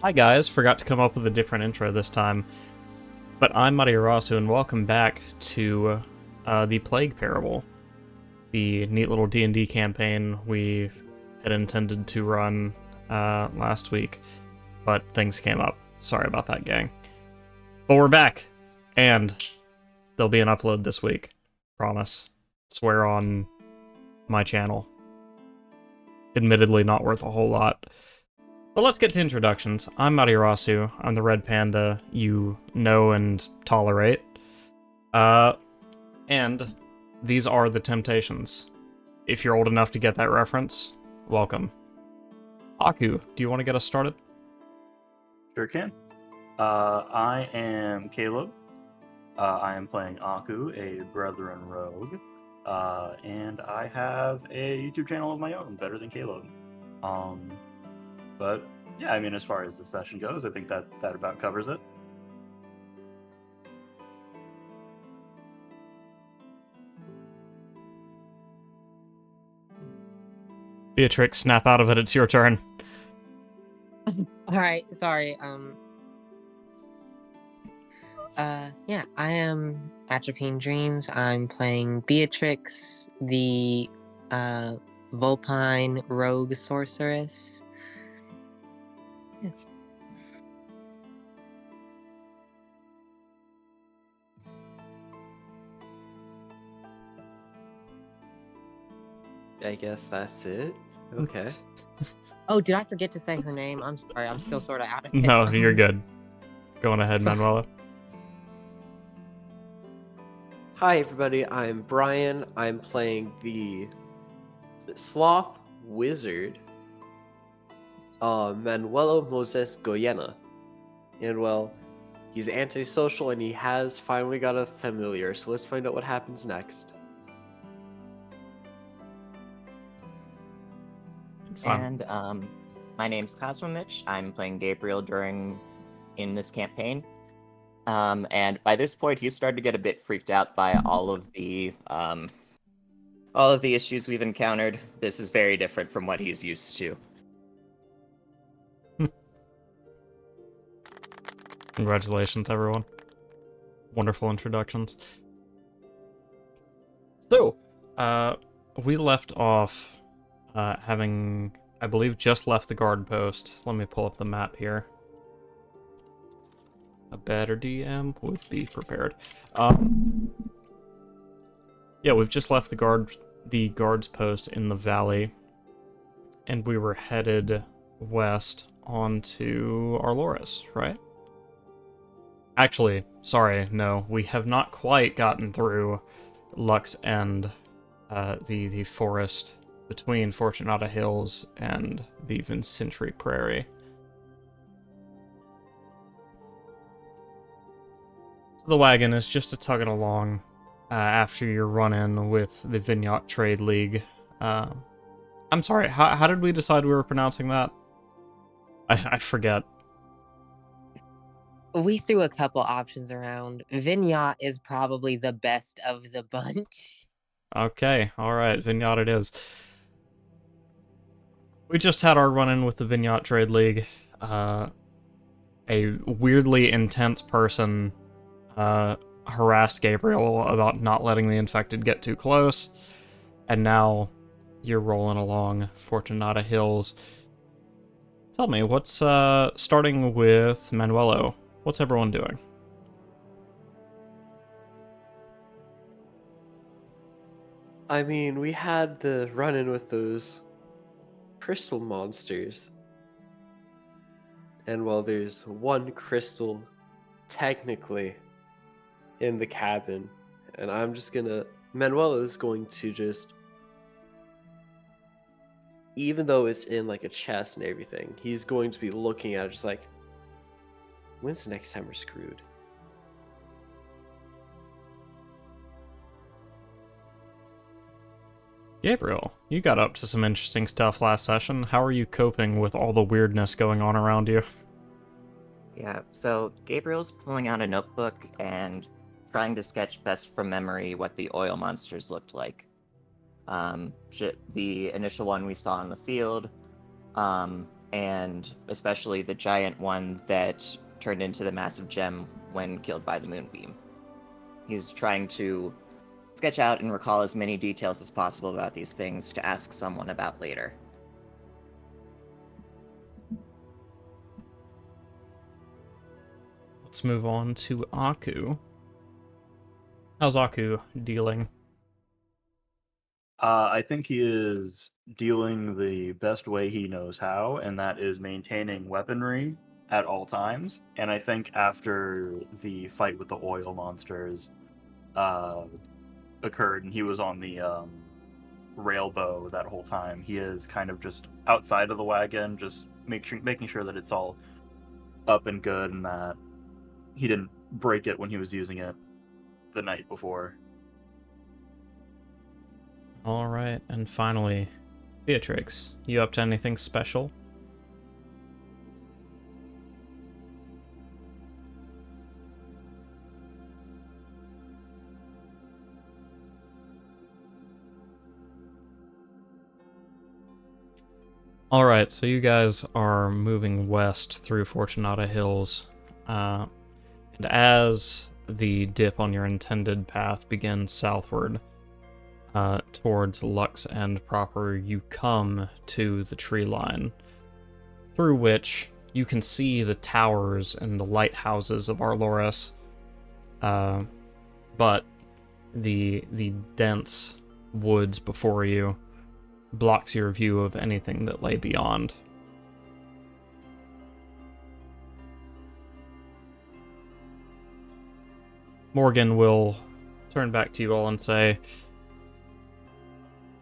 Hi guys, forgot to come up with a different intro this time, but I'm Matirasu and welcome back to the Plague Parable, the neat little D&D campaign we had intended to run last week, but things came up. Sorry about that, gang. But we're back, and there'll be an upload this week. Promise. Swear on my channel. Admittedly not worth a whole lot. But let's get to introductions. I'm Matirasu. I'm the red panda you know and tolerate. And these are the Temptations. If you're old enough to get that reference, welcome. Aku, do you want to get us started? Sure can. I am Caleb. I am playing Aku, a Brethren rogue. And I have a YouTube channel of my own, Better Than Caleb. But yeah, I mean, as far as the session goes, I think that about covers it. Beatrix, snap out of it. It's your turn. All right, sorry. Yeah, I am Atropine Dreams. I'm playing Beatrix, the Vulpine rogue sorceress. Yeah. I guess that's it. Okay. Oh, did I forget to say her name? I'm sorry. I'm still sort of out of it. No, you're good. Going ahead, Manuela. Hi, everybody. I'm Brian. I'm playing the Sloth Wizard, Manuelo Moses Goyena. And, well, he's antisocial and he has finally got a familiar, so let's find out what happens next. Fun. And my name's KosmoMitch. I'm playing Gabriel in this campaign. And by this point, he's started to get a bit freaked out by all of the issues we've encountered. This is very different from what he's used to. Congratulations, everyone. Wonderful introductions. So, we left off having, I believe, just left the guard post. Let me pull up the map here. A better DM would be prepared. Yeah, we've just left the guards post in the valley, and we were headed west onto Arloris, right? Actually, sorry, no, we have not quite gotten through Lux End, the forest between Fortunata Hills and the Vincentry Prairie. So the wagon is just a tugging along after your run-in with the Vignot Trade League. I'm sorry, how did we decide we were pronouncing that? I forget. We threw a couple options around. Vignot is probably the best of the bunch. Okay, alright, Vignot it is. We just had our run-in with the Vignot Trade League. A weirdly intense person harassed Gabriel about not letting the infected get too close, and now you're rolling along Fortunata Hills. Tell me, what's, starting with Manuelo, what's everyone doing? I mean, we had the run-in with those crystal monsters. And, well, there's one crystal, technically, in the cabin. And I'm just gonna... Manuela is going to just... Even though it's in, like, a chest and everything, he's going to be looking at it just like, when's the next time we're screwed? Gabriel, you got up to some interesting stuff last session. How are you coping with all the weirdness going on around you? Yeah, so Gabriel's pulling out a notebook and trying to sketch best from memory what the oil monsters looked like. The initial one we saw in the field and especially the giant one that turned into the massive gem when killed by the moonbeam. He's trying to sketch out and recall as many details as possible about these things to ask someone about later. Let's move on to Aku. How's Aku dealing? I think he is dealing the best way he knows how, and that is maintaining weaponry at all times. And I think after the fight with the oil monsters occurred, and he was on the railbow that whole time, he is kind of just outside of the wagon, just making sure that it's all up and good, and that he didn't break it when he was using it the night before. Alright, and finally, Beatrix. You up to anything special? Alright, so you guys are moving west through Fortunata Hills, and as the dip on your intended path begins southward, towards Lux End proper, you come to the tree line, through which you can see the towers and the lighthouses of Arloris, but the dense woods before you blocks your view of anything that lay beyond. Morgan will turn back to you all and say,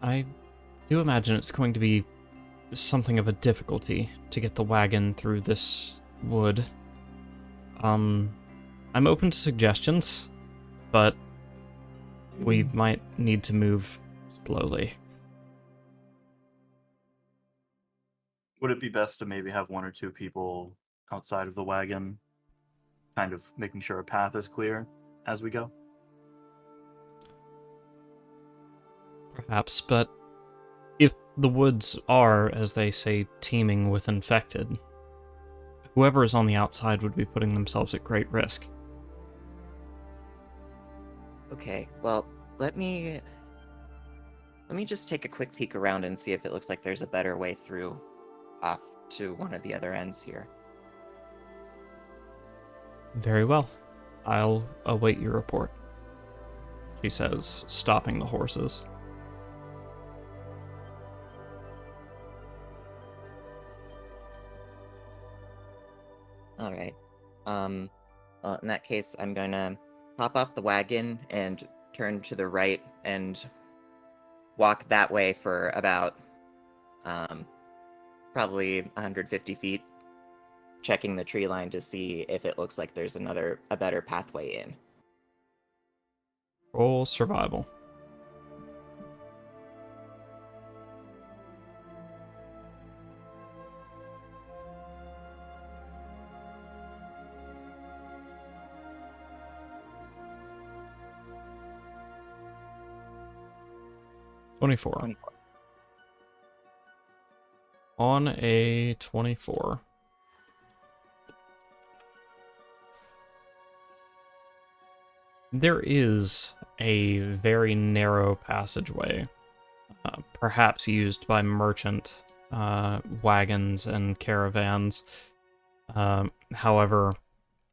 I do imagine it's going to be something of a difficulty to get the wagon through this wood. I'm open to suggestions, but we might need to move slowly. Would it be best to maybe have one or two people outside of the wagon, kind of making sure a path is clear as we go? Perhaps, but if the woods are, as they say, teeming with infected, whoever is on the outside would be putting themselves at great risk. Okay, well, let me just take a quick peek around and see if it looks like there's a better way through off to one of the other ends here. Very well. I'll await your report, she says, stopping the horses. Alright. Well, in that case, I'm gonna hop off the wagon and turn to the right and walk that way for about, probably 150 feet, checking the tree line to see if it looks like there's a better pathway in. Roll survival. $24. On a 24. There is a very narrow passageway, perhaps used by merchant wagons and caravans. However,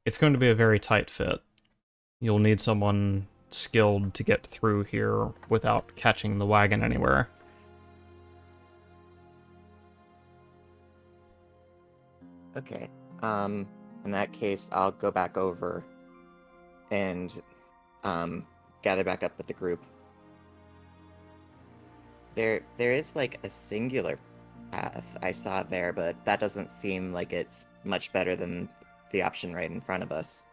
it's going to be a very tight fit. You'll need someone skilled to get through here without catching the wagon anywhere. Okay. In that case, I'll go back over and gather back up with the group. There is like a singular path I saw there, but that doesn't seem like it's much better than the option right in front of us.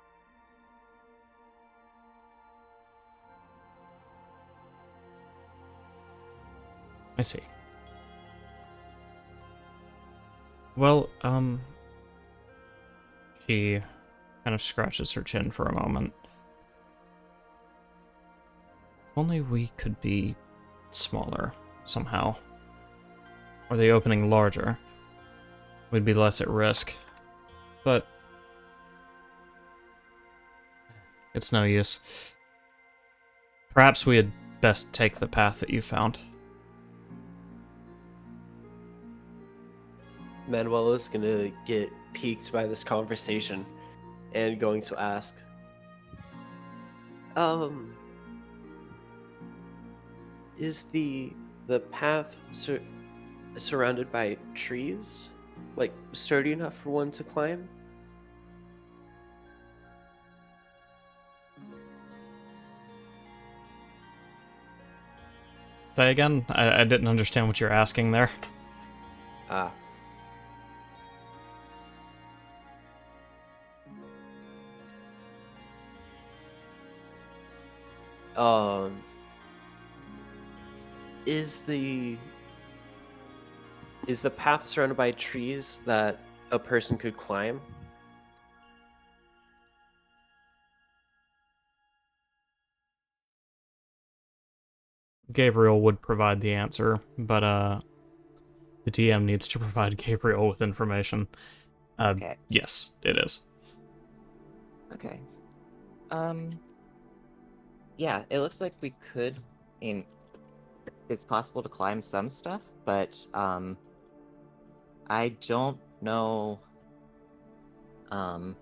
I see. Well, she kind of scratches her chin for a moment. If only we could be smaller, somehow. Or the opening larger. we'd be less at risk. But it's no use. Perhaps we had best take the path that you found. Manuela's gonna get piqued by this conversation and going to ask, is the path surrounded by trees, like sturdy enough for one to climb? Say again? I didn't understand what you're asking there. Ah. Is the path surrounded by trees that a person could climb? Gabriel would provide the answer, but the DM needs to provide Gabriel with information. Okay. Yes, it is. Okay. Yeah, it looks like we could. I mean, it's possible to climb some stuff, but I don't know. I'm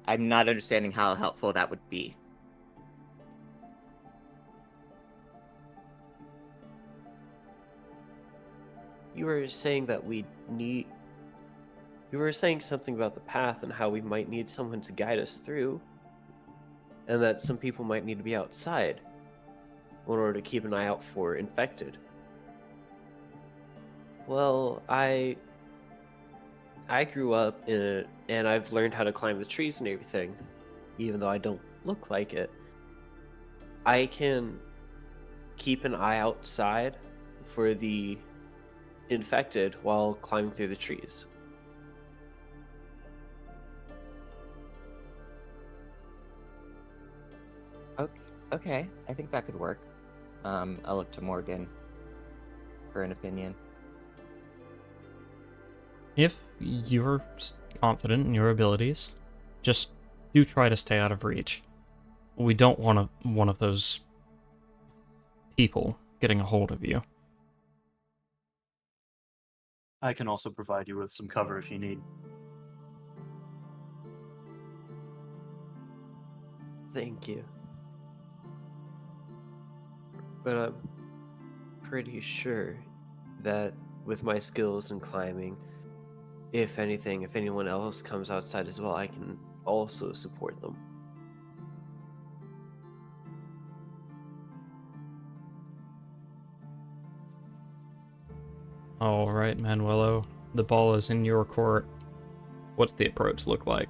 not understanding how helpful that would be. You were saying that you were saying something about the path and how we might need someone to guide us through, and that some people might need to be outside in order to keep an eye out for infected. Well, I grew up in it, and I've learned how to climb the trees and everything, even though I don't look like it. I can keep an eye outside for the infected while climbing through the trees. Okay, I think that could work. I'll look to Morgan for an opinion. If you're confident in your abilities, just do try to stay out of reach. We don't want one of those people getting a hold of you. I can also provide you with some cover if you need. Thank you. But I'm pretty sure that with my skills in climbing, if anything, if anyone else comes outside as well, I can also support them. All right, Manuelo, the ball is in your court. What's the approach look like?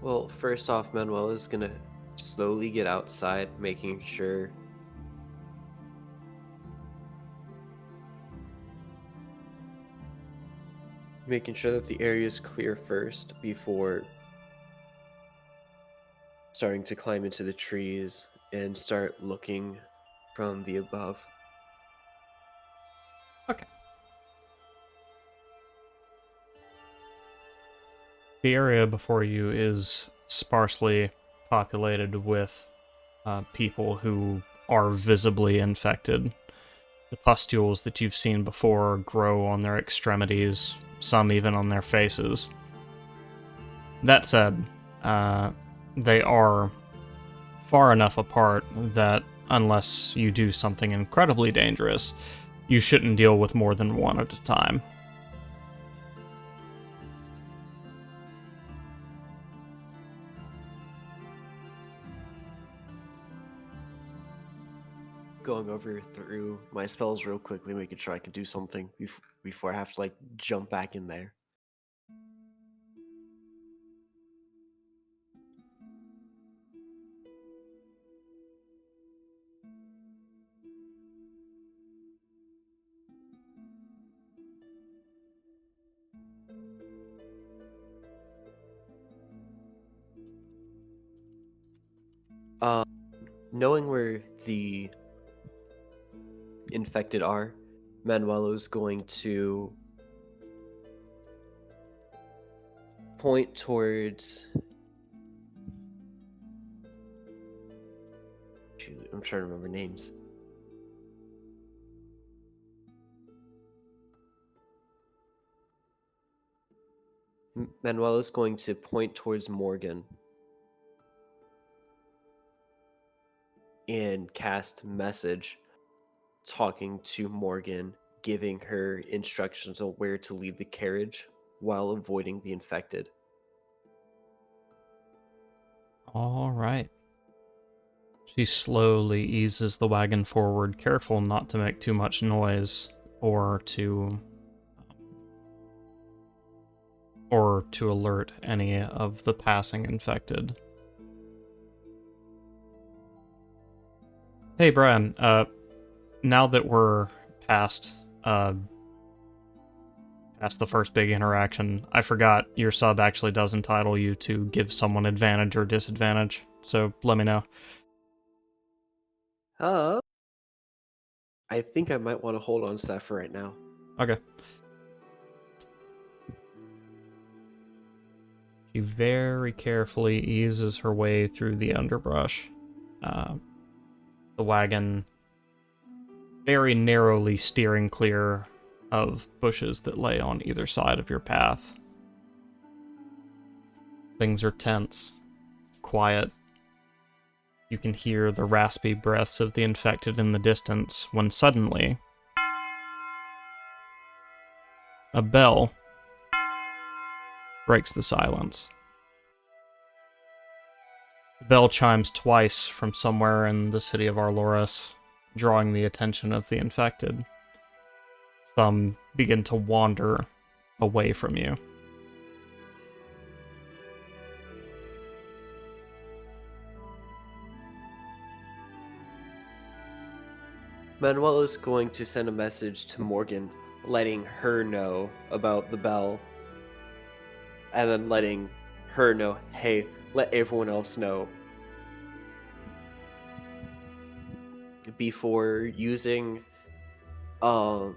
Well, first off, Manuel is gonna slowly get outside, making sure that the area is clear first before starting to climb into the trees and start looking from the above. Okay. The area before you is sparsely populated with people who are visibly infected. The pustules that you've seen before grow on their extremities, some even on their faces. That said, they are far enough apart that unless you do something incredibly dangerous, you shouldn't deal with more than one at a time. Going over through my spells real quickly, making sure I can do something before I have to like jump back in there. knowing where the infected are, Manuelo's going to point towards... Shoot, I'm trying to remember names. Manuelo's going to point towards Morgan and cast message, talking to Morgan, giving her instructions on where to leave the carriage while avoiding the infected. All right. She slowly eases the wagon forward, careful not to make too much noise or to alert any of the passing infected. Hey, Brian, now that we're past the first big interaction, I forgot your sub actually does entitle you to give someone advantage or disadvantage, so let me know. I think I might want to hold on to that for right now. Okay. She very carefully eases her way through the underbrush. The wagon very narrowly steering clear of bushes that lay on either side of your path. Things are tense, quiet. You can hear the raspy breaths of the infected in the distance when suddenly a bell breaks the silence. The bell chimes twice from somewhere in the city of Arloris, drawing the attention of the infected. Some begin to wander away from you. Manuel is going to send a message to Morgan, letting her know about the bell, and then letting her know, hey, let everyone else know. Before using a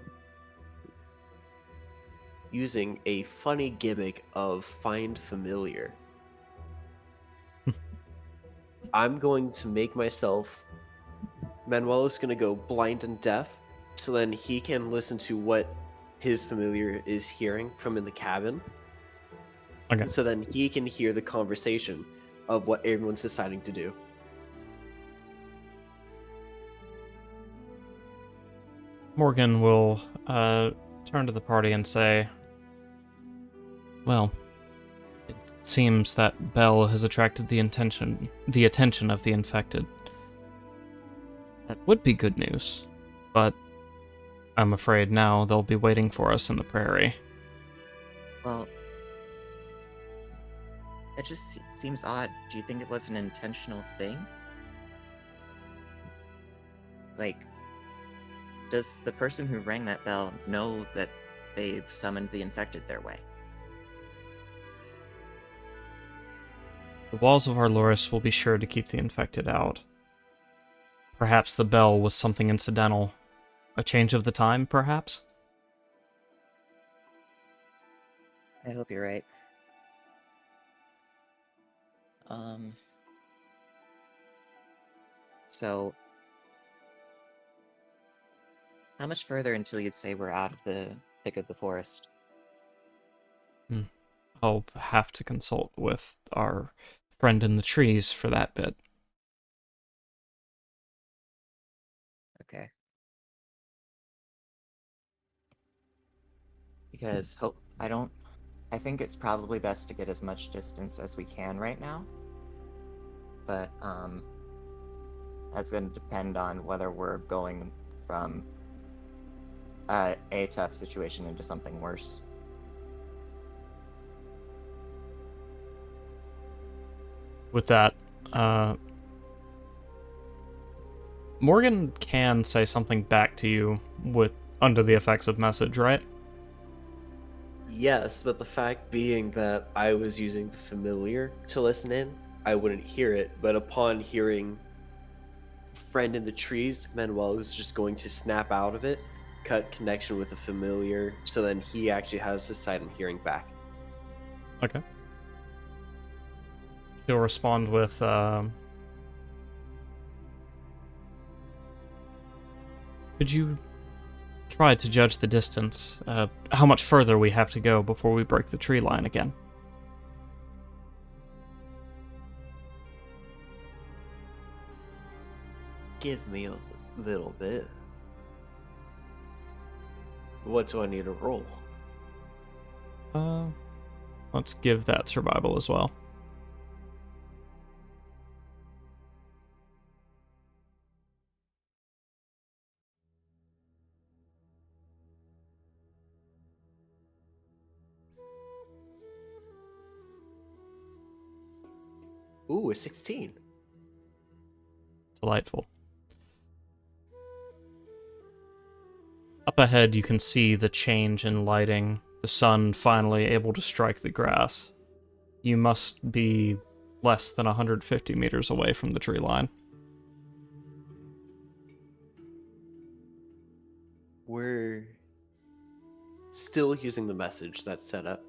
funny gimmick of find familiar. I'm going to make myself... Manuel is going to go blind and deaf, so then he can listen to what his familiar is hearing from in the cabin. Okay. So then he can hear the conversation of what everyone's deciding to do. Morgan will turn to the party and say, well, it seems that Bell has attracted the attention of the infected. That would be good news, but I'm afraid now they'll be waiting for us in the prairie. Well, it just seems odd. Do you think it was an intentional thing? Like, does the person who rang that bell know that they've summoned the infected their way? The walls of Arloris will be sure to keep the infected out. Perhaps the bell was something incidental. A change of the time, perhaps? I hope you're right. So, how much further until you'd say we're out of the thick of the forest? I'll have to consult with our friend in the trees for that bit. Okay. Because I think it's probably best to get as much distance as we can right now. But, that's going to depend on whether we're going from a tough situation into something worse. With that, Morgan can say something back to you under the effects of message, right? Yes, but the fact being that I was using the familiar to listen in, I wouldn't hear it, but upon hearing friend in the trees, Manuel is just going to snap out of it, cut connection with a familiar, so then he actually has his sight and hearing back. Okay. She'll respond with, could you try to judge the distance, how much further we have to go before we break the tree line again? Give me a little bit. What do I need to roll? Let's give that survival as well. Ooh, a 16. Delightful. Up ahead, you can see the change in lighting, the sun finally able to strike the grass. You must be less than 150 meters away from the tree line. We're still using the message that's set up.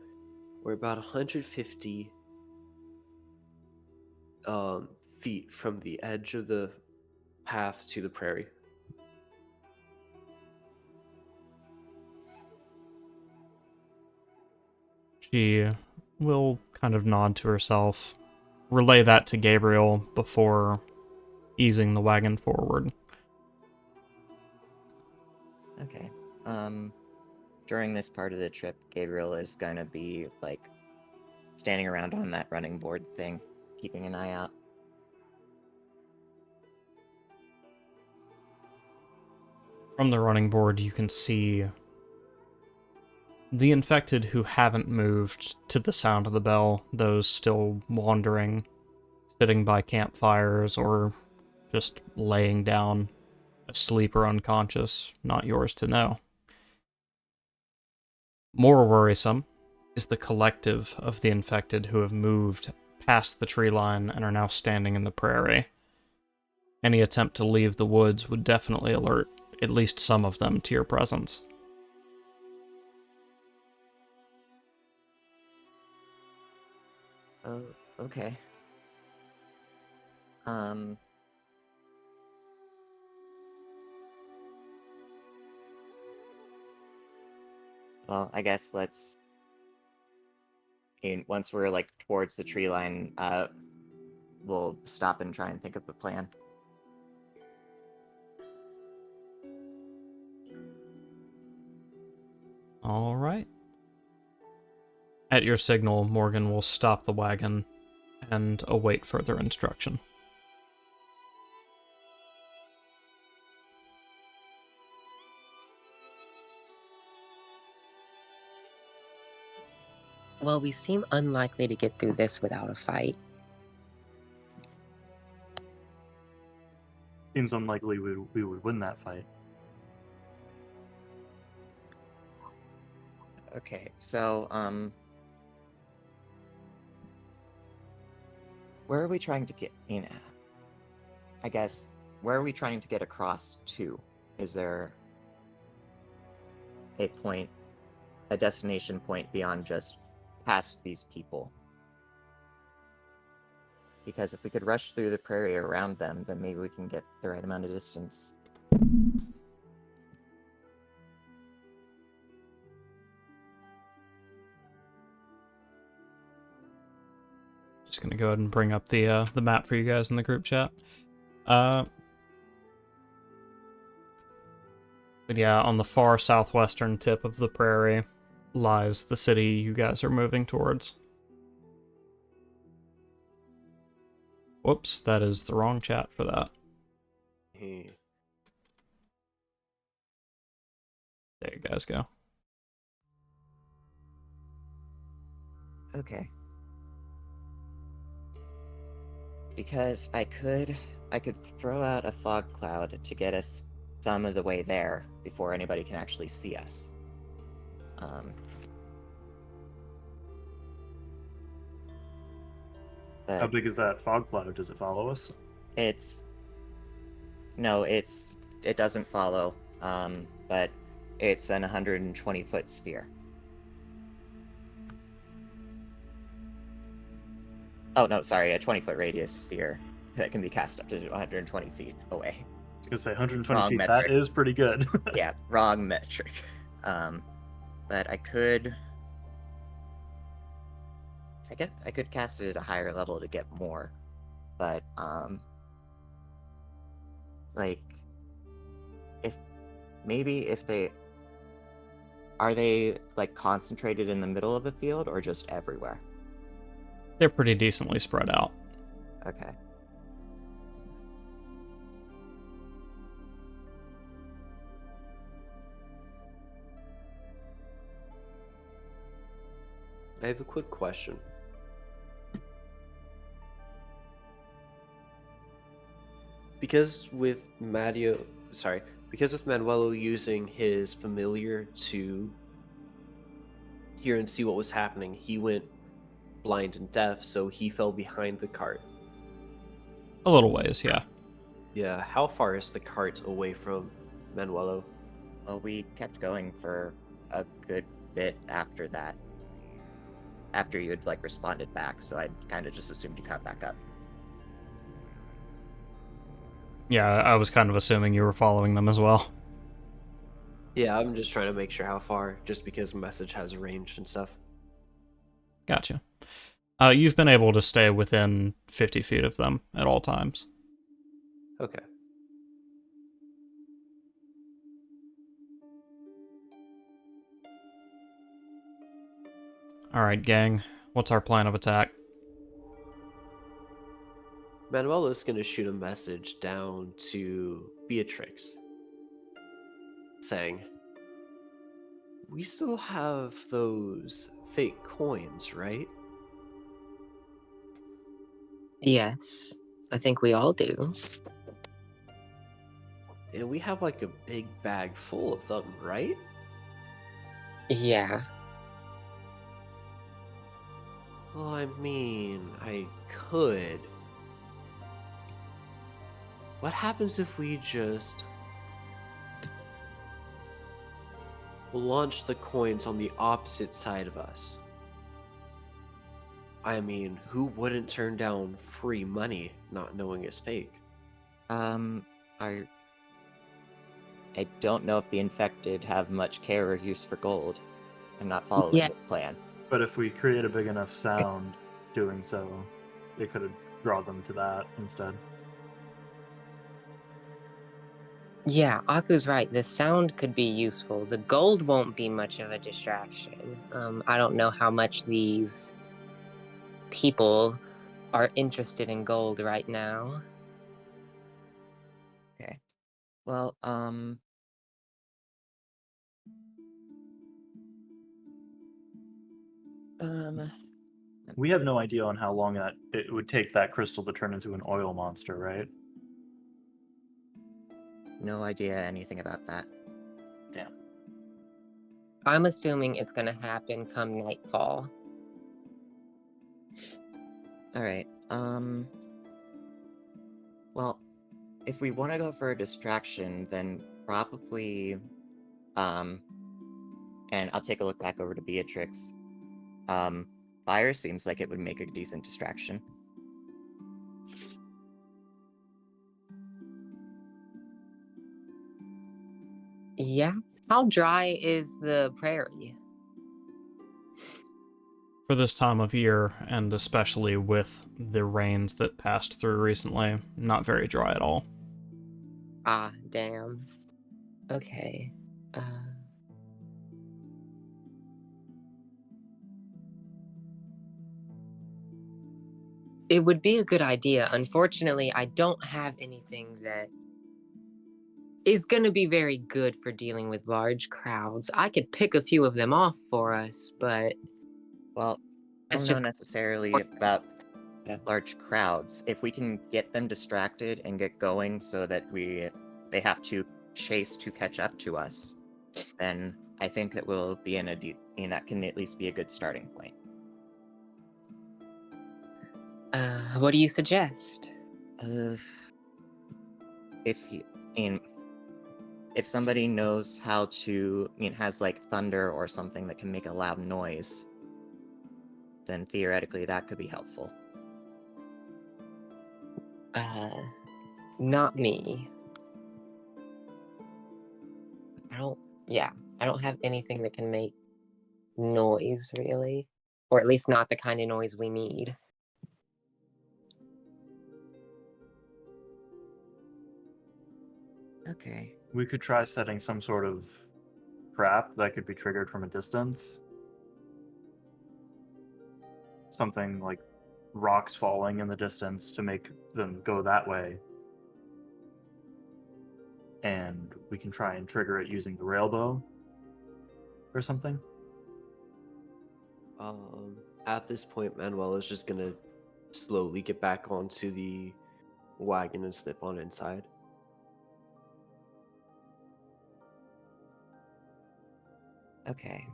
We're about 150 feet from the edge of the path to the prairie. She will kind of nod to herself, relay that to Gabriel before easing the wagon forward. Okay. During this part of the trip, Gabriel is gonna be, like, standing around on that running board thing, keeping an eye out. From the running board, you can see the infected who haven't moved to the sound of the bell, those still wandering, sitting by campfires, or just laying down, asleep or unconscious, not yours to know. More worrisome is the collective of the infected who have moved past the tree line and are now standing in the prairie. Any attempt to leave the woods would definitely alert at least some of them to your presence. Oh, okay. Well, I guess let's... once we're, like, towards the tree line, we'll stop and try and think of a plan. All right. At your signal, Morgan will stop the wagon and await further instruction. Well, we seem unlikely to get through this without a fight. Seems unlikely we would win that fight. Okay, so, where are we trying to get in at? I guess, where are we trying to get across to? Is there a point, a destination point beyond just past these people? Because if we could rush through the prairie around them, then maybe we can get the right amount of distance. Just gonna go ahead and bring up the map for you guys in the group chat. But yeah, on the far southwestern tip of the prairie lies the city you guys are moving towards. Whoops, that is the wrong chat for that. Hey. There you guys go. Okay. Because I could throw out a fog cloud to get us some of the way there before anybody can actually see us. How big is that fog cloud? Does it follow us? It's No, it doesn't follow, but it's an 120-foot sphere. Oh, no, sorry, a 20-foot radius sphere that can be cast up to 120 feet away. I was gonna say 120 Wrong feet. metric. That is pretty good. Yeah, wrong metric. But I guess I could cast it at a higher level to get more, but like, if they are they like concentrated in the middle of the field or just everywhere? They're pretty decently spread out. Okay. I have a quick question. Because with Manuelo using his familiar to hear and see what was happening, he went blind and deaf, so he fell behind the cart. A little ways, yeah. Yeah, how far is the cart away from Manuelo? Well, we kept going for a good bit after that. After you had like responded back, so I kind of just assumed you caught back up. Yeah, I was kind of assuming you were following them as well. Yeah, I'm just trying to make sure how far, just because message has a range and stuff. Gotcha. You've been able to stay within 50 feet of them at all times. Okay. Alright, gang. What's our plan of attack? Manuelo's going to shoot a message down to Beatrix saying, "We still have those fake coins, right? Yes, I think we all do. And we have like a big bag full of them, right?" Yeah. Well, I mean, I could. What happens if we just launch the coins on the opposite side of us? I mean, who wouldn't turn down free money not knowing it's fake? I don't know if the infected have much care or use for gold. I'm not following Yeah. the plan. But if we create a big enough sound doing so, it could draw them to that instead. Yeah, Aku's right. The sound could be useful. The gold won't be much of a distraction. I don't know how much these people are interested in gold right now. Okay. Well, We have no idea on how long it would take that crystal to turn into an oil monster, right? no idea anything about that. Damn. I'm assuming it's gonna happen come nightfall. All right. Well, if we want to go for a distraction, then probably, and I'll take a look back over to Beatrix. Fire seems like it would make a decent distraction. Yeah. How dry is the prairie? For this time of year, and especially with the rains that passed through recently, not very dry at all. Ah, damn. Okay. It would be a good idea. Unfortunately, I don't have anything that is going to be very good for dealing with large crowds. I could pick a few of them off for us, but Well, I it's don't know just necessarily about large crowds. If we can get them distracted and get going so that they have to chase to catch up to us, then I think that we'll be in that can at least be a good starting point. what do you suggest? if you, I mean, if somebody knows how to, has like thunder or something that can make a loud noise, then theoretically that could be helpful. Not me. I don't have anything that can make noise, really. Or at least not the kind of noise we need. Okay. We could try setting some sort of trap that could be triggered from a distance. Something like rocks falling in the distance to make them go that way. And we can try and trigger it using the railbow or something. At this point, Manuel is just gonna slowly get back onto the wagon and slip on inside. Okay.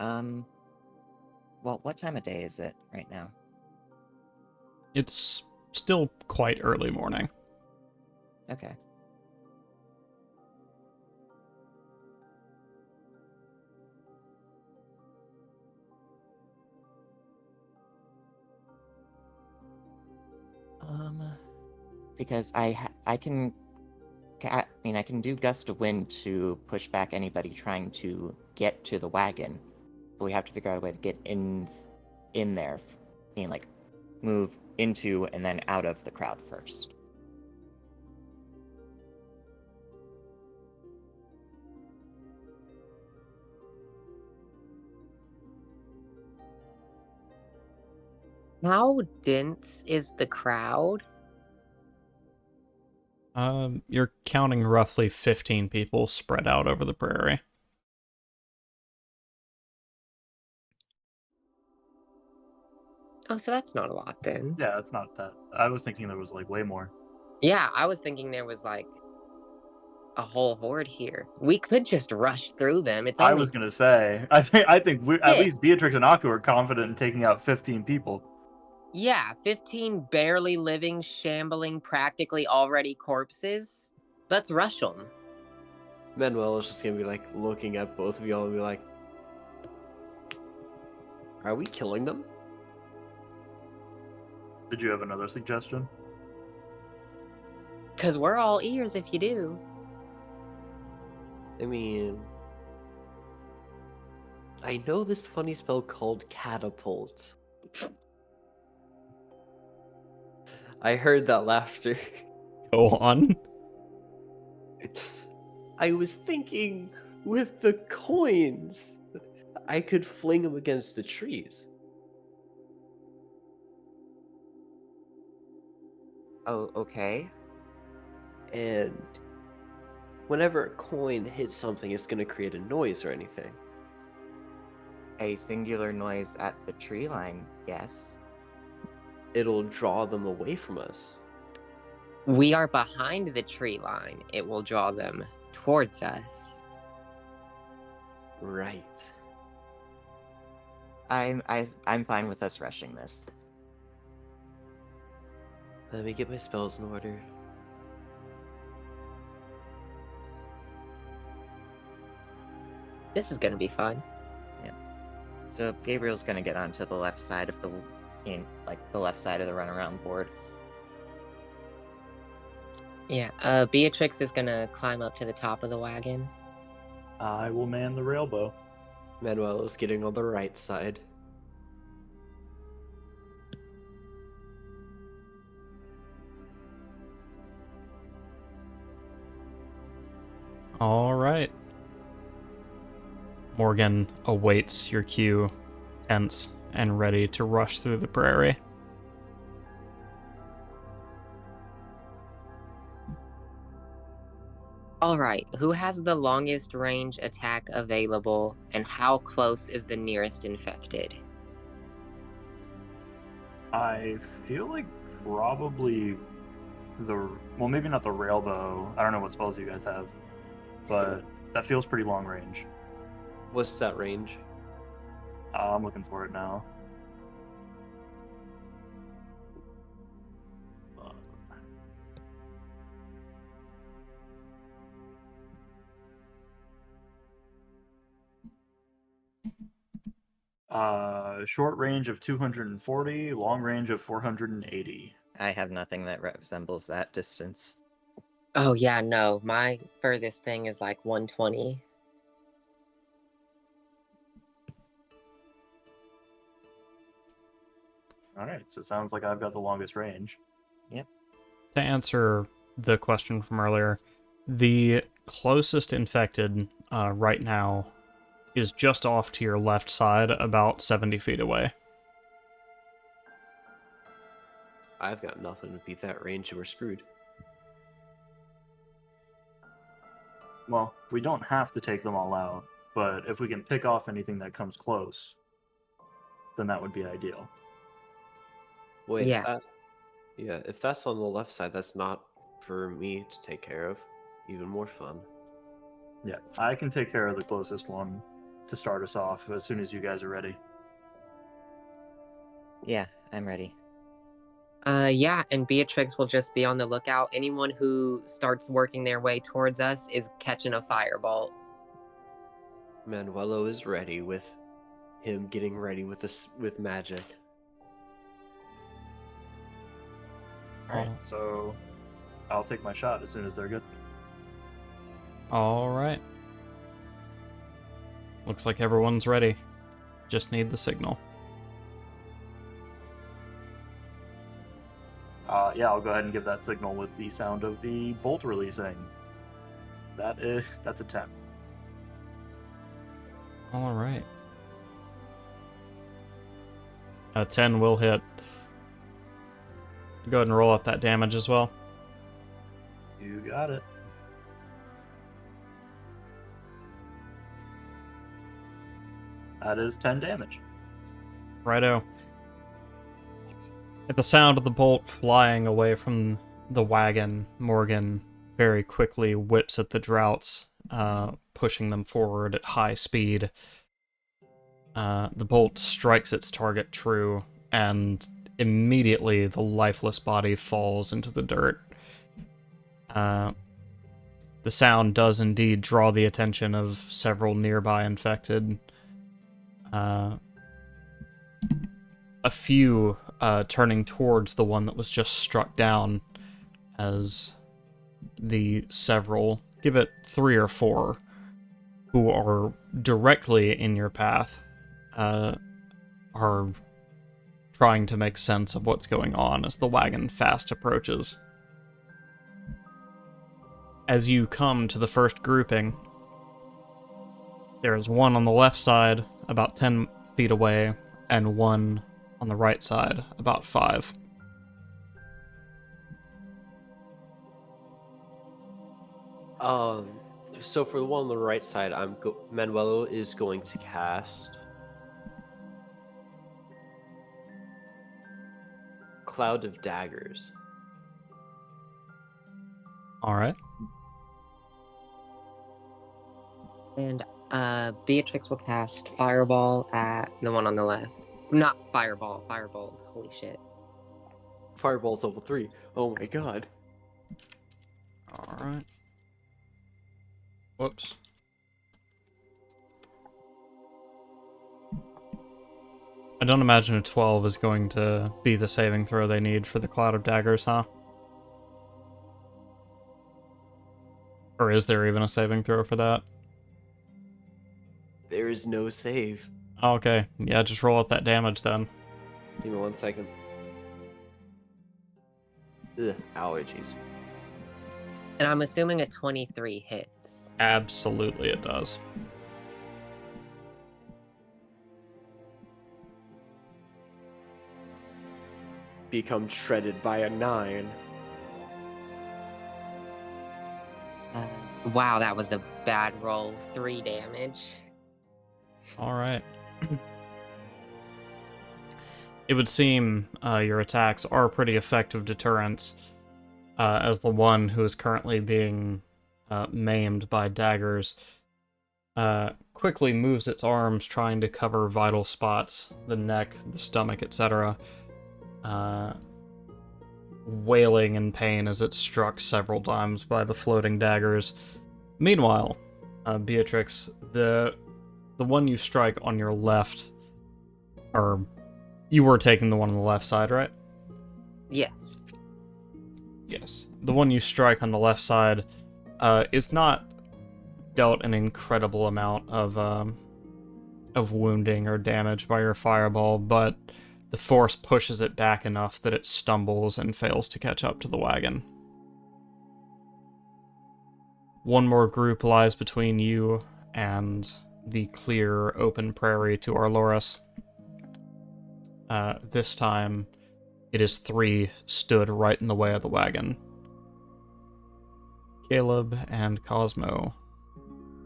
Well, what time of day is it right now? It's still quite early morning. Okay. Because I can do gust of wind to push back anybody trying to get to the wagon, but we have to figure out a way to get in there, like move into and then out of the crowd first. How dense is the crowd? You're counting roughly 15 people spread out over the prairie. Oh, so that's not a lot then. Yeah, it's not that. I was thinking there was like way more. Yeah, I was thinking there was like a whole horde here. We could just rush through them. It's I only was gonna say, I think we, at Yeah. least Beatrix and Aku are confident in taking out 15 people. Yeah, 15 barely living, shambling, practically already corpses. Let's rush them. Manuel is just gonna be like looking at both of y'all and be like, "Are we killing them?" Did you have another suggestion? Because we're all ears if you do. I mean, I know this funny spell called catapult. I heard that laughter. Go on. I was thinking with the coins, I could fling them against the trees. Oh, okay. And whenever a coin hits something, it's going to create a noise or anything. A singular noise at the tree line, yes. It'll draw them away from us. We are behind the tree line. It will draw them towards us. Right. I'm fine with us rushing this. Let me get my spells in order. This is going to be fun. So Gabriel's gonna get onto the left side of the left side of the runaround board. Yeah, Beatrix is going to climb up to the top of the wagon. I will man the railbow. Manuel is getting on the right side. All right. Morgan awaits your cue, tense and ready to rush through the prairie. All right, who has the longest range attack available, and how close is the nearest infected? I feel like probably maybe not the railbow. I don't know what spells you guys have, but that feels pretty long range. What's that range? I'm looking for it now. Short range of 240, long range of 480. I have nothing that resembles that distance. Oh yeah, no. My furthest thing is like 120. Alright, so it sounds like I've got the longest range. To answer the question from earlier, the closest infected right now is just off to your left side, about 70 feet away. I've got nothing to beat that range, and we're screwed. Well, we don't have to take them all out, but if we can pick off anything that comes close, then that would be ideal. Wait, Yeah. if that's on the left side, that's not for me to take care of. Even more fun. Yeah, I can take care of the closest one to start us off as soon as you guys are ready. Yeah, I'm ready. Yeah, and Beatrix will just be on the lookout. Anyone who starts working their way towards us is catching a firebolt. Manuelo is ready with him getting ready with this with magic. Alright, so I'll take my shot as soon as they're good. Alright. Looks like everyone's ready. Just need the signal. Yeah, I'll go ahead and give that signal with the sound of the bolt releasing. That's a 10. Alright. A 10 will hit. Go ahead and roll up that damage as well. You got it. That is 10 damage. Righto. At the sound of the bolt flying away from the wagon, Morgan very quickly whips at the droughts, pushing them forward at high speed. The bolt strikes its target true, and immediately the lifeless body falls into the dirt. The sound does indeed draw the attention of several nearby infected. A few turning towards the one that was just struck down, as the several, give it 3 or 4, who are directly in your path, are trying to make sense of what's going on as the wagon fast approaches. As you come to the first grouping, there is one on the left side, about 10 feet away, and one on the right side, about 5. So for the one on the right side, Manuelo is going to cast Cloud of Daggers. Alright. And Beatrix will cast Fireball at the one on the left. Not Fireball, Firebolt. Holy shit. Fireball's level 3. Oh my god. Alright. Whoops. I don't imagine a 12 is going to be the saving throw they need for the Cloud of Daggers, huh? Or is there even a saving throw for that? There is no save. Oh, okay, yeah, just roll up that damage then. Give me 1 second. Ugh, allergies. And I'm assuming a 23 hits. Absolutely it does. Become shredded by a 9. Wow, that was a bad roll. 3 damage. Alright. It would seem your attacks are pretty effective deterrents, as the one who is currently being maimed by daggers quickly moves its arms trying to cover vital spots, the neck, the stomach, etc., wailing in pain as it's struck several times by the floating daggers. Meanwhile, Beatrix, the one you strike on your left Or you were taking the one on the left side, right? Yes. Yes. The one you strike on the left side is not dealt an incredible amount of wounding or damage by your fireball, but the force pushes it back enough that it stumbles and fails to catch up to the wagon. One more group lies between you and the clear, open prairie to Arloris. This time, it is 3 stood right in the way of the wagon. Caleb and Cosmo,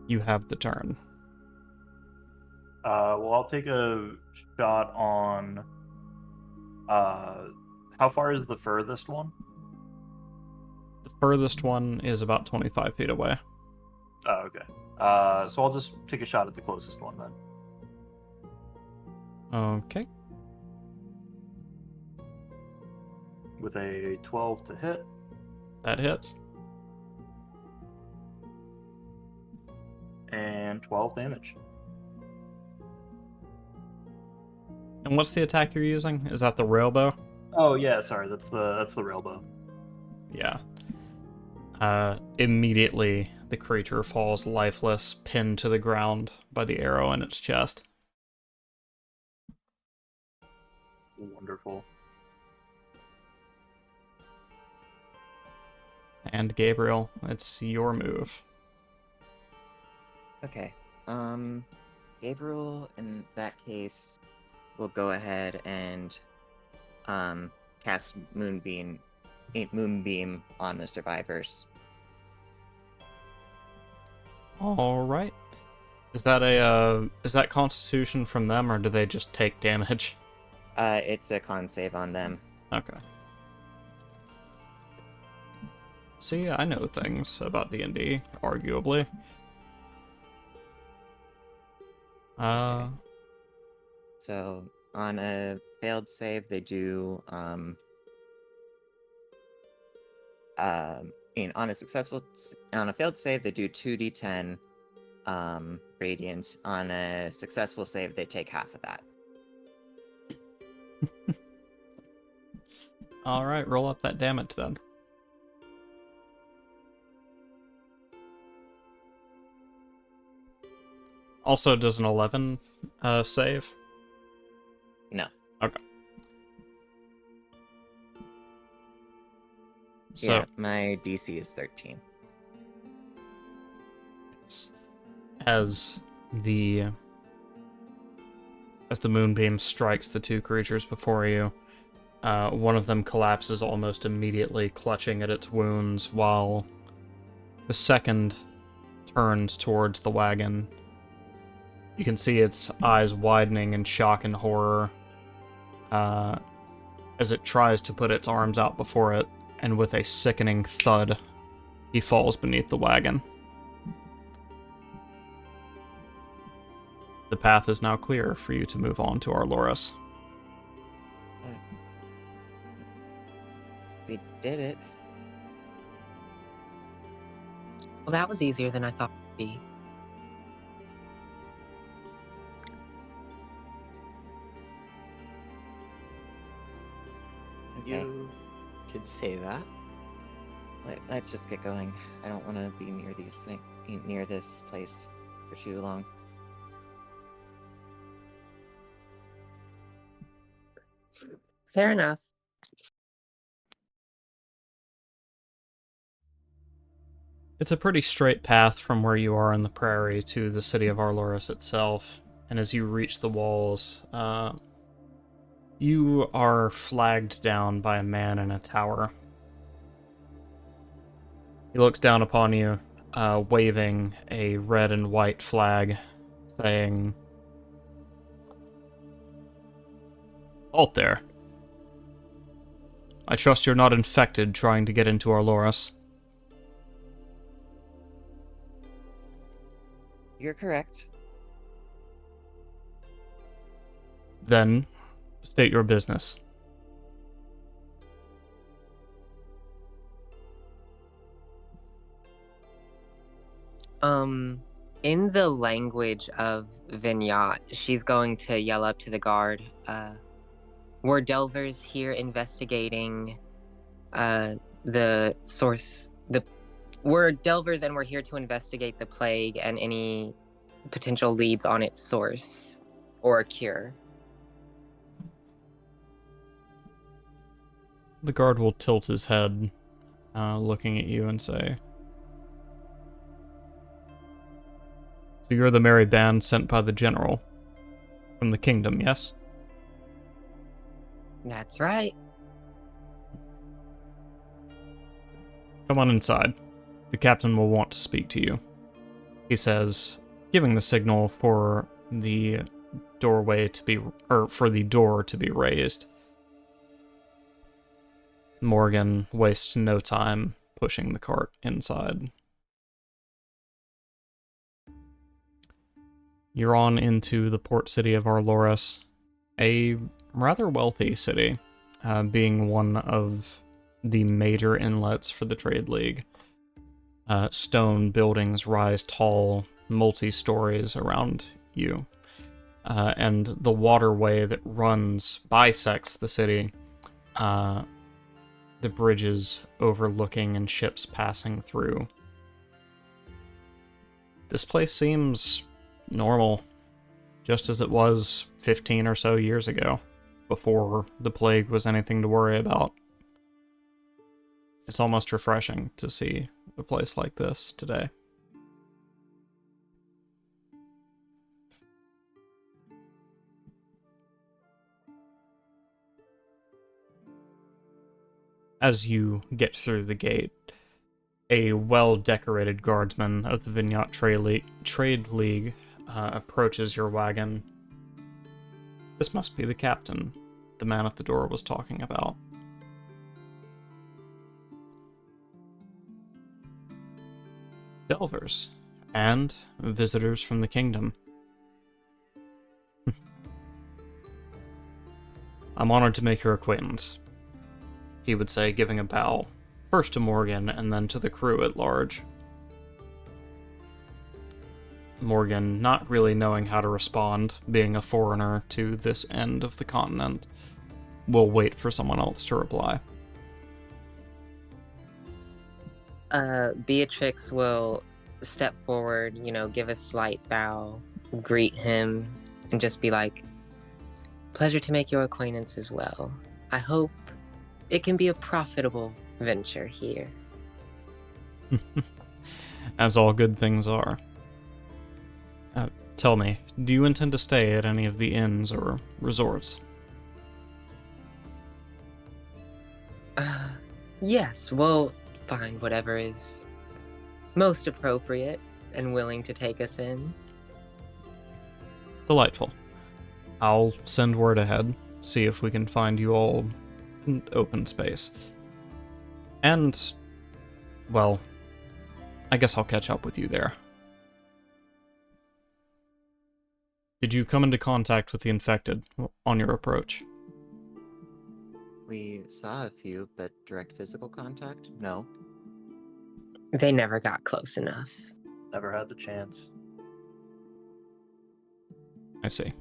you have the turn. Well, I'll take a shot on. How far is the furthest one? The furthest one is about 25 feet away. Oh, okay. So I'll just take a shot at the closest one then. Okay. With a 12 to hit. That hits. And 12 damage. And what's the attack you're using? Is that the railbow? Oh yeah, sorry, that's the railbow. Yeah. Immediately, the creature falls lifeless, pinned to the ground by the arrow in its chest. Wonderful. And Gabriel, it's your move. Okay. Gabriel, in that case, will go ahead and cast Moonbeam on the survivors. All right. Is that Constitution from them, or do they just take damage? It's a con save on them. Okay. See, I know things about D&D, arguably. So on a failed save, they do on a failed save they do 2d10 radiant. On a successful save, they take half of that. All right, roll up that damage then. Also, does an 11 save? No. Okay. So, Yeah, my DC is 13. as the moonbeam strikes the 2 creatures before you, one of them collapses almost immediately, clutching at its wounds, while the second turns towards the wagon. You can see its eyes widening in shock and horror as it tries to put its arms out before it, and with a sickening thud, he falls beneath the wagon. The path is now clear for you to move on to Arloris. We did it. Well, that was easier than I thought it would be. Okay. You could say that. Let's just get going. I don't want to be near this place for too long. Fair enough. It's a pretty straight path from where you are in the prairie to the city of Arloris itself, and as you reach the walls, you are flagged down by a man in a tower. He looks down upon you, waving a red and white flag, saying, "Halt there. I trust you're not infected trying to get into Arloris." You're correct. Then, state your business. In the language of Vignette, she's going to yell up to the guard, we're Delvers here investigating the source. We're Delvers and we're here to investigate the plague and any potential leads on its source or a cure. The guard will tilt his head, looking at you and say, "So you're the merry band sent by the general from the kingdom, yes?" That's right. "Come on inside. The captain will want to speak to you," he says, giving the signal for the doorway to be, or for the door to be raised. Morgan wastes no time pushing the cart inside. You're on into the port city of Arloris, a rather wealthy city, being one of the major inlets for the Trade League. Stone buildings rise tall, multi-stories around you, and the waterway that bisects the city, the bridges overlooking and ships passing through. This place seems normal, just as it was 15 or so years ago, before the plague was anything to worry about. It's almost refreshing to see a place like this today. As you get through the gate, a well-decorated guardsman of the Vignette Trade League approaches your wagon. This must be the captain the man at the door was talking about. Delvers, and visitors from the kingdom. I'm honored to make your acquaintance, he would say, giving a bow, first to Morgan and then to the crew at large. Morgan, not really knowing how to respond, being a foreigner to this end of the continent, will wait for someone else to reply. Beatrix will step forward, give a slight bow, greet him, and just be like, "Pleasure to make your acquaintance as well. I hope it can be a profitable venture here." As all good things are. Tell me, do you intend to stay at any of the inns or resorts? Yes, we'll find whatever is most appropriate and willing to take us in. Delightful. I'll send word ahead, see if we can find you all an open space. And, well, I guess I'll catch up with you there. Did you come into contact with the infected on your approach? We saw a few, but direct physical contact? No. They never got close enough. Never had the chance. I see.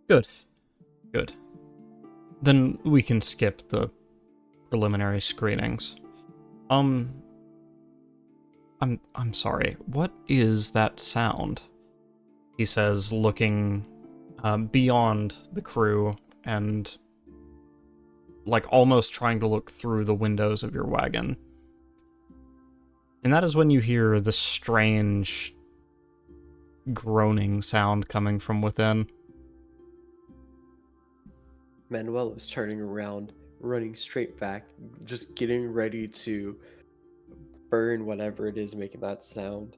Good. Good. Then we can skip the preliminary screenings. I'm sorry. What is that sound? He says, looking beyond the crew and like almost trying to look through the windows of your wagon. And that is when you hear the strange groaning sound coming from within. Manuel is turning around, running straight back, just getting ready to burn whatever it is making that sound.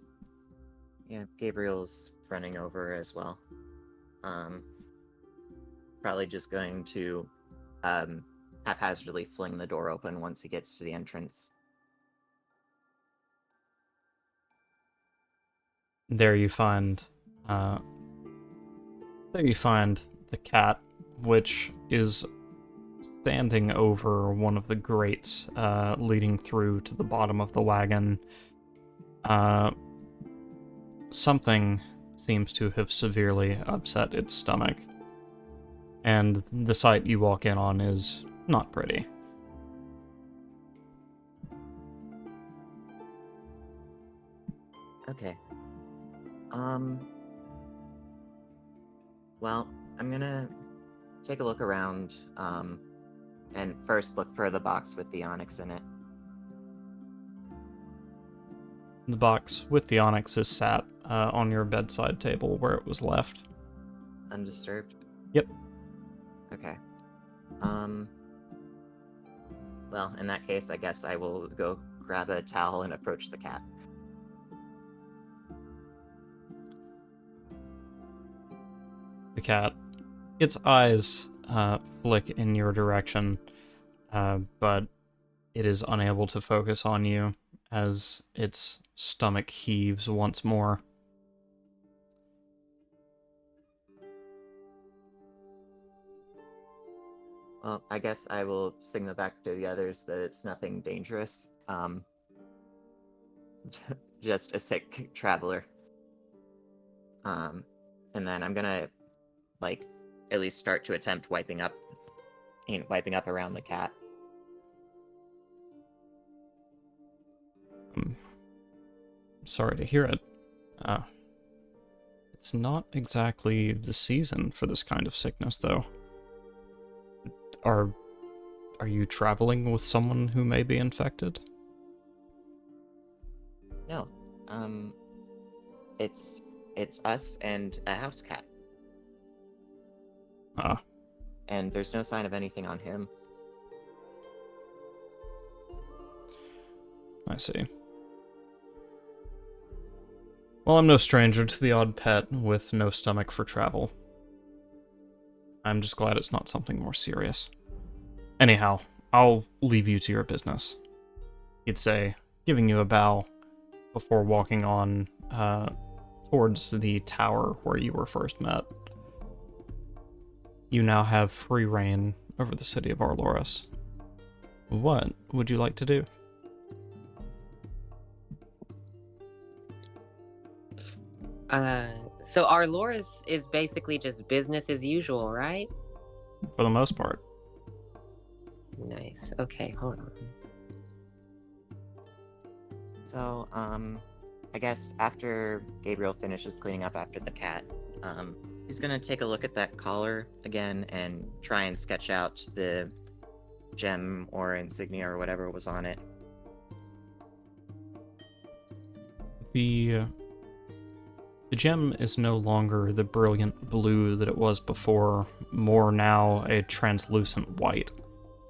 Yeah, Gabriel's running over as well. Probably just going to haphazardly fling the door open once he gets to the entrance. There you find the cat, which is standing over one of the grates leading through to the bottom of the wagon, something seems to have severely upset its stomach. And the sight you walk in on is not pretty. Okay. Well, I'm gonna take a look around, and first look for the box with the onyx in it. The box with the onyx is sat on your bedside table where it was left. Undisturbed? Yep. Okay. Well, in that case, I guess I will go grab a towel and approach the cat. The cat, its eyes flick in your direction, but it is unable to focus on you as its stomach heaves once more. Well, I guess I will signal back to the others that it's nothing dangerous. Just a sick traveler. And then I'm gonna, like, at least start to attempt wiping up around the cat. Sorry to hear it. It's not exactly the season for this kind of sickness, though. Are you traveling with someone who may be infected? No. It's us and a house cat. Ah, And there's no sign of anything on him. I see. Well, I'm no stranger to the odd pet with no stomach for travel. I'm just glad it's not something more serious. Anyhow, I'll leave you to your business. He'd say, giving you a bow before walking on towards the tower where you were first met. You now have free reign over the city of Arloris. What would you like to do? So Arloris is basically just business as usual, right? For the most part. Nice. Okay, hold on. So, I guess after Gabriel finishes cleaning up after the cat, he's gonna take a look at that collar again and try and sketch out the gem or insignia or whatever was on it. The gem is no longer the brilliant blue that it was before, more now a translucent white,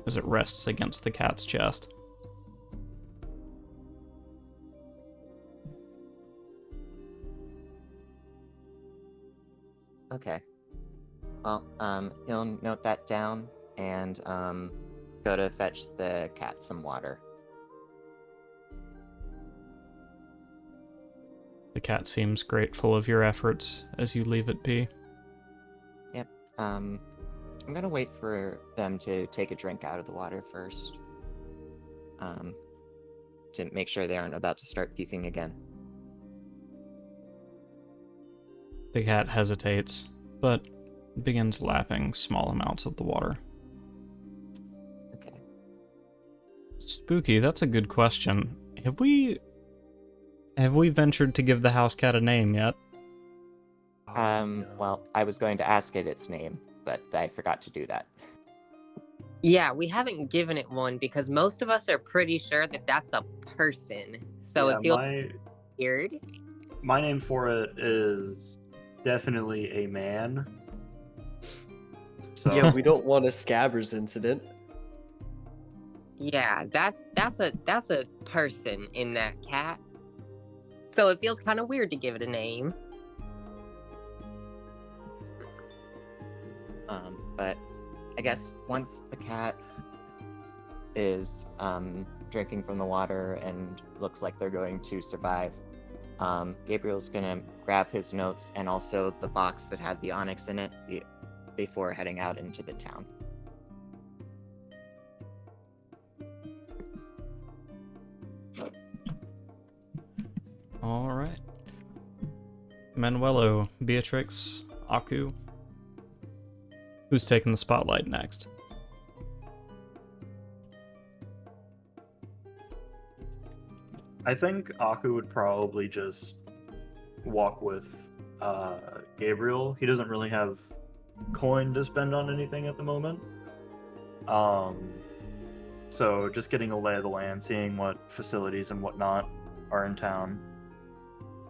as it rests against the cat's chest. Okay. Well, he'll note that down and go to fetch the cat some water. The cat seems grateful of your efforts as you leave it be. Yep. I'm gonna wait for them to take a drink out of the water first. To make sure they aren't about to start puking again. The cat hesitates, but begins lapping small amounts of the water. Okay. Spooky, that's a good question. Have we ventured to give the house cat a name yet? Well, I was going to ask it its name, but I forgot to do that. Yeah, we haven't given it one because most of us are pretty sure that that's a person. So Yeah, it feels weird. my name for it is definitely a man. So Yeah, we don't want a scabbers incident. Yeah, that's a person in that cat. So it feels kind of weird to give it a name. But I guess once the cat is drinking from the water and looks like they're going to survive, Gabriel's gonna grab his notes and also the box that had the onyx in it before heading out into the town. All right. Manuelo, Beatrix, Aku. Who's taking the spotlight next? I think Aku would probably just walk with Gabriel. He doesn't really have coin to spend on anything at the moment. So just getting a lay of the land, seeing what facilities and whatnot are in town.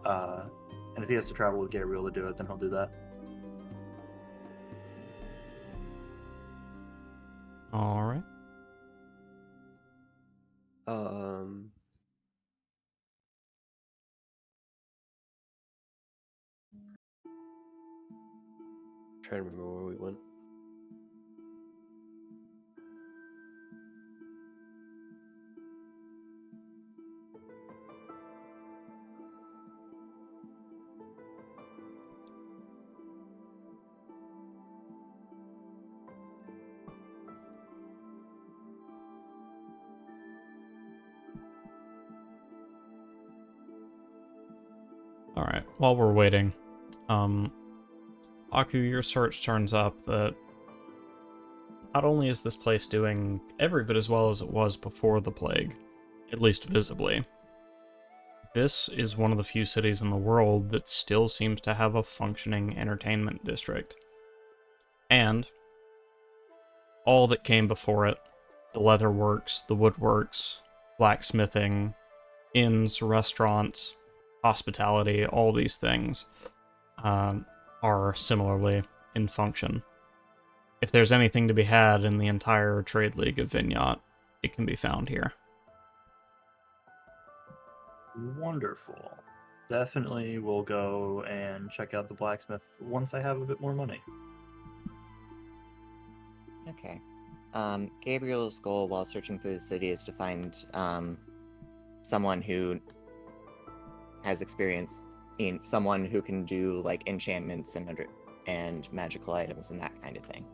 And if he has to travel with Gabriel to do it, then he'll do that. All right. Trying to remember where we went. All right. While we're waiting, Aku, your search turns up that not only is this place doing every bit as well as it was before the plague, at least visibly, this is one of the few cities in the world that still seems to have a functioning entertainment district. And all that came before it, the leatherworks, the woodworks, blacksmithing, inns, restaurants, hospitality, all these things are similarly in function. If there's anything to be had in the entire trade league of Vignot, it can be found here. Wonderful. Definitely will go and check out the blacksmith once I have a bit more money. Okay. Gabriel's goal while searching through the city is to find someone who has experience in someone who can do like enchantments and magical items and that kind of thing.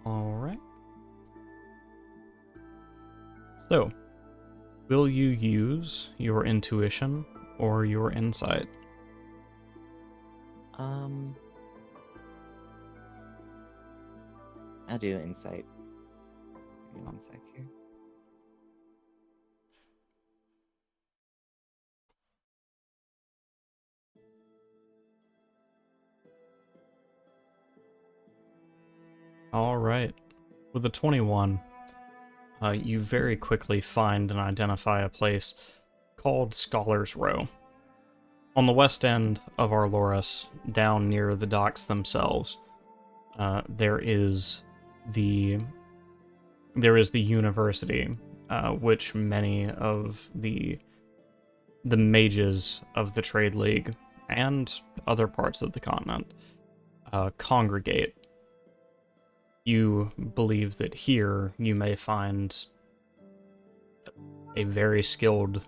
All right. So, will you use your intuition or your insight? I'll do insight. Give me 1 sec here. All right. With a 21, you very quickly find and identify a place called Scholar's Row. On the west end of Arloris, down near the docks themselves, there is the university, which many of the mages of the Trade League and other parts of the continent congregate. You believe that here you may find a very skilled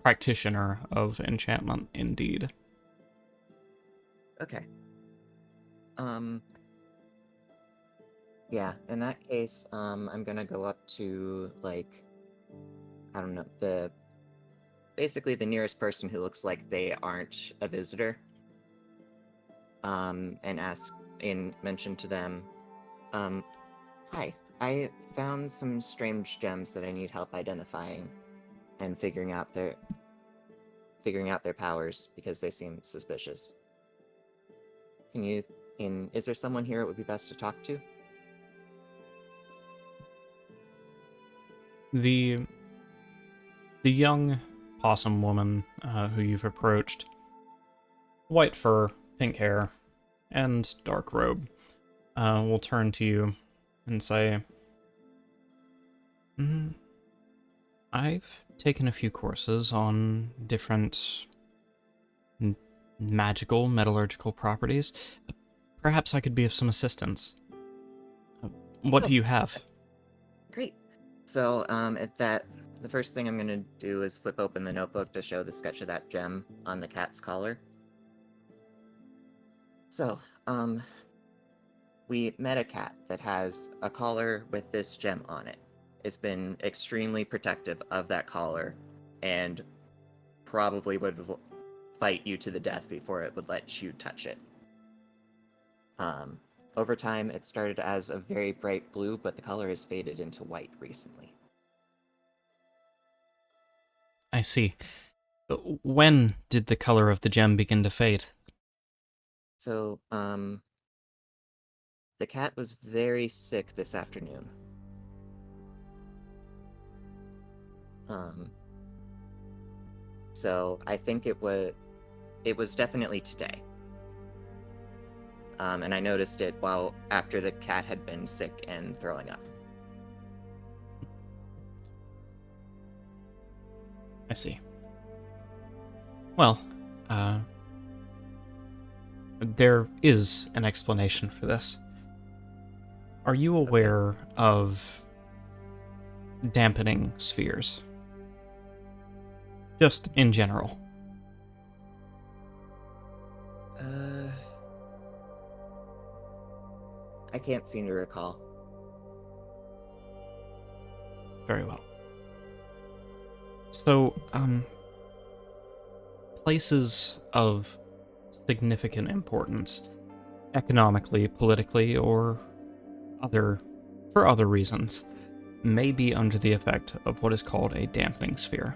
practitioner of enchantment, indeed. Okay. Yeah, in that case, I'm gonna go up to, like, I don't know, basically the nearest person who looks like they aren't a visitor, and mention to them, hi, I found some strange gems that I need help identifying and figuring out their powers because they seem suspicious. Is there someone here it would be best to talk to? The young possum woman who you've approached, white fur, pink hair, and dark robe, will turn to you and say, I've taken a few courses on different magical, metallurgical properties. Perhaps I could be of some assistance. What do you have? Great. So, the first thing I'm going to do is flip open the notebook to show the sketch of that gem on the cat's collar. So, we met a cat that has a collar with this gem on it. It's been extremely protective of that collar, and probably would fight you to the death before it would let you touch it. Over time, it started as a very bright blue, but the color has faded into white recently. I see. When did the color of the gem begin to fade? So, the cat was very sick this afternoon. So I think it was definitely today. And I noticed it after the cat had been sick and throwing up. I see. Well, there is an explanation for this. Are you aware of dampening spheres? Just in general. I can't seem to recall. Very well. So, places of significant importance, economically, politically, or for other reasons, may be under the effect of what is called a dampening sphere.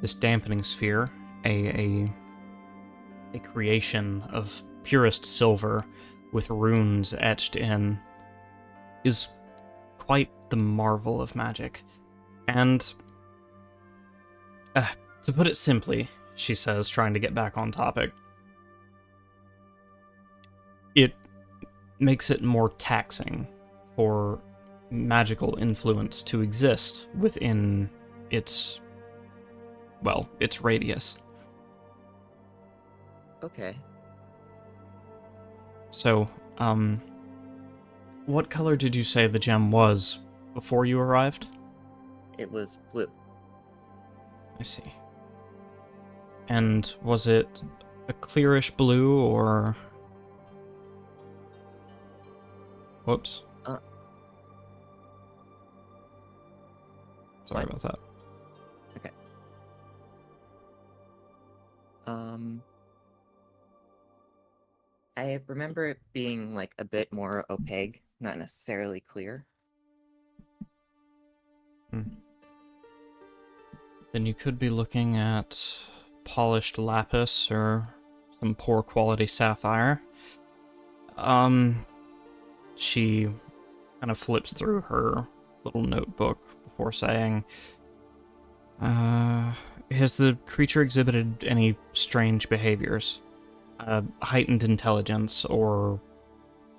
This dampening sphere, a creation of purest silver with runes etched in, is quite the marvel of magic. And, to put it simply, she says, trying to get back on topic, it makes it more taxing for magical influence to exist within its radius. Okay. So, what color did you say the gem was before you arrived? It was blue. I see. And was it a clearish blue, or... Whoops. Sorry about that. Okay. I remember it being like a bit more opaque, not necessarily clear. Then you could be looking at polished lapis or some poor quality sapphire. She kind of flips through her little notebook before saying, has the creature exhibited any strange behaviors? Heightened intelligence or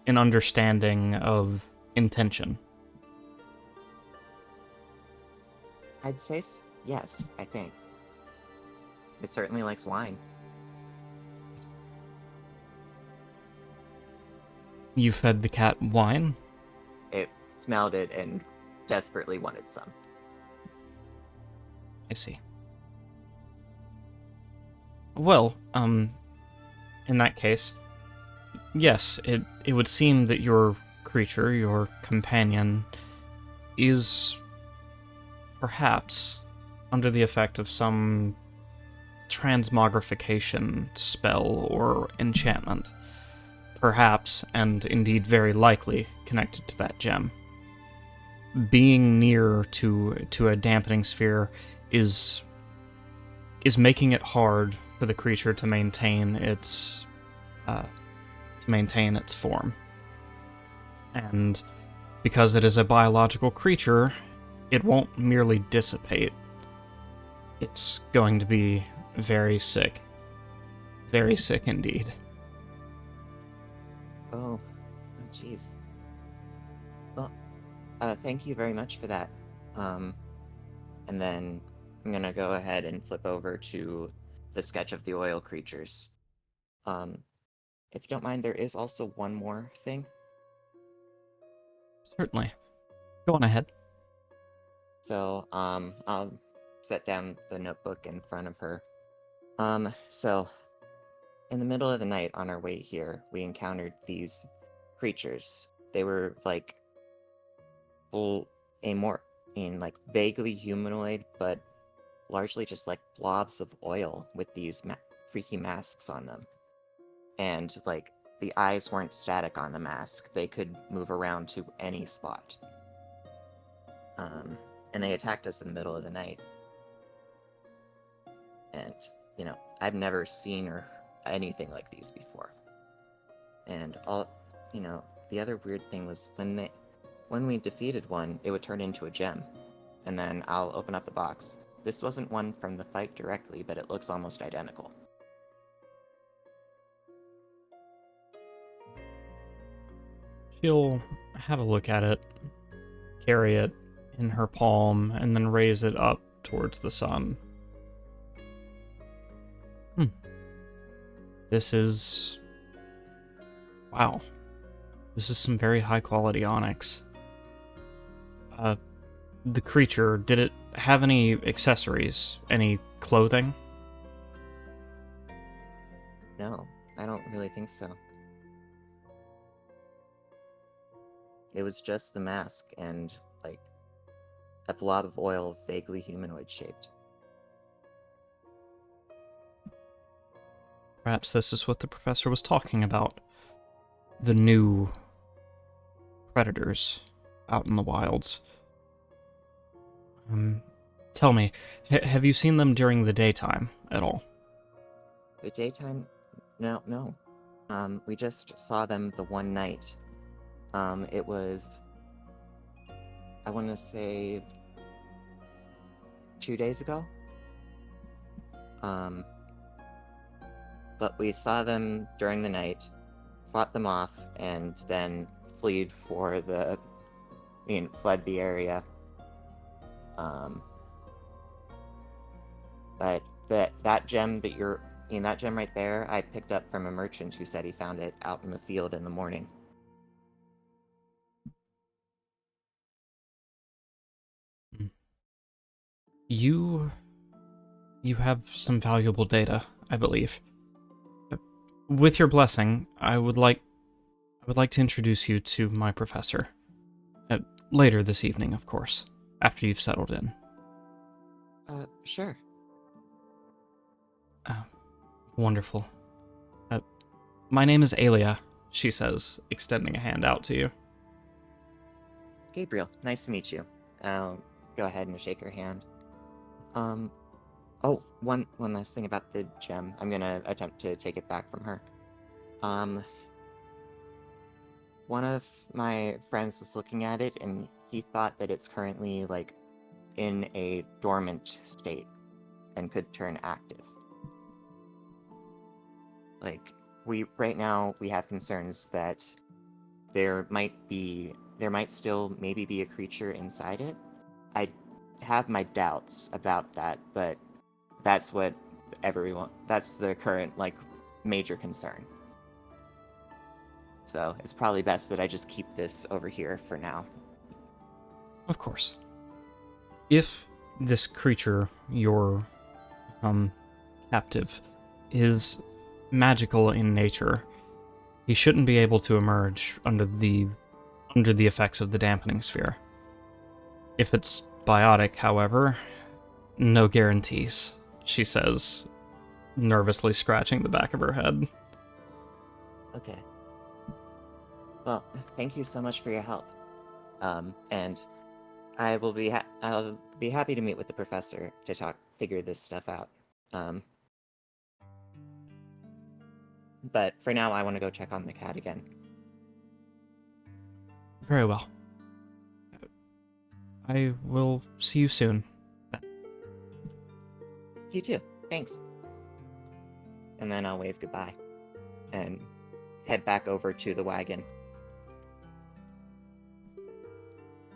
an understanding of intention? I'd say yes, I think. It certainly likes wine. You fed the cat wine? It smelled it and desperately wanted some. I see. Well, in that case, yes, it would seem that your creature, your companion, is perhaps under the effect of some transmogrification spell or enchantment. Perhaps, and indeed very likely, connected to that gem. Being near to a dampening sphere is making it hard for the creature to maintain its form. And because it is a biological creature, it won't merely dissipate. It's going to be very sick. Very sick indeed. Oh, jeez. Well, thank you very much for that. And then I'm gonna go ahead and flip over to the sketch of the oil creatures. If you don't mind, there is also one more thing. Certainly. Go on ahead. So, I'll set down the notebook in front of her. So, in the middle of the night on our way here, we encountered these creatures. They were like full like vaguely humanoid, but largely just like blobs of oil with these freaky masks on them. And like the eyes weren't static on the mask, they could move around to any spot. And they attacked us in the middle of the night. And, I've never seen or anything like these before. And the other weird thing was when we defeated one, it would turn into a gem. And then I'll open up the box. This wasn't one from the fight directly, but it looks almost identical. She'll have a look at it, carry it in her palm, and then raise it up towards the sun. This is... wow. This is some very high quality onyx. The creature, did it have any accessories? Any clothing? No, I don't really think so. It was just the mask and, like, a blob of oil vaguely humanoid shaped. Perhaps this is what the professor was talking about. The new predators out in the wilds. Tell me, have you seen them during the daytime at all? The daytime? No. We just saw them the one night. It was, I want to say, 2 days ago. But we saw them during the night, fought them off, and then fled the area. But that gem that gem right there, I picked up from a merchant who said he found it out in the field in the morning. You have some valuable data, I believe. With your blessing, I would like to introduce you to my professor. Later this evening, of course, after you've settled in. Sure. Wonderful. My name is Alia, she says, extending a hand out to you. Gabriel, nice to meet you. I'll go ahead and shake her hand. Oh, one last thing about the gem. I'm gonna attempt to take it back from her. One of my friends was looking at it, and he thought that it's currently, like, in a dormant state and could turn active. Like, right now, we have concerns that there might still maybe be a creature inside it. I have my doubts about that, but that's the current, like, major concern. So it's probably best that I just keep this over here for now. Of course. If this creature, your captive, is magical in nature, he shouldn't be able to emerge under the effects of the dampening sphere. If it's biotic, however, no guarantees, she says, nervously scratching the back of her head. Okay. Well, thank you so much for your help. And I'll be happy to meet with the professor to figure this stuff out. But for now, I want to go check on the cat again. Very well. I will see you soon. You too. Thanks. And then I'll wave goodbye and head back over to the wagon.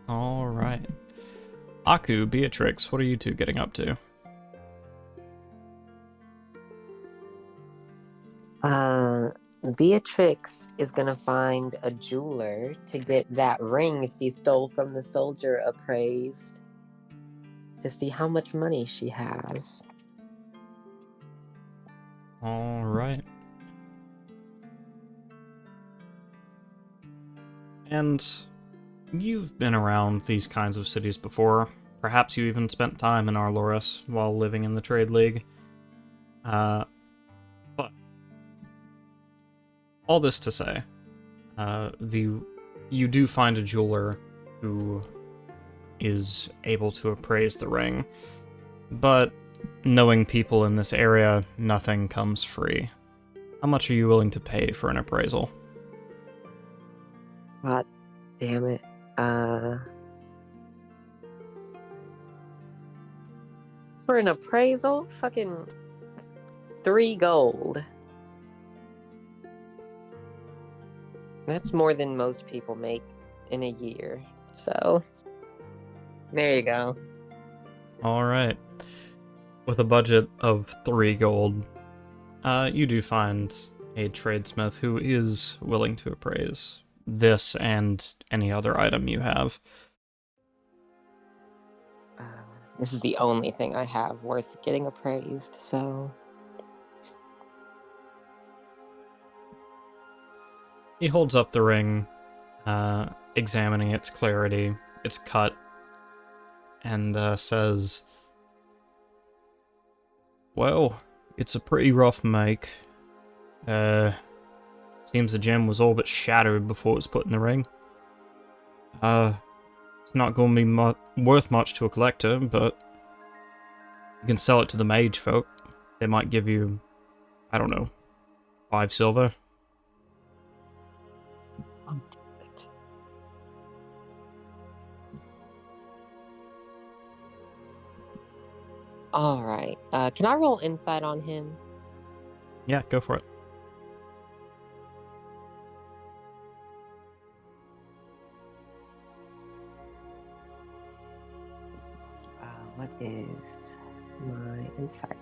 All right. Aku, Beatrix, what are you two getting up to? Beatrix is gonna find a jeweler to get that ring she stole from the soldier appraised to see how much money she has. All right. And You've been around these kinds of cities before. Perhaps you even spent time in Arloris while living in the Trade League. But all this to say, you do find a jeweler who is able to appraise the ring, but knowing people in this area, nothing comes free. How much are you willing to pay for an appraisal? God damn it. For an appraisal, fucking 3 gold. That's more than most people make in a year. So, there you go. Alright. With a budget of 3 gold, you do find a tradesmith who is willing to appraise this and any other item you have. This is the only thing I have worth getting appraised, so... He holds up the ring, examining its clarity, its cut, and says, "Well, it's a pretty rough make. Seems the gem was all but shattered before it was put in the ring. It's not going to be worth much to a collector, but you can sell it to the mage folk. They might give you, I don't know, 5 silver." Oh, damn it. Alright, can I roll insight on him? Yeah, go for it. What is my insight?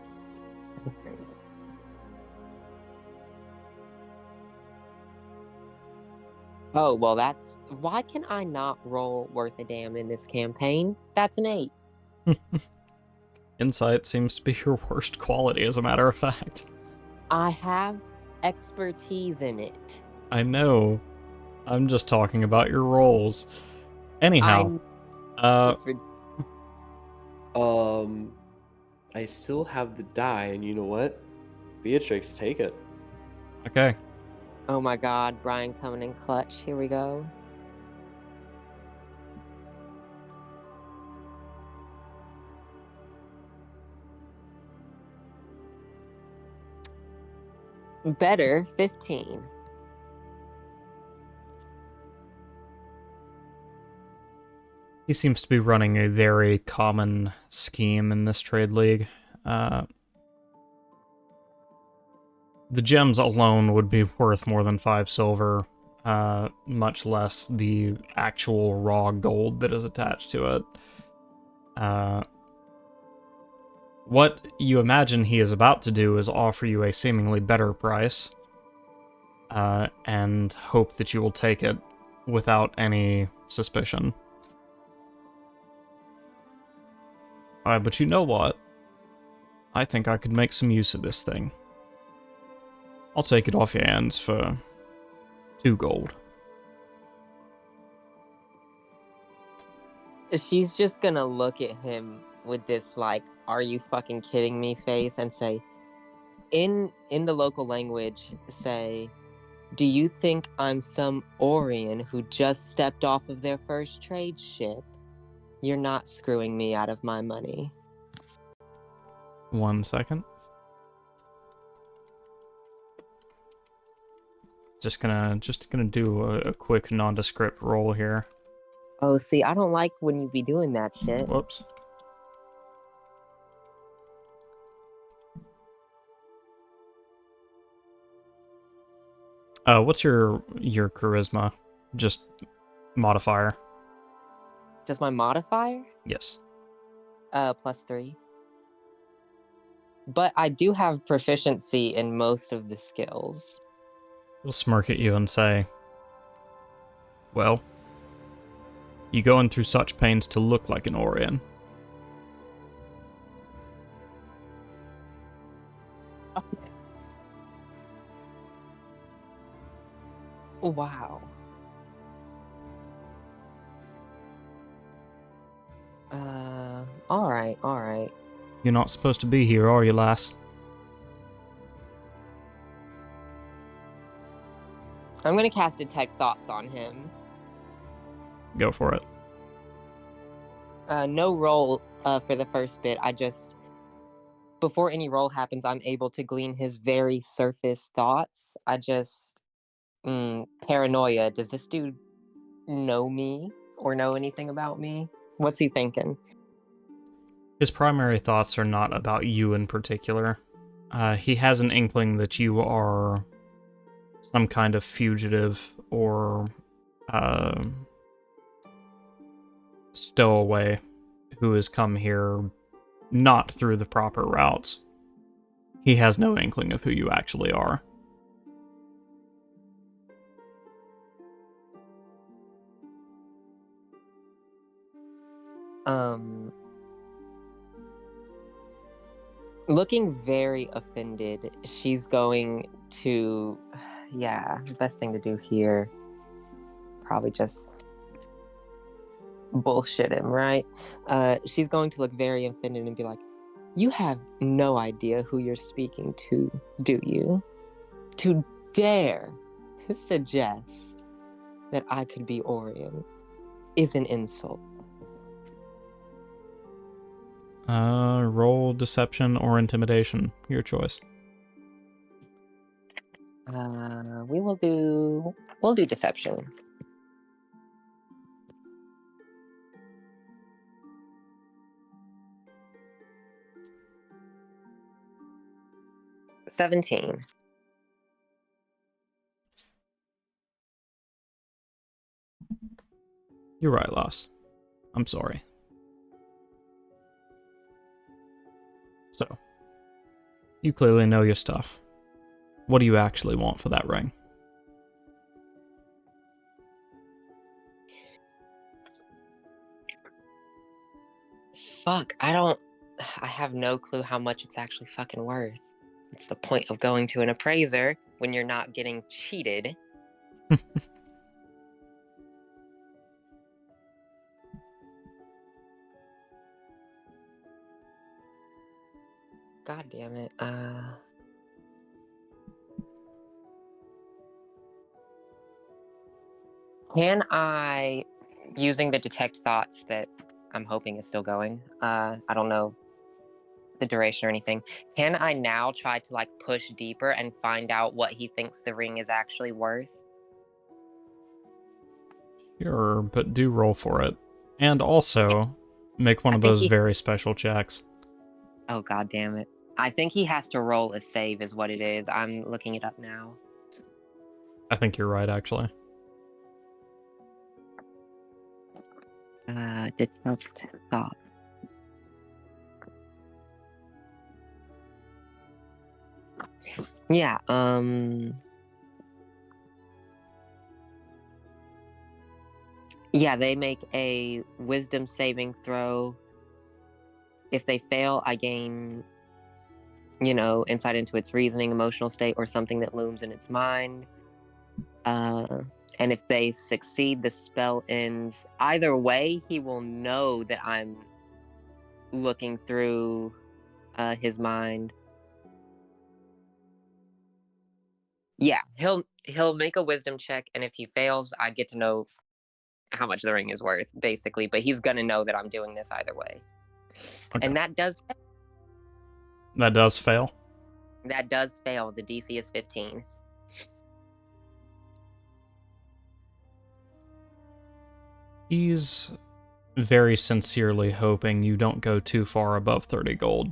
Oh, well, that's... Why can I not roll worth a damn in this campaign? That's an 8. Insight seems to be your worst quality, as a matter of fact. I have expertise in it. I know. I'm just talking about your rolls. Anyhow, It's I still have the die, and you know what? Beatrix, take it. okay. Oh my god, Brian coming in clutch. Here we go. Better, 15. He seems to be running a very common scheme in this trade league. The gems alone would be worth more than 5 silver, much less the actual raw gold that is attached to it. What you imagine he is about to do is offer you a seemingly better price, and hope that you will take it without any suspicion. But you know what? I think I could make some use of this thing. I'll take it off your hands for 2 gold. She's just gonna look at him with this, like, are you fucking kidding me face, and say, in the local language, say, do you think I'm some Orion who just stepped off of their first trade ship? You're not screwing me out of my money. 1 second. Just gonna do a quick nondescript roll here. Oh, see, I don't like when you be doing that shit. Whoops. What's your charisma? Just modifier. Just my modifier? Yes. +3. But I do have proficiency in most of the skills. He'll smirk at you and say, "Well, you going through such pains to look like an Orion." Wow. Alright, alright. You're not supposed to be here, are you, lass? I'm gonna cast Detect Thoughts on him. Go for it. No roll for the first bit. Before any roll happens, I'm able to glean his very surface thoughts. Paranoia. Does this dude know me or know anything about me? What's he thinking? His primary thoughts are not about you in particular. He has an inkling that you are some kind of fugitive or stowaway who has come here not through the proper routes. He has no inkling of who you actually are. Looking very offended, she's going to... Yeah, the best thing to do here, probably just bullshit him, right? She's going to look very offended and be like, you have no idea who you're speaking to, do you? To dare suggest that I could be Orion is an insult. Roll deception or intimidation. Your choice. We'll do deception. $17. You're right, Loss. I'm sorry. So, you clearly know your stuff. What do you actually want for that ring? Fuck, I have no clue how much it's actually fucking worth. It's the point of going to an appraiser when you're not getting cheated. God damn it. Can I, using the detect thoughts that I'm hoping is still going, I don't know the duration or anything, can I now try to like push deeper and find out what he thinks the ring is actually worth? Sure, but do roll for it. And also, make one of those very special checks. Oh, god damn it. I think he has to roll a save is what it is. I'm looking it up now. I think you're right, actually. Detect thought. Yeah, yeah, they make a wisdom saving throw. If they fail, I gain, insight into its reasoning, emotional state, or something that looms in its mind. And if they succeed, the spell ends. Either way, he will know that I'm looking through his mind. Yeah, he'll make a wisdom check, and if he fails, I get to know how much the ring is worth, basically. But he's gonna know that I'm doing this either way. Okay. And that does fail. That does fail. The DC is 15. He's very sincerely hoping you don't go too far above 30 gold.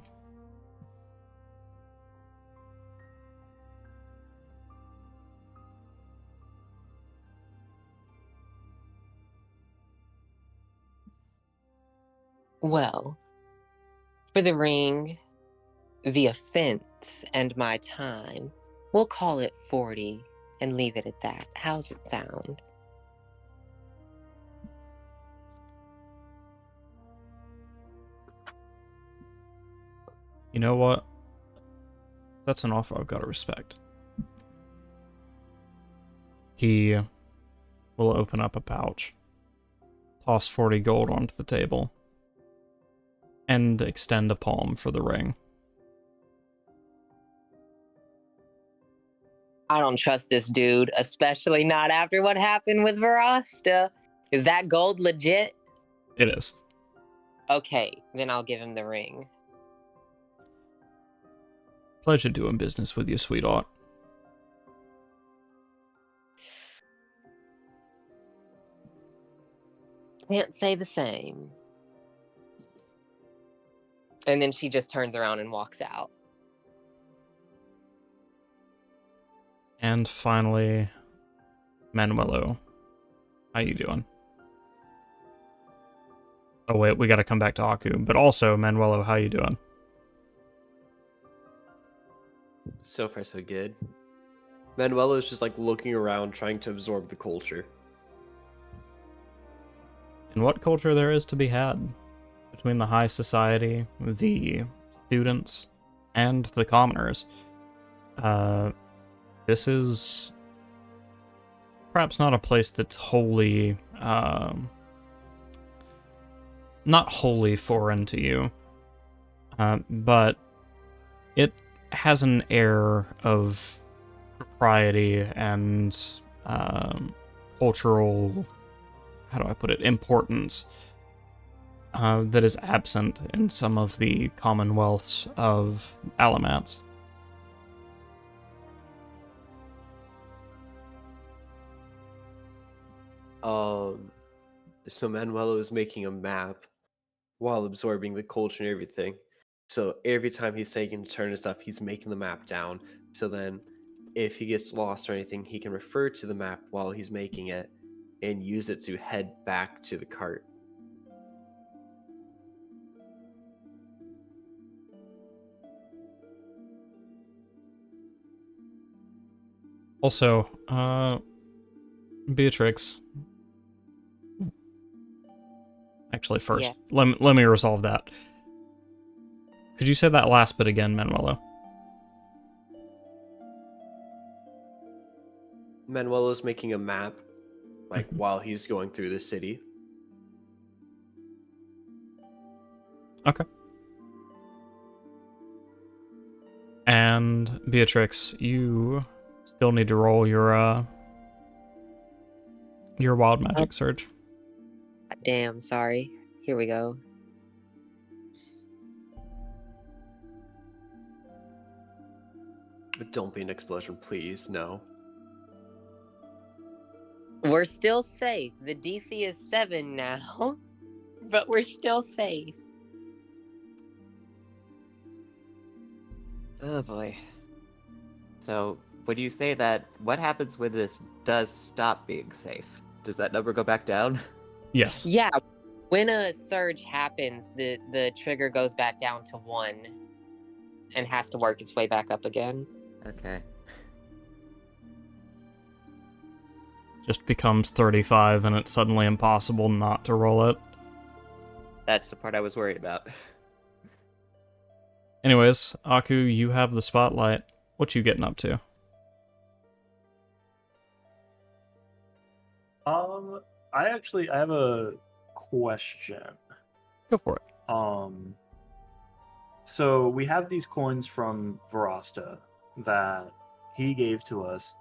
Well, for the ring, the offense, and my time, we'll call it 40 and leave it at that. How's it sound? You know what? That's an offer I've got to respect. He will open up a pouch, toss 40 gold onto the table, and extend a palm for the ring. I don't trust this dude, especially not after what happened with Verasta. Is that gold legit? It is. Okay, then I'll give him the ring. Pleasure doing business with you, sweetheart. Can't say the same. And then she just turns around and walks out. And finally, Manuelo. How you doing? Oh wait, we gotta come back to Aku. But also, Manuelo, how you doing? So far, so good. Manuela is just like looking around, trying to absorb the culture. And what culture there is to be had between the high society, the students, and the commoners. This is perhaps not a place that's wholly, not wholly foreign to you, but it has an air of propriety and cultural, how do I put it, importance that is absent in some of the commonwealths of Alamats. So Manuelo is making a map while absorbing the culture and everything. So every time he's taking a turn and stuff, he's making the map down. So then if he gets lost or anything, he can refer to the map while he's making it and use it to head back to the cart. Also, Beatrix. Actually, first, Yeah. let me resolve that. Could you say that last bit again, Manuelo? Manuelo's making a map, like while he's going through the city. Okay. And Beatrix, you still need to roll your wild magic surge. Damn, sorry. Here we go. But don't be an explosion, please. No. We're still safe. The DC is 7 now, but we're still safe. Oh boy. So, would you say that what happens when this does stop being safe? Does that number go back down? Yes. Yeah, when a surge happens, the trigger goes back down to 1 and has to work its way back up again. Okay. Just becomes 35 and it's suddenly impossible not to roll it. That's the part I was worried about. Anyways, Aku, you have the spotlight. What you getting up to? I have a question. Go for it. So we have these coins from Verasta that he gave to us.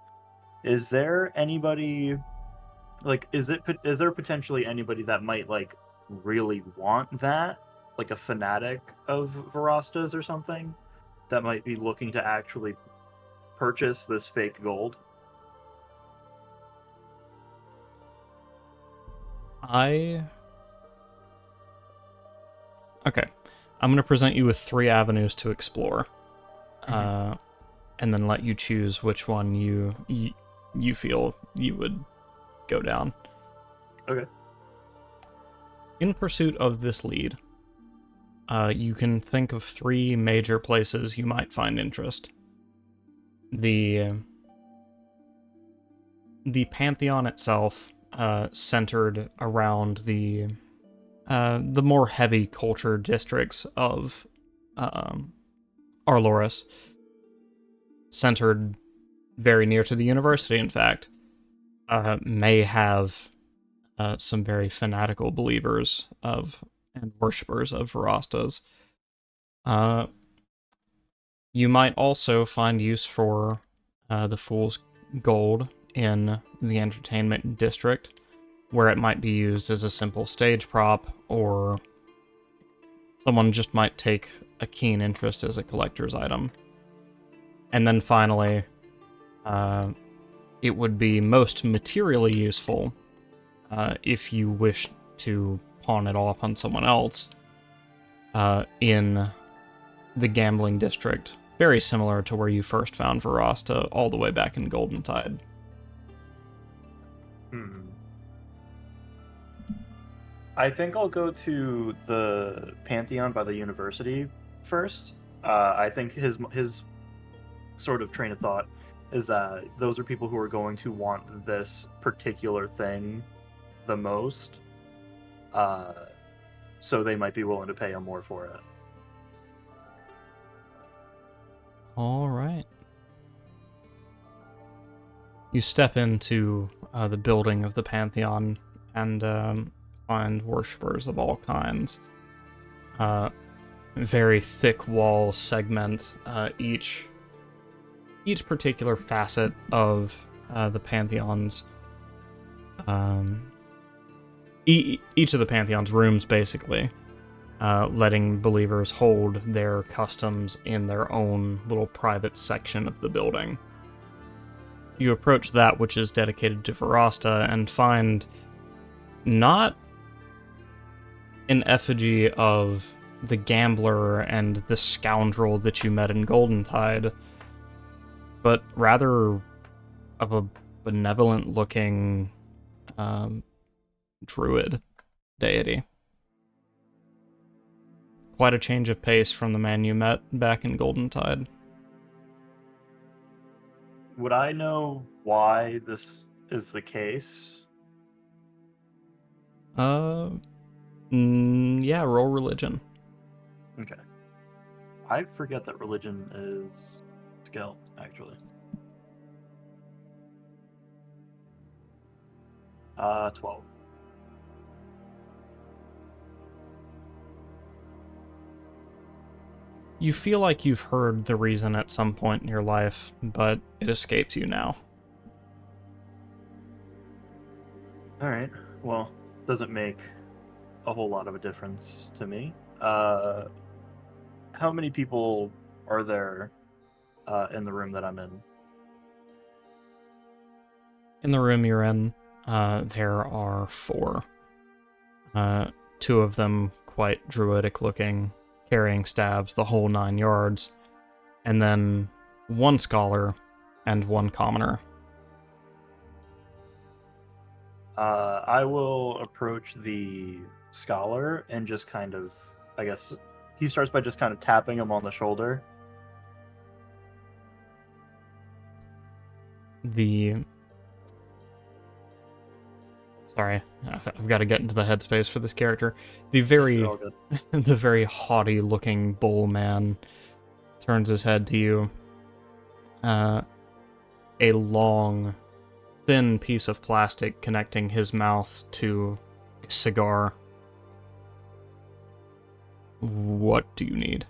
Is there anybody, like, is there potentially anybody that might like really want that, like a fanatic of Verasta's or something, that might be looking to actually purchase this fake gold? Okay. I'm going to present you with 3 avenues to explore. Mhm. And then let you choose which one you feel you would go down. Okay. In pursuit of this lead, you can think of 3 major places you might find interest. The Pantheon itself, centered around the more heavy culture districts of Arloris, centered very near to the university, in fact, may have some very fanatical believers of and worshippers of Virastas. You might also find use for the Fool's Gold in the entertainment district, where it might be used as a simple stage prop, or someone just might take a keen interest as a collector's item. And then finally, it would be most materially useful if you wish to pawn it off on someone else in the gambling district, very similar to where you first found Virasta all the way back in Golden Tide. I think I'll go to the Pantheon by the university first. I think his sort of train of thought is that those are people who are going to want this particular thing the most, so they might be willing to pay him more for it. All right. You step into the building of the Pantheon and find worshippers of all kinds. Very thick walls segment each particular facet of the Pantheon's each of the Pantheon's rooms, basically, letting believers hold their customs in their own little private section of the building. You approach that which is dedicated to Virasta and find not an effigy of the gambler and the scoundrel that you met in Golden Tide, but rather of a benevolent-looking druid deity. Quite a change of pace from the man you met back in Golden Tide. Would I know why this is the case? Yeah, roll religion. Okay. I forget that religion is skill, actually. 12. You feel like you've heard the reason at some point in your life, but it escapes you now. Alright, well, doesn't make a whole lot of a difference to me. How many people are there in the room that I'm in? In the room you're in, there are 4. 2 of them quite druidic looking, carrying staves the whole 9 yards, and then 1 scholar and 1 commoner. I will approach the scholar and just kind of, I guess, he starts by just kind of tapping him on the shoulder. Sorry, I've got to get into the headspace for this character. The very haughty-looking bull man turns his head to you. A long, thin piece of plastic connecting his mouth to a cigar. What do you need?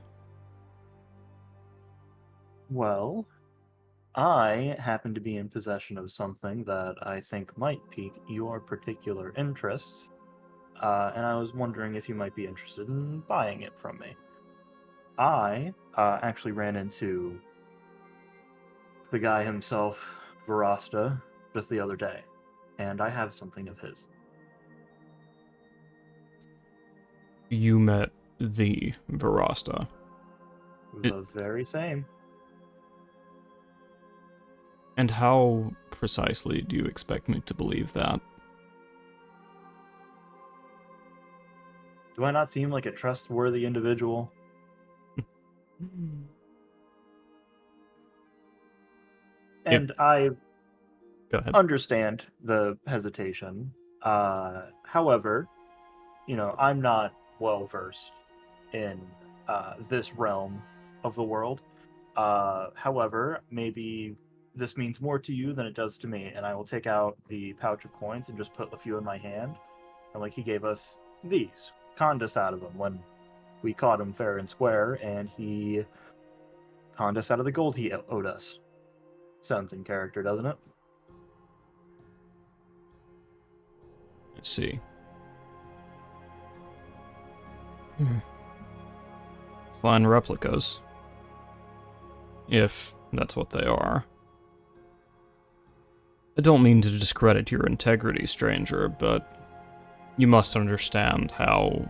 Well, I happen to be in possession of something that I think might pique your particular interests, and I was wondering if you might be interested in buying it from me. I actually ran into the guy himself, Virasta, just the other day, and I have something of his. You met the Virasta. The very same. And how precisely do you expect me to believe that? Do I not seem like a trustworthy individual? And I Go ahead. understand the hesitation. However, I'm not well versed in this realm of the world. However, maybe this means more to you than it does to me, and I will take out the pouch of coins and just put a few in my hand. And he gave us these. conned us out of him when we caught him fair and square, and he conned us out of the gold he owed us. Sounds in character, doesn't it? Let's see. Fine replicas. If that's what they are. I don't mean to discredit your integrity, stranger, but you must understand how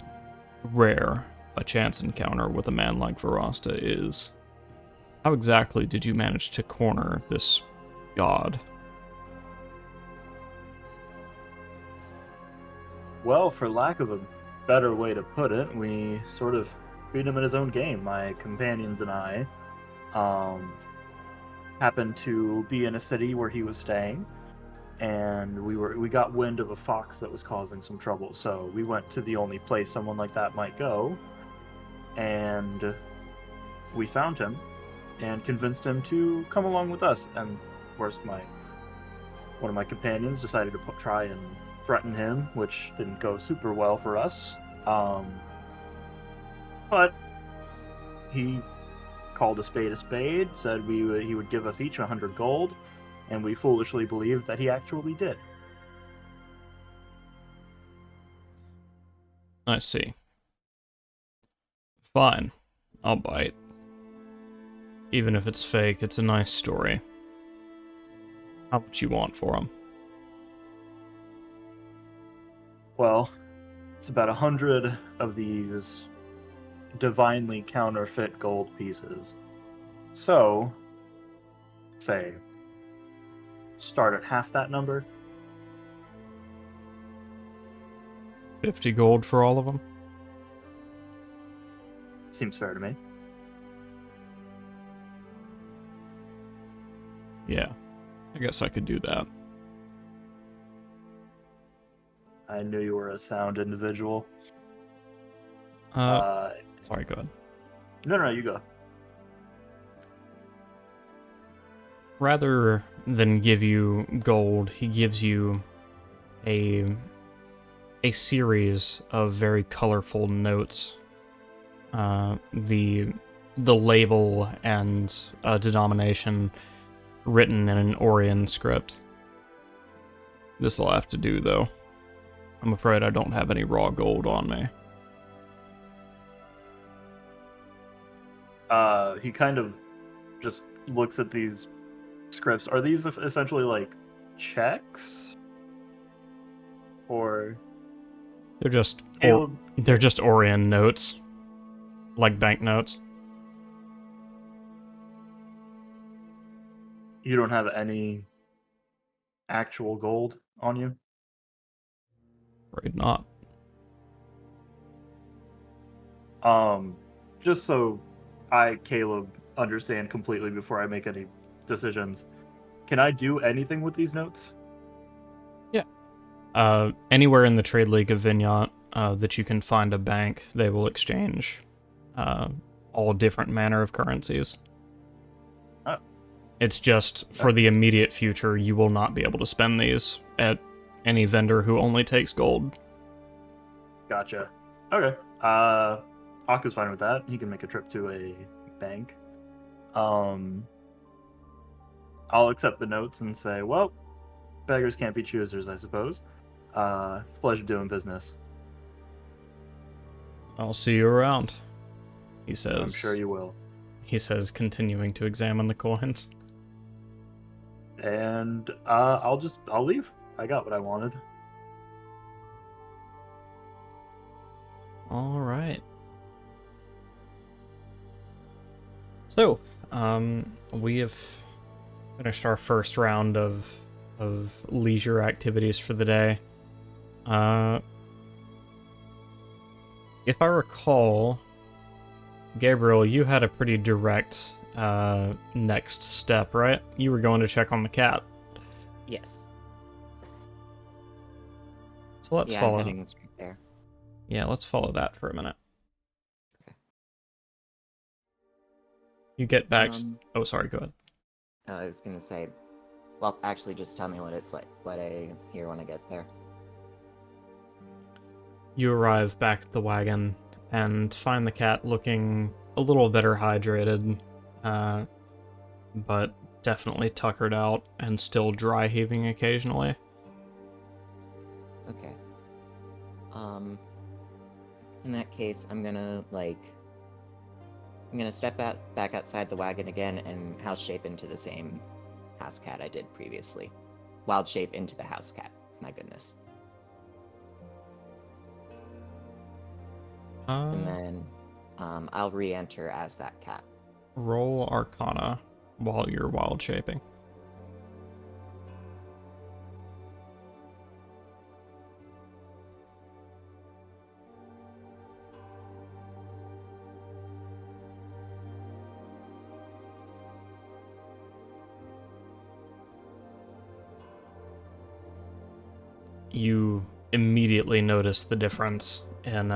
rare a chance encounter with a man like Verasta is. How exactly did you manage to corner this god? Well, for lack of a better way to put it, we sort of beat him in his own game. My companions and I happened to be in a city where he was staying, and we got wind of a fox that was causing some trouble. So we went to the only place someone like that might go, and we found him and convinced him to come along with us. And of course, one of my companions decided to try and threaten him, which didn't go super well for us. But he called a spade, said he would give us each 100 gold, and we foolishly believed that he actually did. I see. Fine. I'll bite. Even if it's fake, it's a nice story. How much you want for him? Well, it's about 100 of these divinely counterfeit gold pieces. So, say, start at half that number. 50 gold for all of them? Seems fair to me. Yeah. I guess I could do that. I knew you were a sound individual. Sorry, go ahead. No, you go. Rather than give you gold, he gives you a series of very colorful notes. The label and denomination written in an Orion script. This'll have to do, though. I'm afraid I don't have any raw gold on me. He kind of just looks at these scripts. Are these essentially like checks? Or They're just Caleb, they're just Orion notes, like banknotes. you don't have any actual gold on you? Afraid not. Just so I, Caleb, understand completely before I make any decisions, can I do anything with these notes? Anywhere in the Trade League of Vignot that you can find a bank, they will exchange all different manner of currencies. Oh. It's just for the immediate future, you will not be able to spend these at any vendor who only takes gold. Gotcha. Okay. Aku's fine with that. He can make a trip to a bank. I'll accept the notes and say, well, beggars can't be choosers, I suppose. Pleasure doing business. I'll see you around, he says. I'm sure you will. He says, continuing to examine the coins. And I'll leave. I got what I wanted. All right. So, we have finished our first round of leisure activities for the day. If I recall, Gabriel, you had a pretty direct next step, right? You were going to check on the cat. Yes. So let's I'm follow. heading straight there. Yeah, let's follow that for a minute. Okay. You get back. Oh, sorry. Go ahead. I was gonna say, well, actually, just tell me what it's like, what I hear when I get there. You arrive back at the wagon and find the cat looking a little better hydrated, but definitely tuckered out and still dry heaving occasionally. Okay. In that case, I'm gonna step back outside the wagon again and house shape into the same house cat I did previously. Wild shape into the house cat. My goodness. And then I'll re-enter as that cat. Roll Arcana while you're wild shaping. You immediately notice the difference in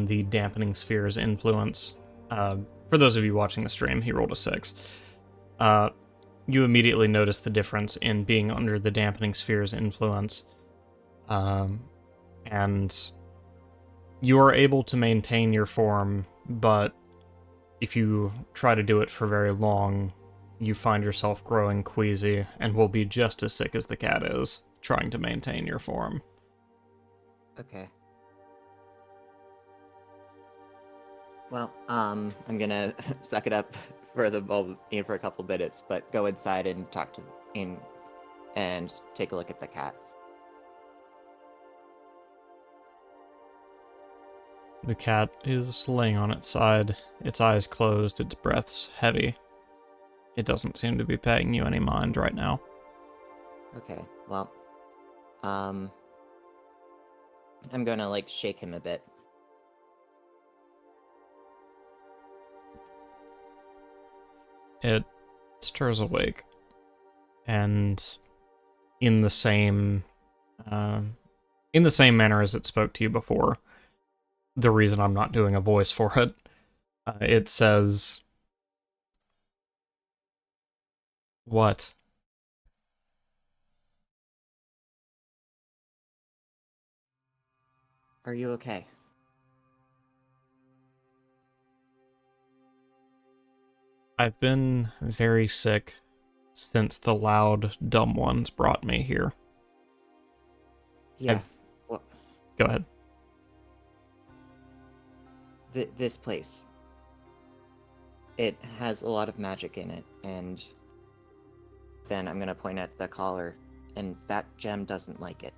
the dampening sphere's influence. For those of you watching the stream, he rolled a 6. You immediately notice the difference in being under the dampening sphere's influence. And you are able to maintain your form, but if you try to do it for very long, you find yourself growing queasy and will be just as sick as the cat is, trying to maintain your form. Okay. Well, I'm gonna suck it up for a couple minutes, but go inside and and take a look at the cat. The cat is laying on its side, its eyes closed, its breaths heavy. It doesn't seem to be paying you any mind right now. Okay, well, I'm gonna, shake him a bit. It stirs awake, and in the same manner as it spoke to you before, the reason I'm not doing a voice for it, it says, "What?" Are you okay? I've been very sick since the loud, dumb ones brought me here. Yeah. Well, Go ahead. this place. It has a lot of magic in it, and then I'm gonna point at the collar, and that gem doesn't like it.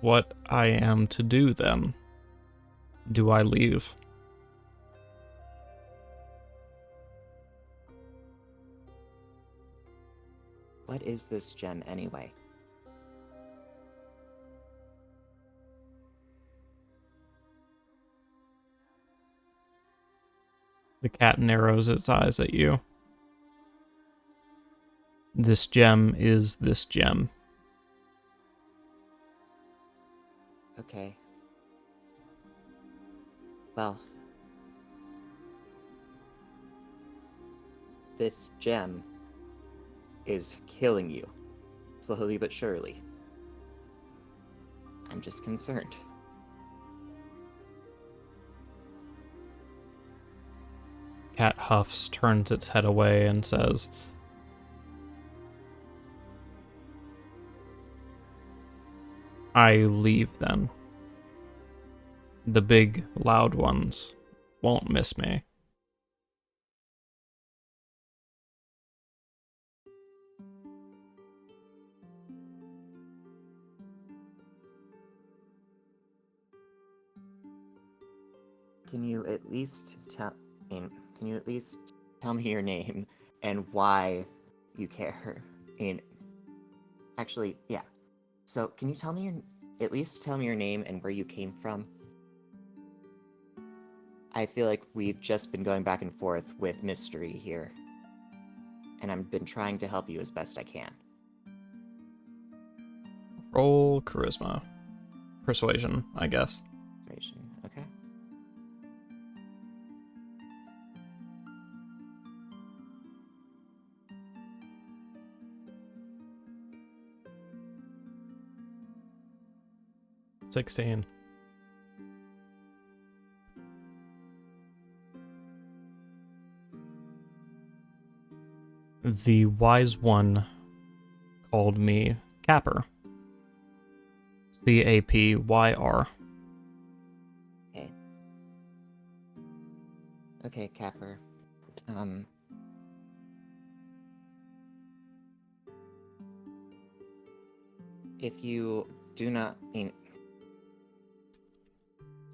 What I am to do then? Do I leave? What is this gem anyway? The cat narrows its eyes at you. This gem is this gem. Okay. Well, this gem is killing you, slowly but surely. I'm just concerned. Cat huffs, turns its head away, and says, "I leave then. The big, loud ones won't miss me." Can you at least tell me your name and why you care? Actually, yeah. So, can you at least tell me your name and where you came from? I feel like we've just been going back and forth with mystery here, and I've been trying to help you as best I can. Roll charisma. Persuasion, I guess. Okay. 16. The wise one called me Capper. Capyr. Okay. Okay, Capper. If you do not,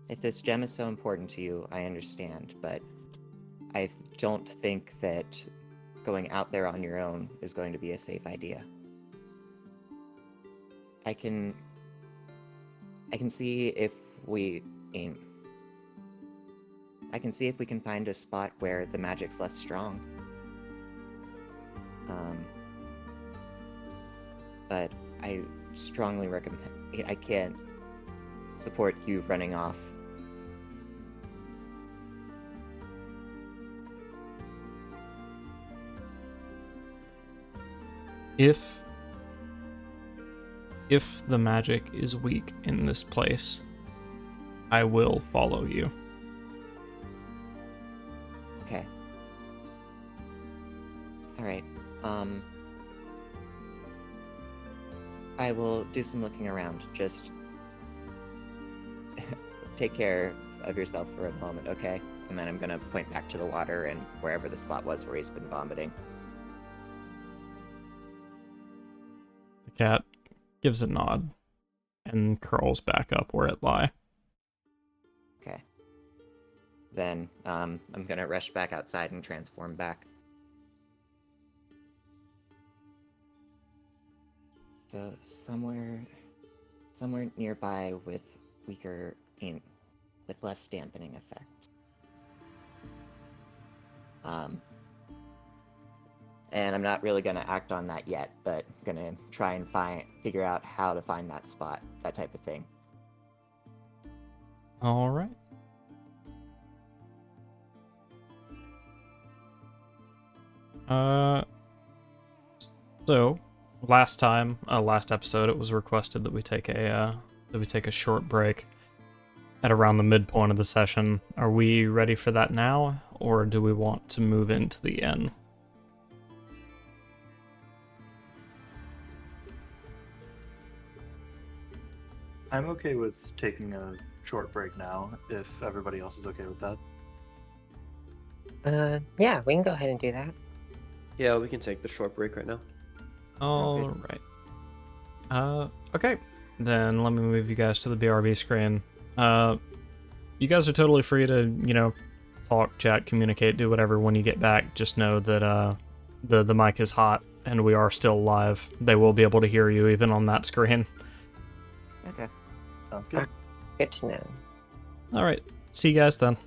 if this gem is so important to you, I understand, but I don't think that going out there on your own is going to be a safe idea. I can see if we I can see if we can find a spot where the magic's less strong. But I strongly recommend. I can't support you running off. If the magic is weak in this place, I will follow you. Okay. Alright. I will do some looking around. Just take care of yourself for a moment, okay? And then I'm gonna point back to the water and wherever the spot was where he's been vomiting. The cat gives a nod and curls back up where it lie. Okay. Then, I'm gonna rush back outside and transform back. So, somewhere nearby with weaker, with less dampening effect. And I'm not really gonna act on that yet, but gonna try and figure out how to find that spot, that type of thing. All right. So last episode, it was requested that we take a short break at around the midpoint of the session. Are we ready for that now, or do we want to move into the end? I'm okay with taking a short break now, if everybody else is okay with that. Yeah, we can go ahead and do that. Yeah, we can take the short break right now. All right. Okay. Then let me move you guys to the BRB screen. You guys are totally free to, talk, chat, communicate, do whatever when you get back. Just know that the mic is hot and we are still live. They will be able to hear you even on that screen. Okay. Sounds good. Good to know. All right. See you guys then.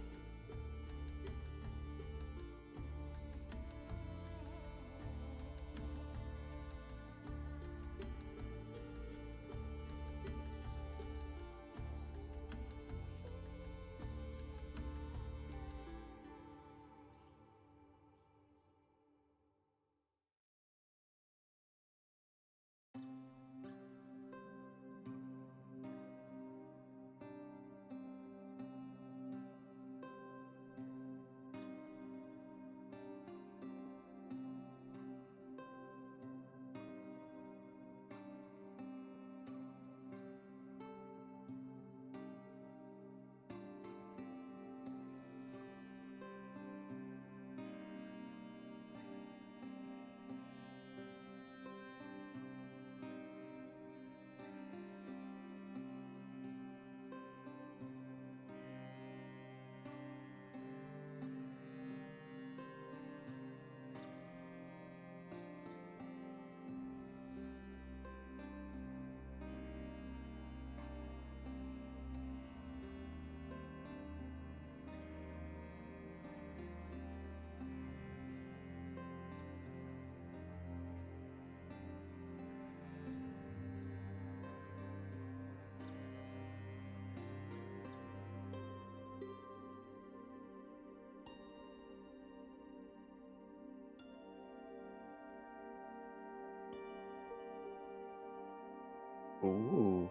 Ooh.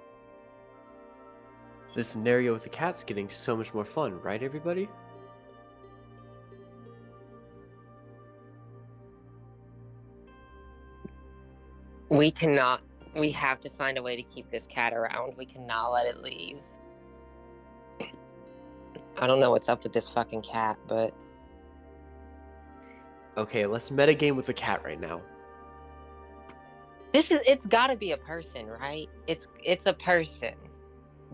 the scenario with the cat's getting so much more fun, right, everybody? We cannot. We have to find a way to keep this cat around. We cannot let it leave. I don't know what's up with this fucking cat, but Okay, let's metagame with the cat right now. it's gotta be a person, right? It's a person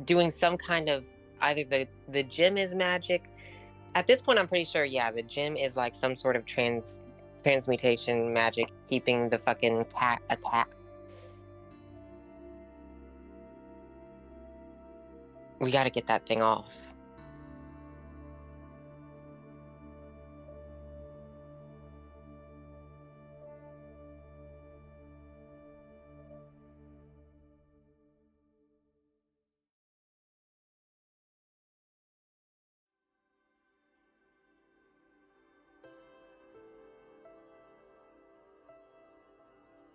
doing some kind of, either the gym is magic. At this point I'm pretty sure, yeah, the gym is like some sort of transmutation magic, keeping the fucking cat a cat. We gotta get that thing off.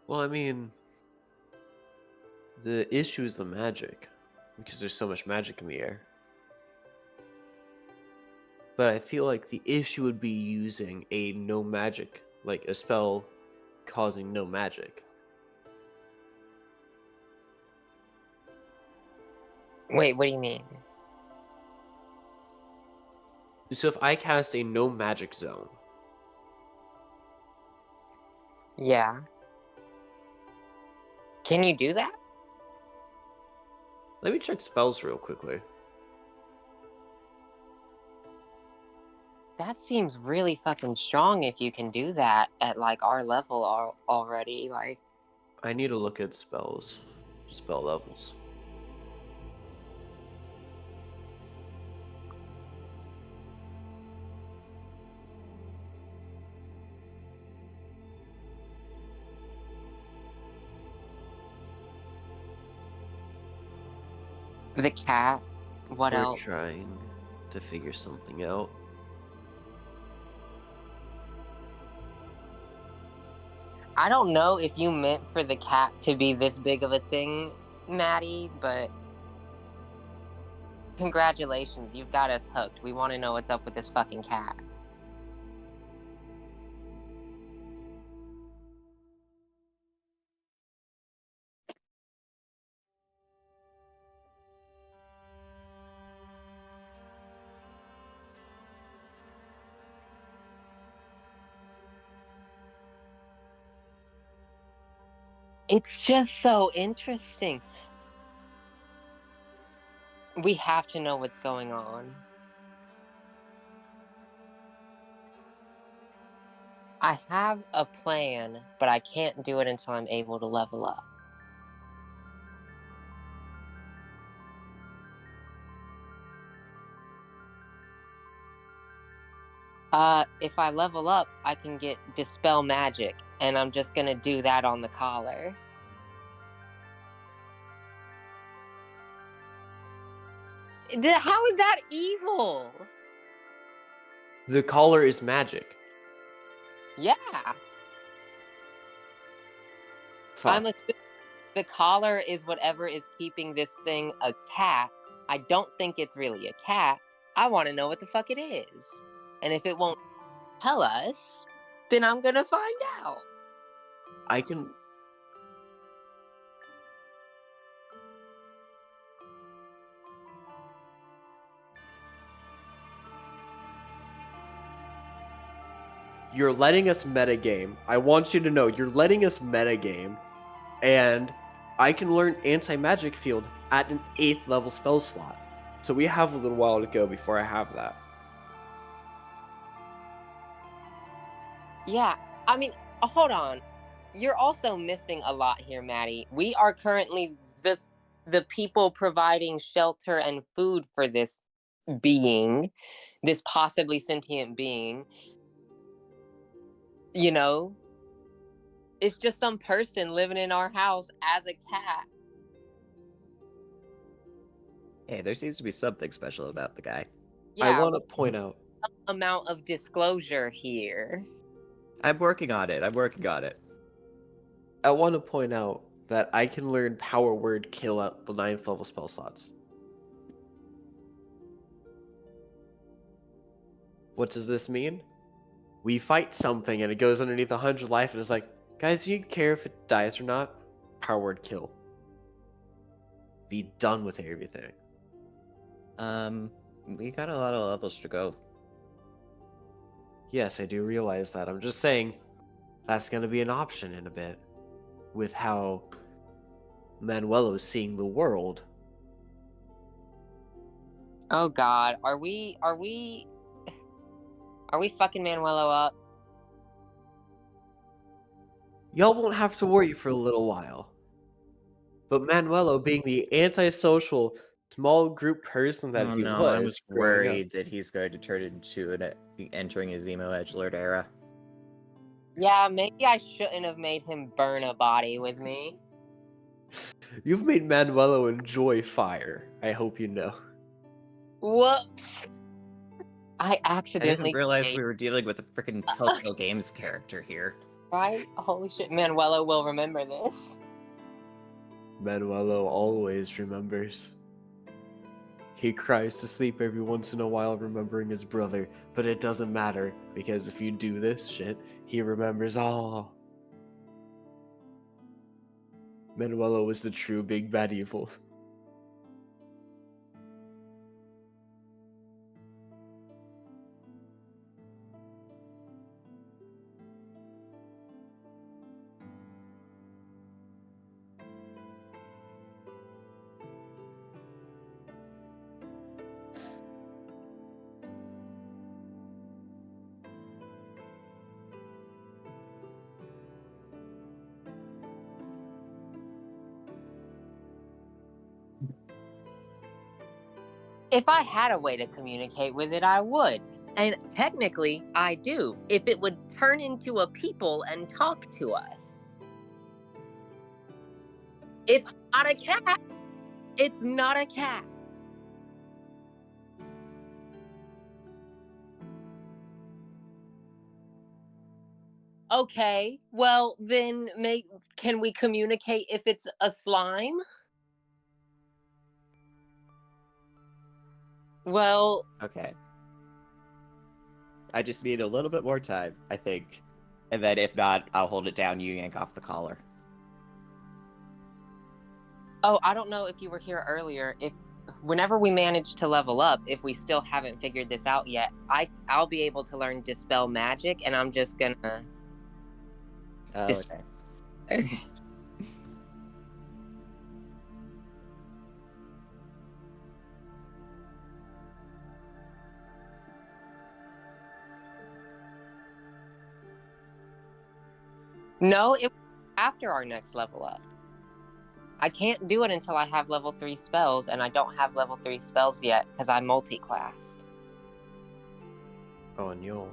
Well, I mean, the issue is the magic, because there's so much magic in the air. But I feel like the issue would be using a no magic, like a spell causing no magic. Wait, what do you mean? So if I cast a no magic zone, Yeah. Can you do that? let me check spells real quickly. That seems really fucking strong if you can do that at like our level already. Like, I need to look at spell levels. the cat, what We're else? trying to figure something out. I don't know if you meant for the cat to be this big of a thing, Maddie, but congratulations, you've got us hooked. We want to know what's up with this fucking cat. It's just so interesting. We have to know what's going on. I have a plan, but I can't do it until I'm able to level up. If I level up, I can get Dispel Magic, and I'm just gonna do that on the collar. How is that evil? The collar is magic. Yeah. Fuck. The collar is whatever is keeping this thing a cat. I don't think it's really a cat. I want to know what the fuck it is. And if it won't tell us, then I'm gonna find out. I can. You're letting us metagame. I want you to know you're letting us metagame, and I can learn anti-magic field at an 8th level spell slot. So we have a little while to go before I have that. Yeah, I mean, hold on. You're also missing a lot here, Maddie. We are currently the people providing shelter and food for this being, this possibly sentient being. You know, it's just some person living in our house as a cat. Hey, there seems to be something special about the guy. I Yeah, want we to point out. have some amount of disclosure here. I'm working on it. I'm working on it. I want to point out that I can learn Power Word Kill at the 9th level spell slots. What does this mean? We fight something and it goes underneath 100 life and it's like, guys, do you care if it dies or not? Power word kill. Be done with everything. We got a lot of levels to go. Yes, I do realize that. I'm just saying that's going to be an option in a bit with how Manuelo's seeing the world. Oh God, are we fucking Manuelo up? Y'all won't have to worry for a little while. But Manuelo, being the antisocial, small group person that Oh he no, I was was growing up. worried that he's going to turn into entering his emo edgelord era. Yeah, maybe I shouldn't have made him burn a body with me. You've made Manuelo enjoy fire. I hope you know. Whoops. I I accidentally didn't realize made- we were dealing with a freaking Telltale Games character here. right? Holy shit, Manuelo will remember this. Manuelo always remembers. He cries to sleep every once in a while remembering his brother, but it doesn't matter because if you do this shit, he remembers all. Manuelo was the true big bad evil. If I had a way to communicate with it, I would. And technically, I do. If it would turn into a people and talk to us. It's not a cat. It's not a cat. Okay, well then can we communicate if it's a slime? Well, Okay. I just need a little bit more time, I think. And then if not, I'll hold it down, you yank off the collar. oh, I don't know if you were here earlier. If whenever we manage to level up, if we still haven't figured this out yet, I'll be able to learn Dispel Magic, and I'm just gonna. Oh, okay. No, it after our next level up. I can't do it until I have level 3 spells, and I don't have level 3 spells yet because I'm multi-classed. Oh no.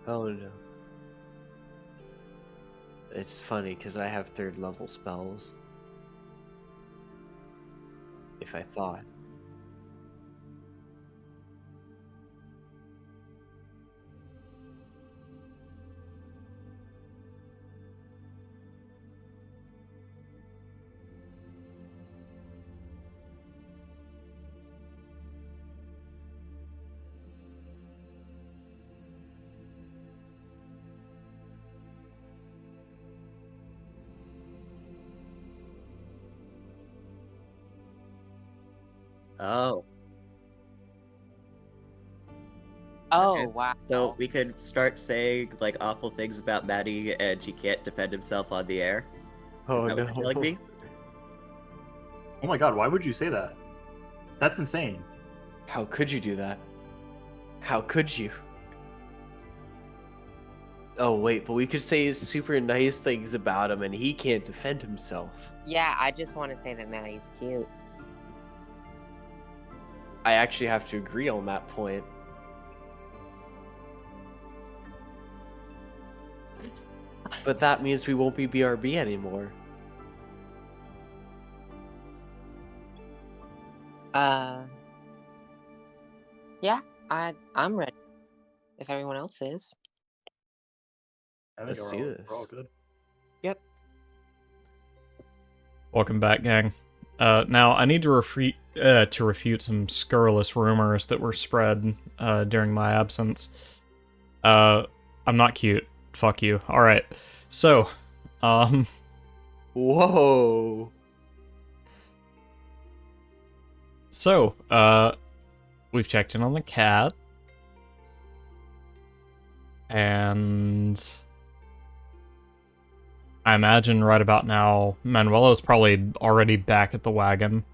Oh no. It's funny because I have 3rd level spells. If I thought. Oh. Oh, Okay. wow. So we could start saying, like, awful things about Maddie and he can't defend himself on the air? Oh that what you're telling me? Oh my god, why would you say that? That's insane. How could you do that? How could you? Oh wait, but we could say super nice things about him and he can't defend himself. Yeah, I just want to say that Maddie's cute. I actually have to agree on that point. But that means we won't be BRB anymore. Yeah, I'm ready. If everyone else is. I think Let's we're do all this. good. Yep. Welcome back, gang. Now, I need to refute some scurrilous rumors that were spread during my absence. I'm not cute. Fuck you. Alright. So, Whoa. We've checked in on the cat. And I imagine right about now, Manuela's probably already back at the wagon.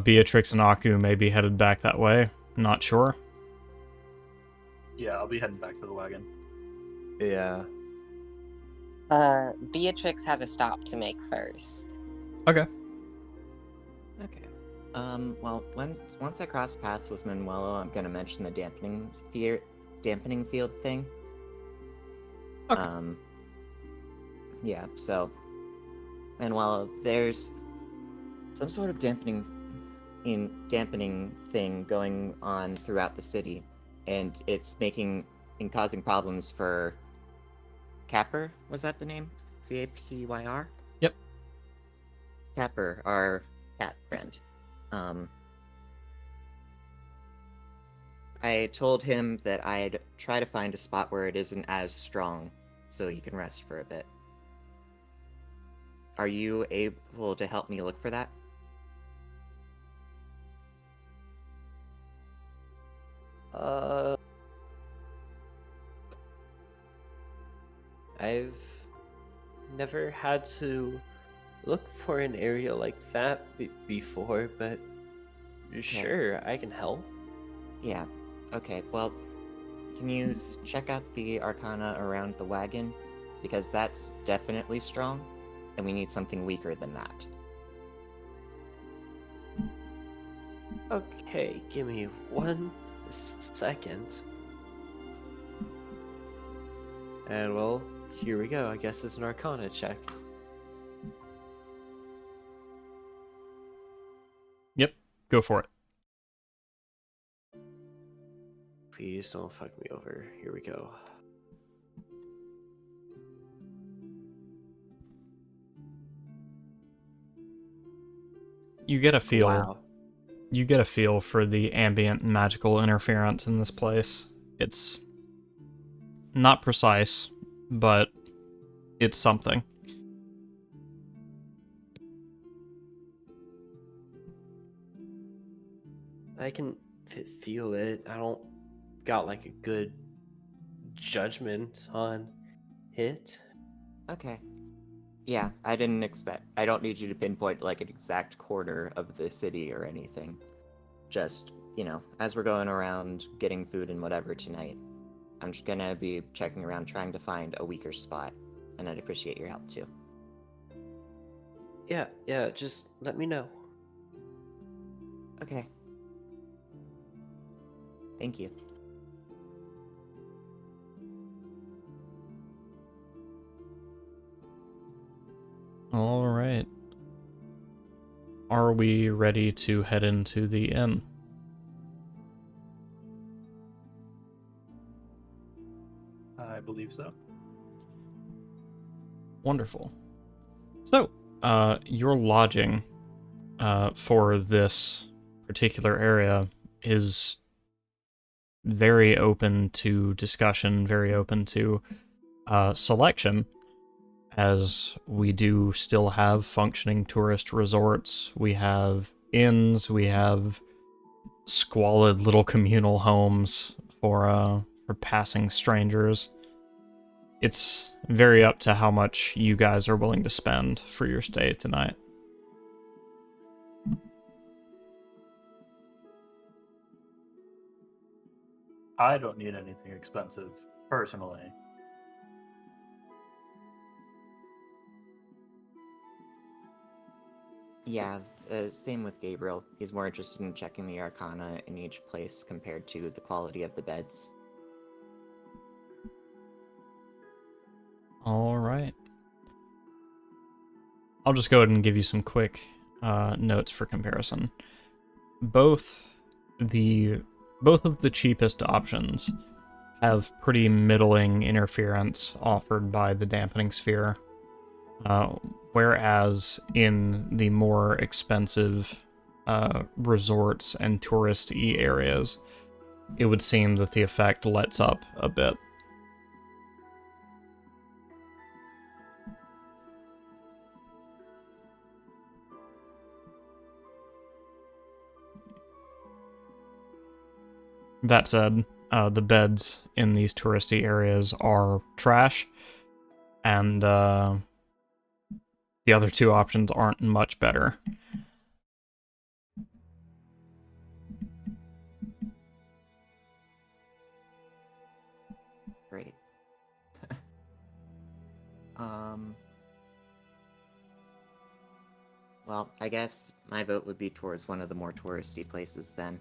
Beatrix and Aku may be headed back that way. Not sure. Yeah, I'll be heading back to the wagon. Yeah. Beatrix has a stop to make first. Okay. Okay. Well, once I cross paths with Manuelo, I'm gonna mention the dampening field thing. Okay. Yeah, so Manuelo, there's some sort of dampening thing going on throughout the city, and it's causing problems for Capper. Was that the name? Capyr? Yep. Capper, our cat friend. I told him that I'd try to find a spot where it isn't as strong, so he can rest for a bit. Are you able to help me look for that? I've never had to look for an area like that before, but sure, I can help. Yeah. Okay, well, can you check out the arcana around the wagon? Because that's definitely strong, and we need something weaker than that. Okay, give me 1 second. And well, here we go. I guess it's an arcana check. Yep. Go for it. Please don't fuck me over. Here we go. You get a feel. Wow. You get a feel for the ambient magical interference in this place. It's not precise, but it's something. I can feel it. I don't got like a good judgment on it. Okay. Yeah, I don't need you to pinpoint like an exact corner of the city or anything. Just, as we're going around getting food and whatever tonight, I'm just gonna be checking around trying to find a weaker spot, and I'd appreciate your help too. Yeah, just let me know. Okay. Thank you. All right. Are we ready to head into the inn? I believe so. Wonderful. So, your lodging for this particular area is very open to discussion, very open to selection, as we do still have functioning tourist resorts. We have inns, we have squalid little communal homes for passing strangers. It's very up to how much you guys are willing to spend for your stay tonight. I don't need anything expensive, personally. Yeah, same with Gabriel. He's more interested in checking the arcana in each place compared to the quality of the beds. All right. I'll just go ahead and give you some quick notes for comparison. Both of the cheapest options have pretty middling interference offered by the dampening sphere. Whereas in the more expensive resorts and touristy areas, it would seem that the effect lets up a bit. That said, the beds in these touristy areas are trash, and the other two options aren't much better. Great. Well, I guess my vote would be towards one of the more touristy places then.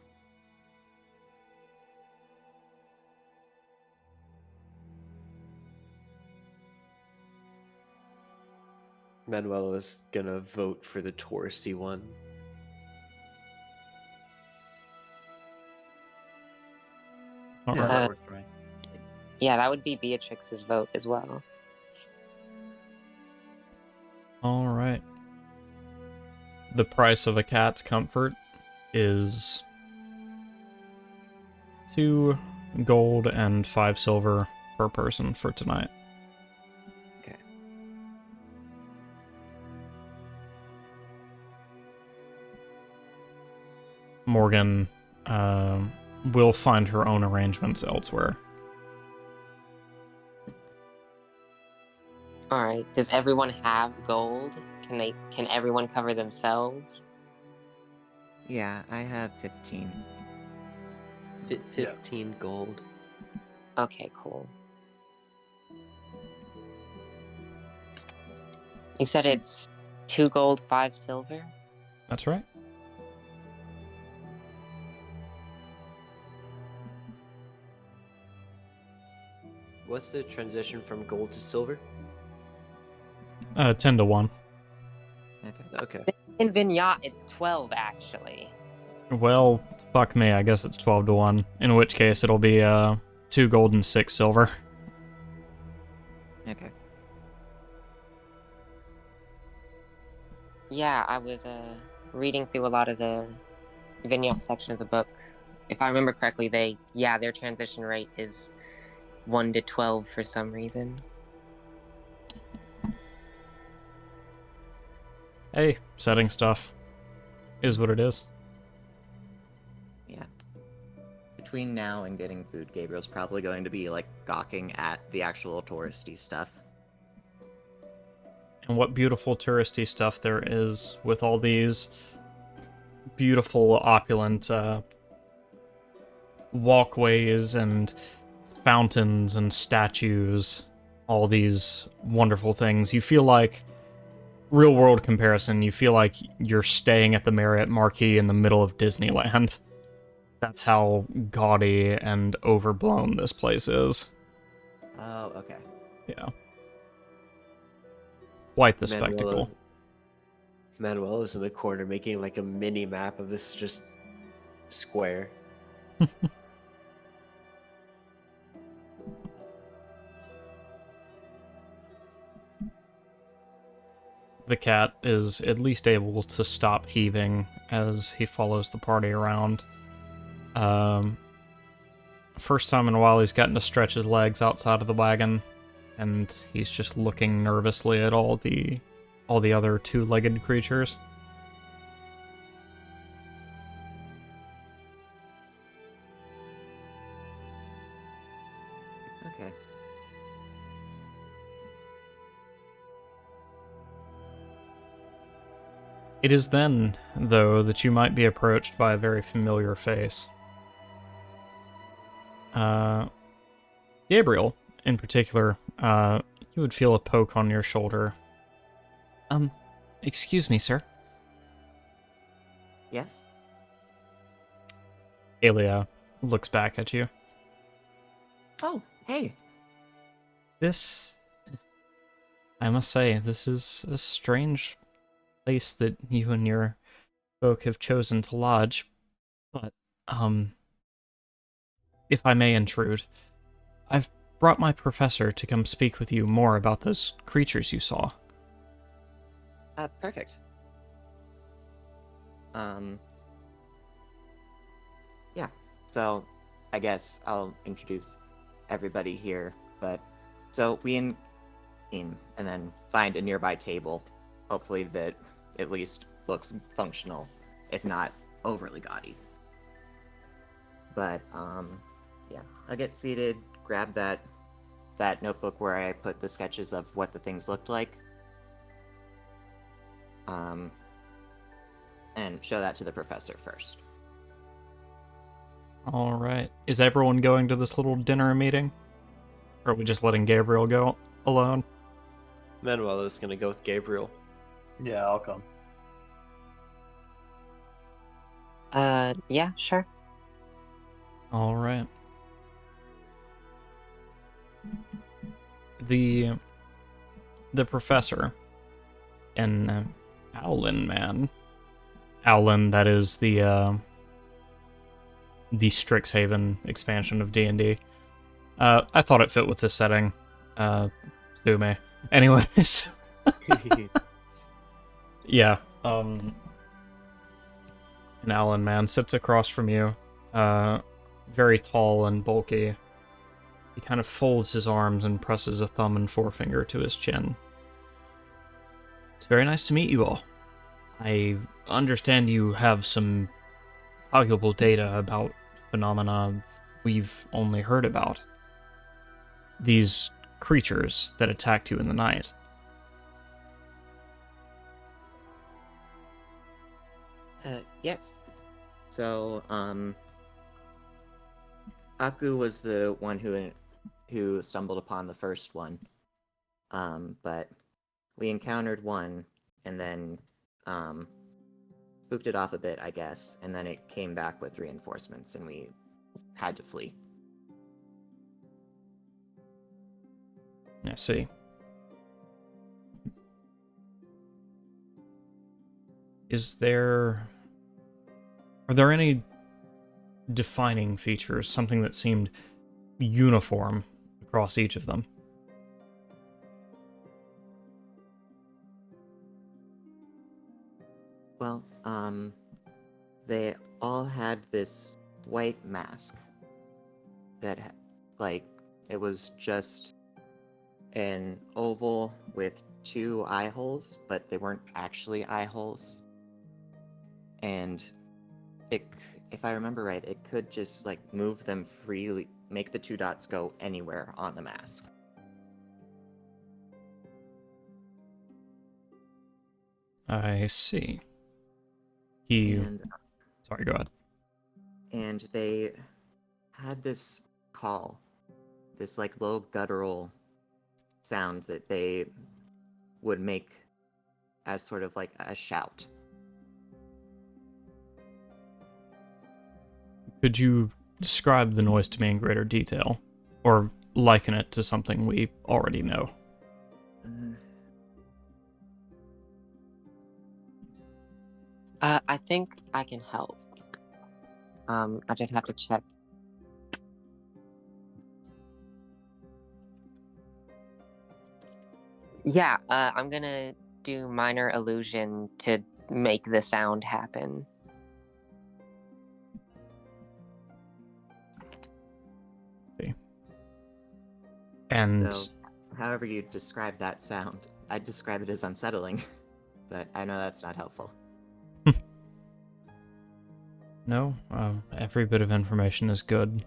Manuel is gonna vote for the touristy one. All Yeah, right. that works for me. Yeah, that would be Beatrix's vote as well. All right. The price of a cat's comfort is 2 gold and 5 silver per person for tonight. Okay. Morgan will find her own arrangements elsewhere. All right. Does everyone have gold? Can everyone cover themselves? Yeah, I have 15. 15 gold. Okay, cool. You said it's 2 gold, 5 silver? That's right. What's the transition from gold to silver? 10 to 1. Okay. Okay. In Vignette, it's 12, actually. Well, fuck me, I guess it's 12 to 1. In which case, it'll be 2 gold and 6 silver. Okay. Yeah, I was reading through a lot of the Vignette section of the book. If I remember correctly, their transition rate is 1 to 12 for some reason. Hey, setting stuff is what it is. Yeah. Between now and getting food, Gabriel's probably going to be, like, gawking at the actual touristy stuff. And what beautiful touristy stuff there is with all these beautiful, opulent walkways and fountains and statues, all these wonderful things. You feel like, real world comparison, you feel like you're staying at the Marriott Marquis in the middle of Disneyland. That's how gaudy and overblown this place is. Oh, okay. Yeah. Quite the spectacle. Manuel is in the corner making like a mini map of this just square. The cat is at least able to stop heaving as he follows the party around. First time in a while he's gotten to stretch his legs outside of the wagon, and he's just looking nervously at all the other two-legged creatures. Okay. It is then, though, that you might be approached by a very familiar face. Gabriel, in particular, you would feel a poke on your shoulder. Excuse me, sir. Yes? Aelia looks back at you. Oh, hey. I must say, this is a strange place that you and your folk have chosen to lodge, but, if I may intrude, I've brought my professor to come speak with you more about those creatures you saw. Perfect. Yeah. So, I guess I'll introduce everybody here. But so we and then find a nearby table, hopefully that at least looks functional, if not overly gaudy. But yeah, I'll get seated, grab that notebook where I put the sketches of what the things looked like, and show that to the professor first. All right. Is everyone going to this little dinner meeting? Or are we just letting Gabriel go alone? Manuel is going to go with Gabriel. Yeah, I'll come. Yeah, sure. All right. The professor, an Owlin man. Owlin, that is the Strixhaven expansion of D&D. I thought it fit with this setting. Sue me. Anyways. Yeah. An Owlin man sits across from you. Very tall and bulky. He kind of folds his arms and presses a thumb and forefinger to his chin. It's very nice to meet you all. I understand you have some valuable data about phenomena we've only heard about. These creatures that attacked you in the night. Yes. So, Aku was the one who stumbled upon the first one. But we encountered one, and then, spooked it off a bit, I guess, and then it came back with reinforcements, and we had to flee. I see. Are there any defining features, something that seemed uniform across each of them? Well, they all had this white mask that, it was just an oval with 2 eye holes, but they weren't actually eye holes. And if I remember right, it could just, move them freely, make the 2 dots go anywhere on the mask. I see. Sorry, go ahead. And they had this call, this low guttural sound that they would make as sort of like a shout. Could you describe the noise to me in greater detail? Or liken it to something we already know? I think I can help. I just have to check. Yeah, I'm gonna do minor illusion to make the sound happen. See. And so, however you describe that sound, I'd describe it as unsettling, but I know that's not helpful. No, every bit of information is good.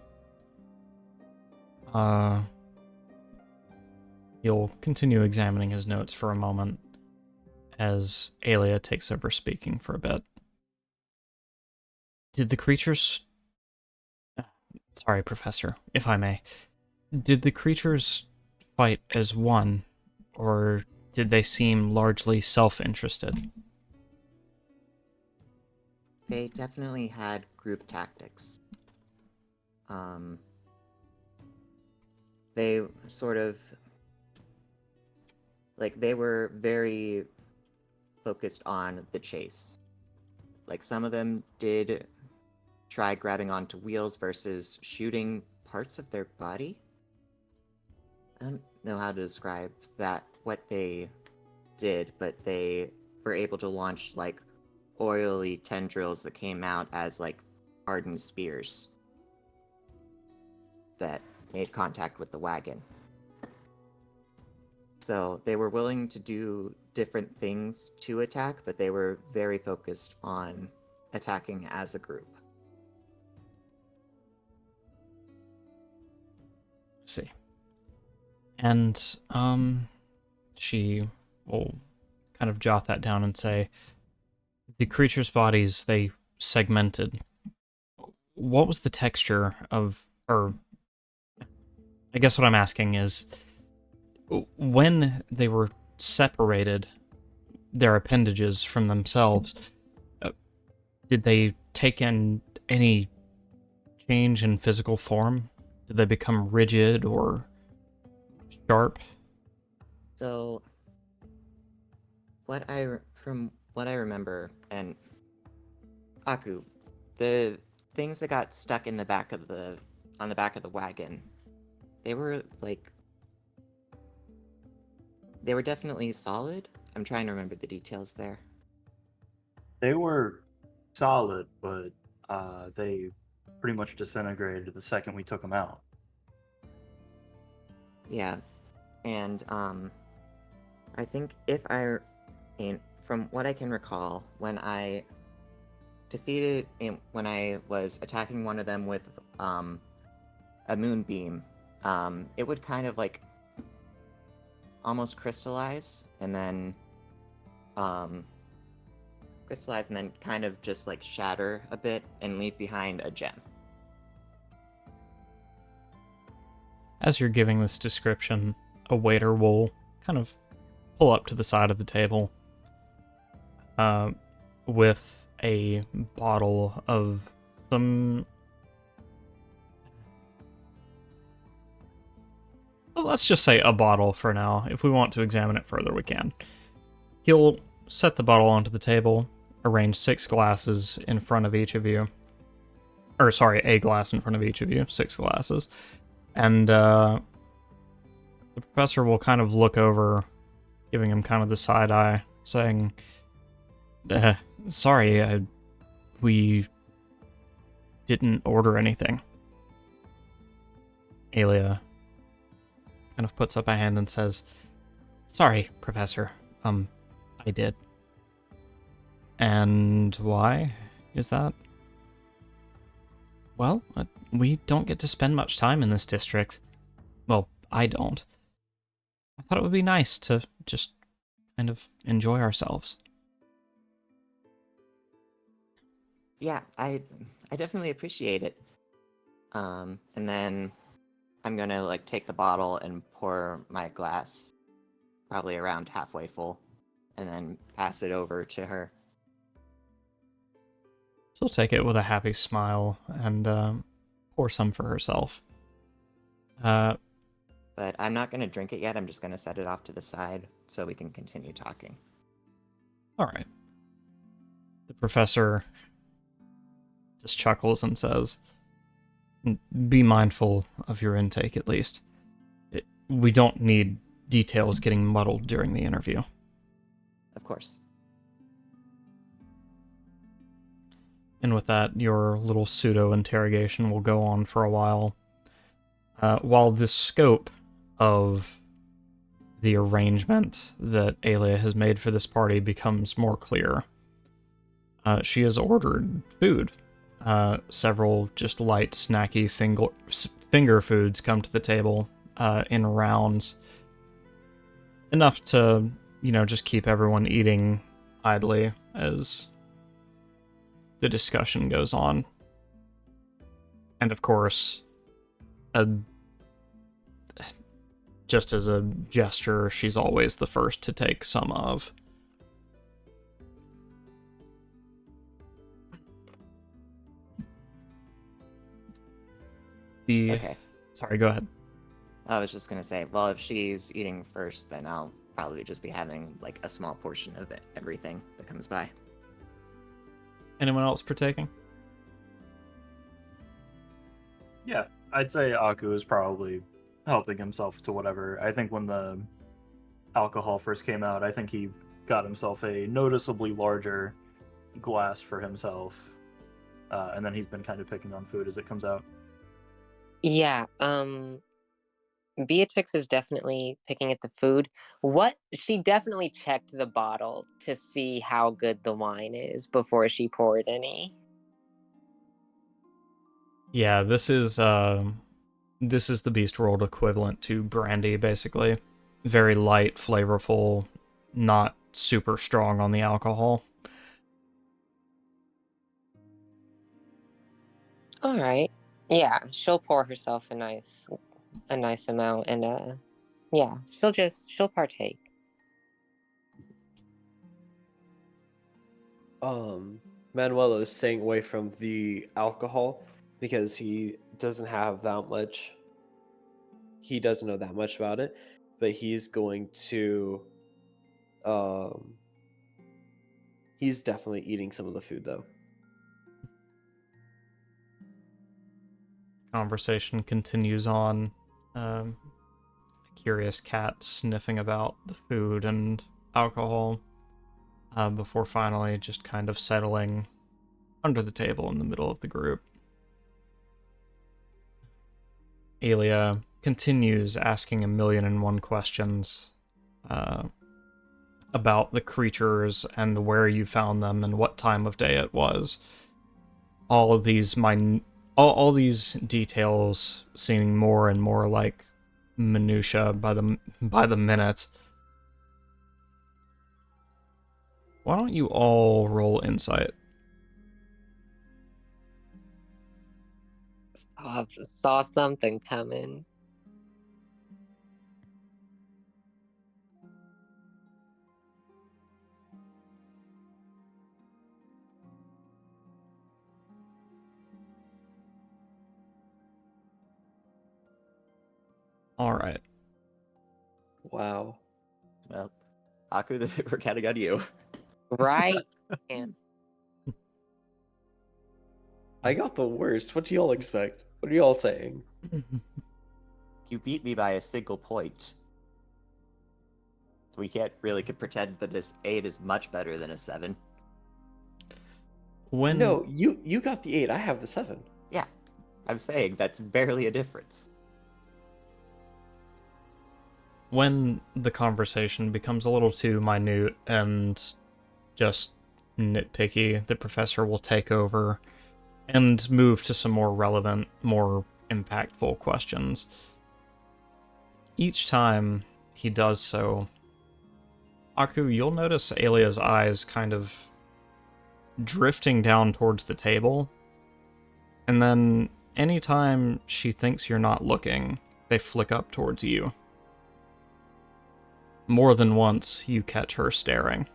You'll continue examining his notes for a moment as Alia takes over speaking for a bit. Did the creatures... Sorry, Professor, if I may. Did the creatures fight as one, or did they seem largely self-interested? They definitely had group tactics. They sort of... they were very focused on the chase. Some of them did try grabbing onto wheels versus shooting parts of their body. I don't know how to describe what they did, but they were able to launch like oily tendrils that came out as like hardened spears that made contact with the wagon. So they were willing to do different things to attack, but they were very focused on attacking as a group. See. And she will kind of jot that down and say, the creature's bodies, they segmented. What was the texture of, or I guess what I'm asking is, when they were separated, their appendages from themselves, did they take in any change in physical form? Did they become rigid or sharp? So, from what I remember, and Aku, the things that got stuck in the back of on the back of the wagon, they were definitely solid. I'm trying to remember the details there. They were solid, but they pretty much disintegrated the second we took them out. Yeah, and I think from what I can recall, when I was attacking one of them with a moonbeam, it would kind of like almost crystallize and then kind of just like shatter a bit and leave behind a gem. As you're giving this description, a waiter will kind of pull up to the side of the table with a bottle of some... Well, let's just say a bottle for now. If we want to examine it further, we can. He'll set the bottle onto the table, arrange 6 glasses in front of each of you. Or, sorry, a glass in front of each of you. 6 glasses. And the professor will kind of look over, giving him kind of the side eye, saying, sorry, we didn't order anything. Alia kind of puts up a hand and says, sorry, Professor, I did. And why is that? Well, we don't get to spend much time in this district. Well, I don't. I thought it would be nice to just kind of enjoy ourselves. Yeah, I definitely appreciate it. And then I'm gonna like take the bottle and pour my glass, probably around halfway full, and then pass it over to her. She'll take it with a happy smile and pour some for herself. But I'm not gonna drink it yet. I'm just gonna set it off to the side so we can continue talking. All right. The professor just chuckles and says, be mindful of your intake, at least. We don't need details getting muddled during the interview. Of course. And with that, your little pseudo-interrogation will go on for a while. While the scope of the arrangement that Alia has made for this party becomes more clear, she has ordered food. Several just light, snacky finger foods come to the table in rounds. Enough to, just keep everyone eating idly as the discussion goes on. And of course, just as a gesture, she's always the first to take some of. Okay. Sorry, go ahead. I was just gonna say, well, if she's eating first, then I'll probably just be having like a small portion of everything that comes by. Anyone else partaking? Yeah, I'd say Aku is probably helping himself to whatever. I think when the alcohol first came out, I think he got himself a noticeably larger glass for himself, and then he's been kind of picking on food as it comes out. Yeah, Beatrix is definitely picking at the food. She definitely checked the bottle to see how good the wine is before she poured any. Yeah, this is the Beast World equivalent to brandy, basically. Very light, flavorful, not super strong on the alcohol. All right. Yeah, she'll pour herself a nice amount, and yeah, she'll partake. Manuelo is staying away from the alcohol because he doesn't have that much. He doesn't know that much about it, but he's going to. He's definitely eating some of the food though. Conversation continues on. A curious cat sniffing about the food and alcohol before finally just kind of settling under the table in the middle of the group. Alia continues asking 1,000,001 questions about the creatures and where you found them and what time of day it was. All of these all these details seeming more and more like minutia by the minute. Why don't you all roll insight? Saw something coming. All right. Wow. Well, Aku, we're counting on you. Right? And I got the worst. What do y'all expect? What are y'all saying? You beat me by a single point. We can't really pretend that this 8 is much better than a 7. When No, you got the 8. I have the 7. Yeah, I'm saying that's barely a difference. when the conversation becomes a little too minute and just nitpicky, the professor will take over and move to some more relevant, more impactful questions. Each time he does so, Aku, you'll notice Alia's eyes kind of drifting down towards the table, and then anytime she thinks you're not looking, they flick up towards you. More than once, you catch her staring.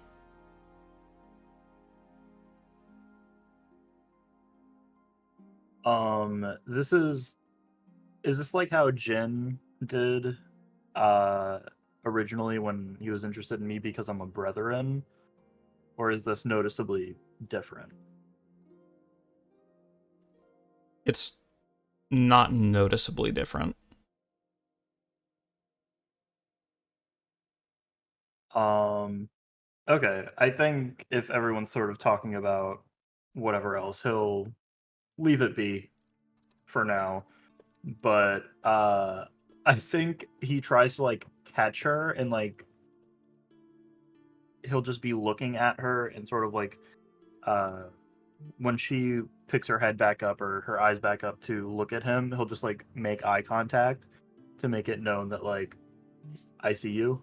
Is this like how Jin did originally when he was interested in me because I'm a brethren? Or is this noticeably different? It's not noticeably different. Okay. I think if everyone's sort of talking about whatever else, he'll leave it be for now. But I think he tries to like catch her and like he'll just be looking at her and sort of like when she picks her head back up or her eyes back up to look at him, he'll just like make eye contact to make it known that like I see you.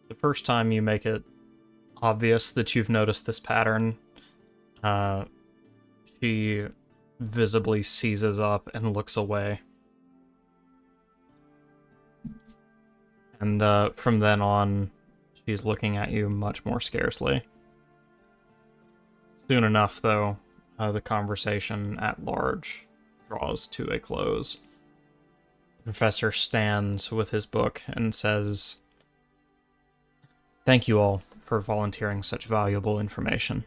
The first time you make it obvious that you've noticed this pattern, she visibly seizes up and looks away. And from then on, she's looking at you much more scarcely. Soon enough, though, the conversation at large draws to a close. The professor stands with his book and says, "Thank you all for volunteering such valuable information.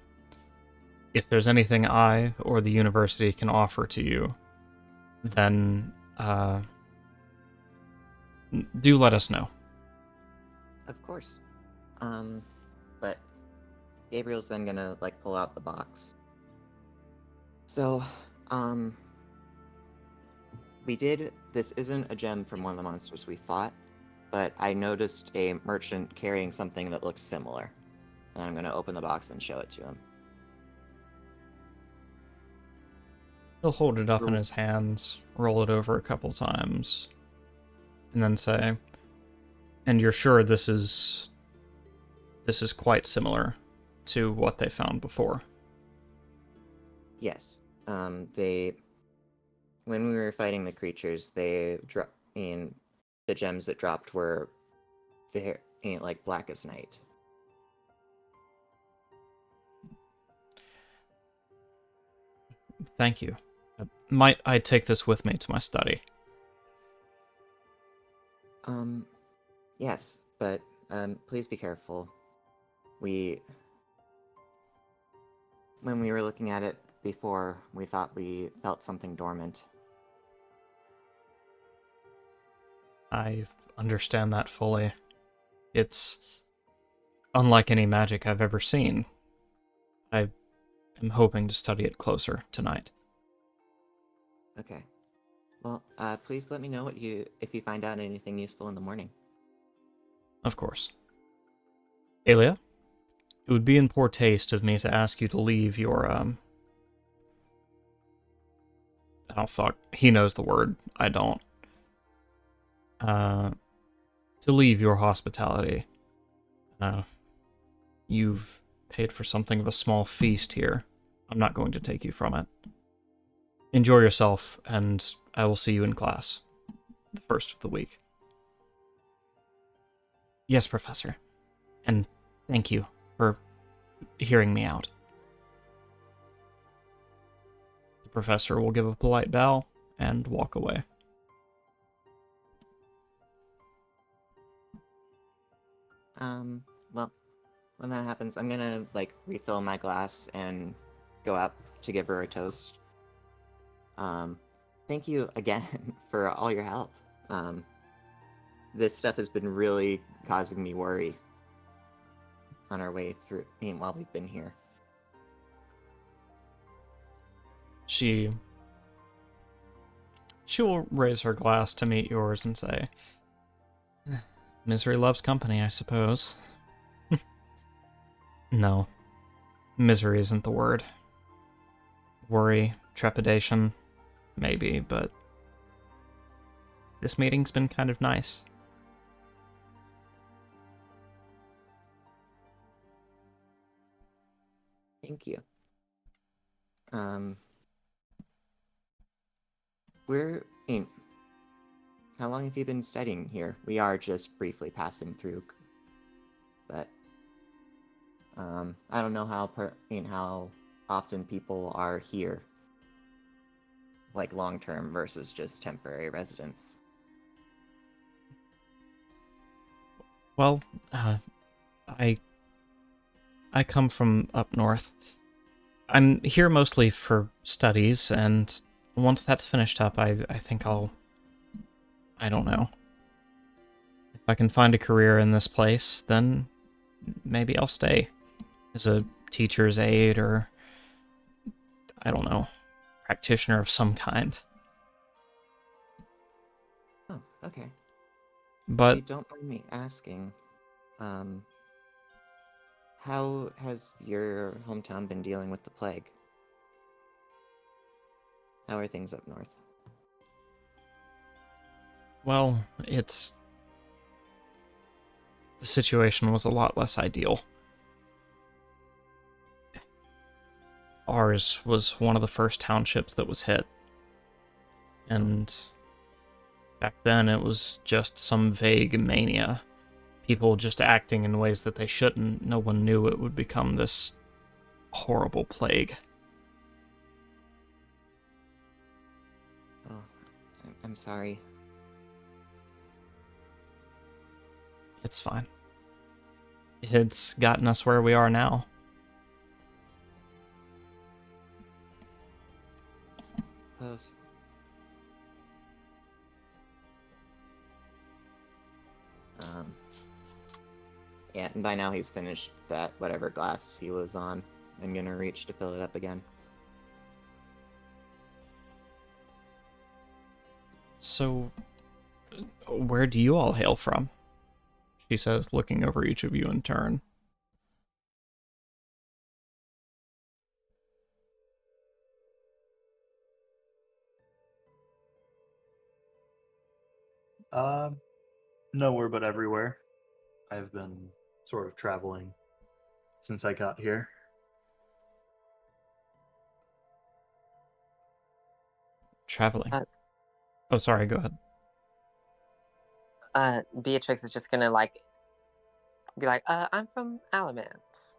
If there's anything I or the university can offer to you, then do let us know." Of course. But Gabriel's then gonna, like, pull out the box. So, this isn't a gem from one of the monsters we fought, but I noticed a merchant carrying something that looks similar. And I'm gonna open the box and show it to him. He'll hold it up in his hands, roll it over a couple times, and then say, "And you're sure this is quite similar to what they found before?" Yes. When we were fighting the creatures, the gems that dropped were very, like, black as night. Thank you. Might I take this with me to my study? Yes, but, please be careful. When we were looking at it before, we thought we felt something dormant. I understand that fully. It's unlike any magic I've ever seen. I am hoping to study it closer tonight. Okay. Well, please let me know if you find out anything useful in the morning. Of course. Aelia, it would be in poor taste of me to ask you to leave your, oh fuck, he knows the word, I don't. To leave your hospitality. You've paid for something of a small feast here. I'm not going to take you from it. Enjoy yourself, and I will see you in class. The first of the week. Yes, Professor. And thank you for hearing me out. The professor will give a polite bow and walk away. Well, when that happens, I'm gonna, like, refill my glass and go out to give her a toast. Thank you again for all your help. This stuff has been really causing me worry on our way through, while we've been here. She will raise her glass to meet yours and say, "Misery loves company, I suppose." No, misery isn't the word. Worry, trepidation, maybe, but this meeting's been kind of nice. Thank you. How long have you been studying here? We are just briefly passing through, but I don't know how often people are here, like, long-term versus just temporary residents. Well, I come from up north. I'm here mostly for studies, and once that's finished up, I think I don't know. If I can find a career in this place, then maybe I'll stay as a teacher's aide or, I don't know, practitioner of some kind. Oh, okay. But If you don't mind me asking, how has your hometown been dealing with the plague? How are things up north? well, the situation was a lot less ideal. Ours was one of the first townships that was hit. And back then it was just some vague mania. People just acting in ways that they shouldn't. No one knew it would become this horrible plague. Oh, I'm sorry. It's fine. It's gotten us where we are now. Pose. Yeah, and by now he's finished that whatever glass he was on and gonna reach to fill it up again. So, where do you all hail from? She says, looking over each of you in turn. Nowhere but everywhere. I've been sort of traveling since I got here. Traveling. Uh, Oh, sorry, go ahead. Beatrix is just gonna be like, I'm from Alamance.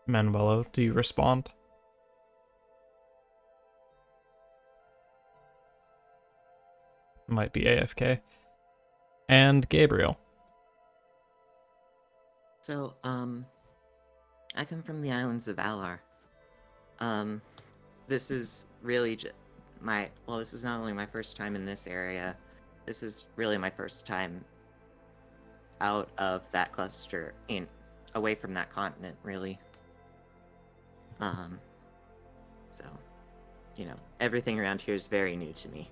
Manuelo, do you respond? Might be AFK. And Gabriel. So, I come from the islands of Alar. This is really this is not only my first time in this area, this is really my first time out of that cluster, away from that continent, really. So, everything around here is very new to me.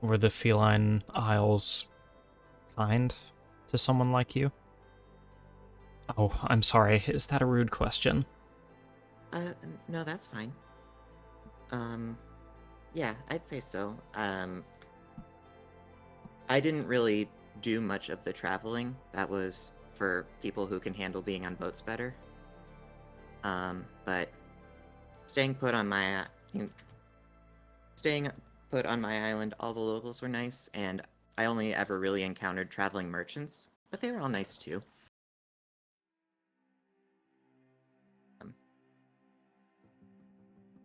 Were the feline isles kind to someone like you? Oh, I'm sorry. Is that a rude question? No, that's fine. Yeah, I'd say so. I didn't really do much of the traveling. That was for people who can handle being on boats better. But staying put on my island, all the locals were nice, and I only ever really encountered traveling merchants, but they were all nice too.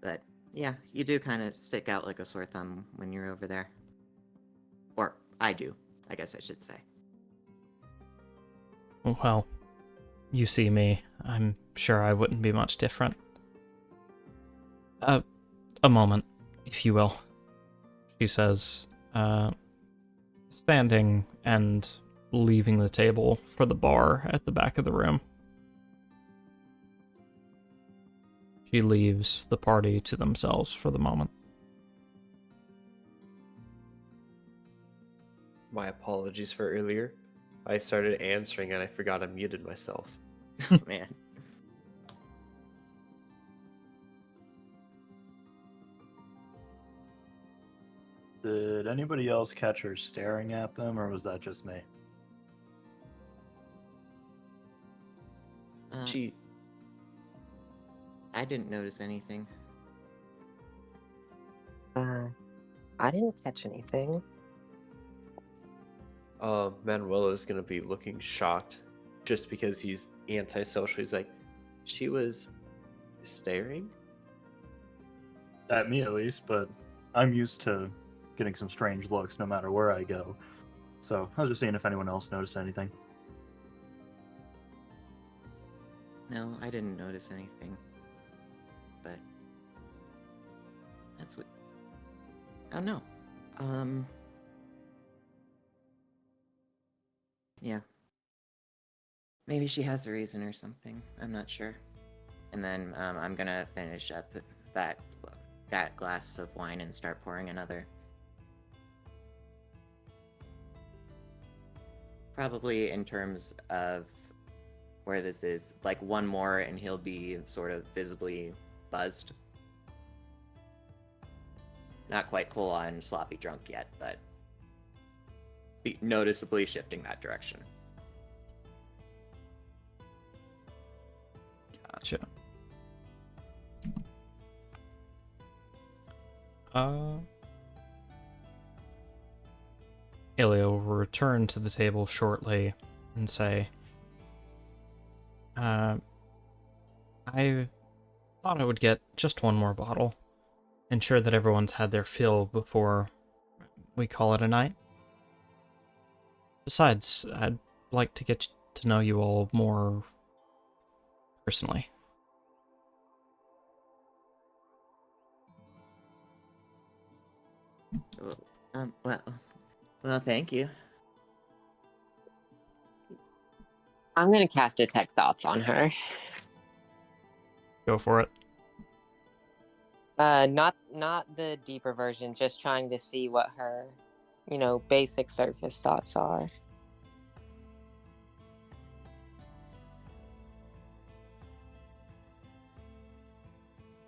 But yeah, you do kind of stick out like a sore thumb when you're over there. Or I do, I guess I should say. Well, you see me. I'm sure I wouldn't be much different. A moment, if you will, she says, standing and leaving the table for the bar at the back of the room. She leaves the party to themselves for the moment. My apologies for earlier. I started answering and I forgot I muted myself. Man. Did anybody else catch her staring at them, or was that just me? I didn't notice anything. I didn't catch anything. Manuela's gonna be looking shocked just because he's antisocial. He's like, she was staring? At me, at least, but I'm used to getting some strange looks no matter where I go. So I was just seeing if anyone else noticed anything. No, I didn't notice anything. But that's what. Oh no. Yeah. Maybe she has a reason or something. I'm not sure. And then I'm gonna finish up that glass of wine and start pouring another. Probably in terms of where this is, like one more and he'll be sort of visibly buzzed. Not quite full on sloppy drunk yet, but noticeably shifting that direction. Gotcha. Ilio will return to the table shortly and say, I thought I would get just one more bottle. Ensure that everyone's had their fill before we call it a night. Besides, I'd like to get to know you all more personally. Well, thank you. I'm gonna cast Detect Thoughts on her. Go for it. Not the deeper version, just trying to see what her, basic surface thoughts are.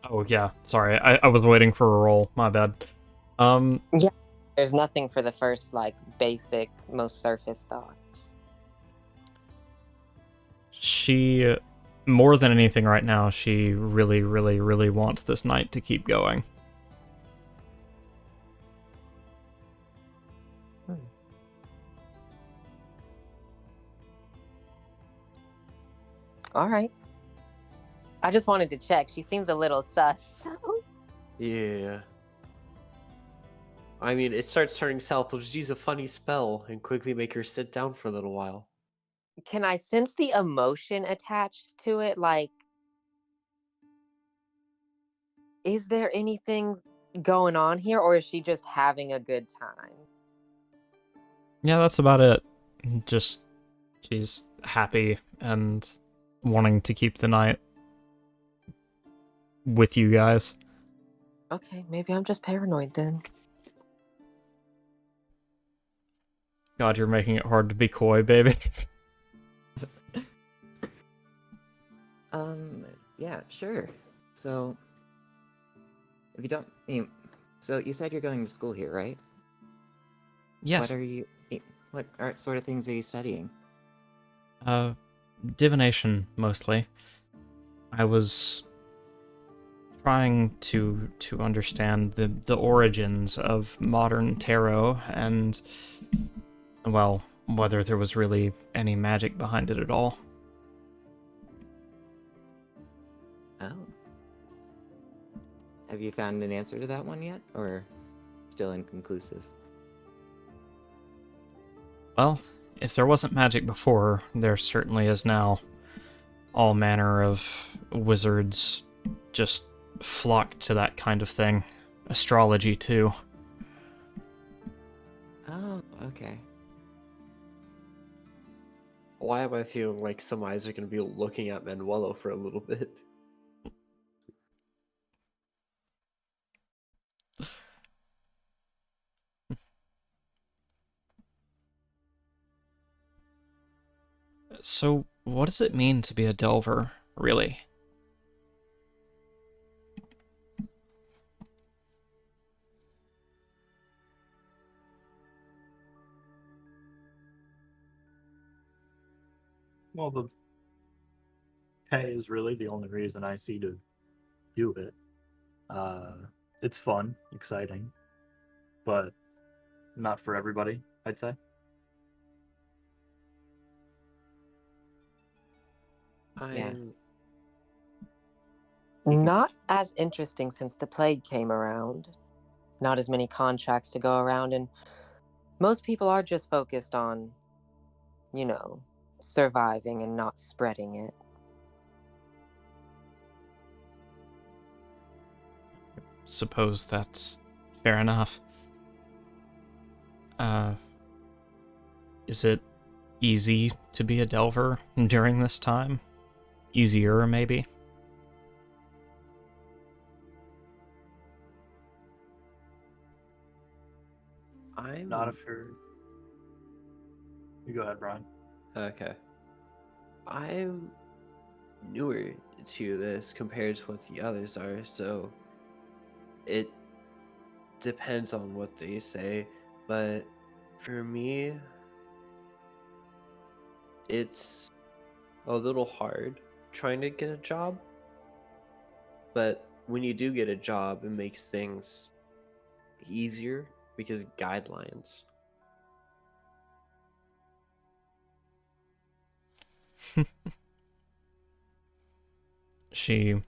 Oh, yeah. Sorry, I was waiting for a roll. My bad. Yeah, there's nothing for the first, basic, most surface thoughts. She, more than anything right now, she really, really, really wants this night to keep going. All right. I just wanted to check. She seems a little sus. Yeah. I mean, it starts turning south. I'll just use a funny spell and quickly make her sit down for a little while. Can I sense the emotion attached to it? Is there anything going on here, or is she just having a good time? Yeah, that's about it. Just, she's happy and wanting to keep the night with you guys. Okay, maybe I'm just paranoid then. God, you're making it hard to be coy, baby. Yeah, sure. So, if you don't, so you said you're going to school here, right? Yes. What sort of things are you studying? Divination, mostly. I was trying to understand the origins of modern tarot and, well, whether there was really any magic behind it at all. Oh. Have you found an answer to that one yet, or still inconclusive? Well, if there wasn't magic before, there certainly is now. All manner of wizards just flock to that kind of thing. Astrology, too. Oh, okay. Why am I feeling like some eyes are going to be looking at Manuelo for a little bit? So, what does it mean to be a Delver, really? Well, the pay is really the only reason I see to do it. It's fun, exciting, but not for everybody, I'd say. Yeah. I'm Not as interesting since the plague came around. Not as many contracts to go around, and most people are just focused on, surviving and not spreading it. Suppose that's fair enough. Is it easy to be a Delver during this time? Easier, maybe? Not if you're. You go ahead, Brian. okay. I'm newer to this compared to what the others are, so it depends on what they say. But for me, it's a little hard trying to get a job. But when you do get a job, it makes things easier because guidelines. She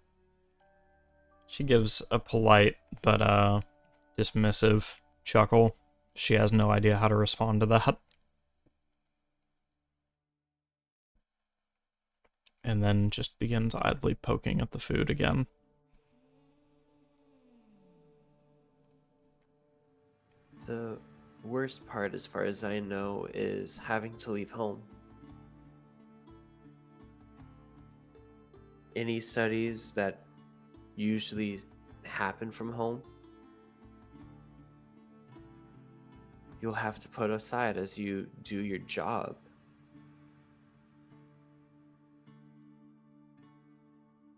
gives a polite but dismissive chuckle. She has no idea how to respond to that. And then just begins idly poking at the food again. The worst part, as far as I know, is having to leave home. Any studies that usually happen from home, you'll have to put aside as you do your job.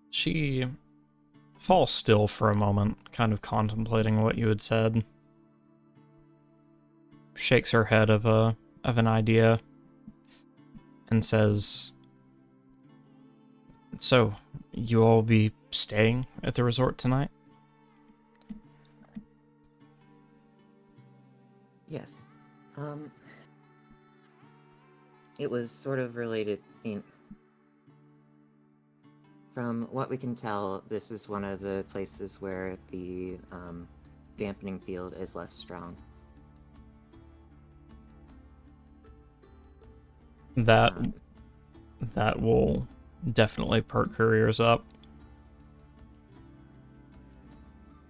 She falls still for a moment, kind of contemplating what you had said. Shakes her head of an idea and says, "So, you all be staying at the resort tonight?" Yes. It was sort of related. From what we can tell, this is one of the places where the dampening field is less strong. That will definitely perk her ears up.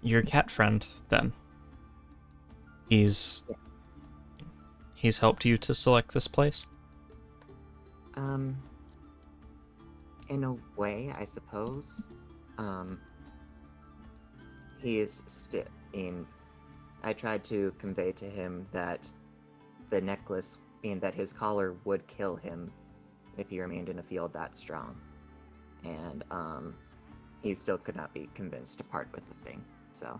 Your cat friend, then. He's helped you to select this place? In a way, I suppose. He is I tried to convey to him that the necklace, that his collar would kill him if he remained in a field that strong. And, he still could not be convinced to part with the thing, so...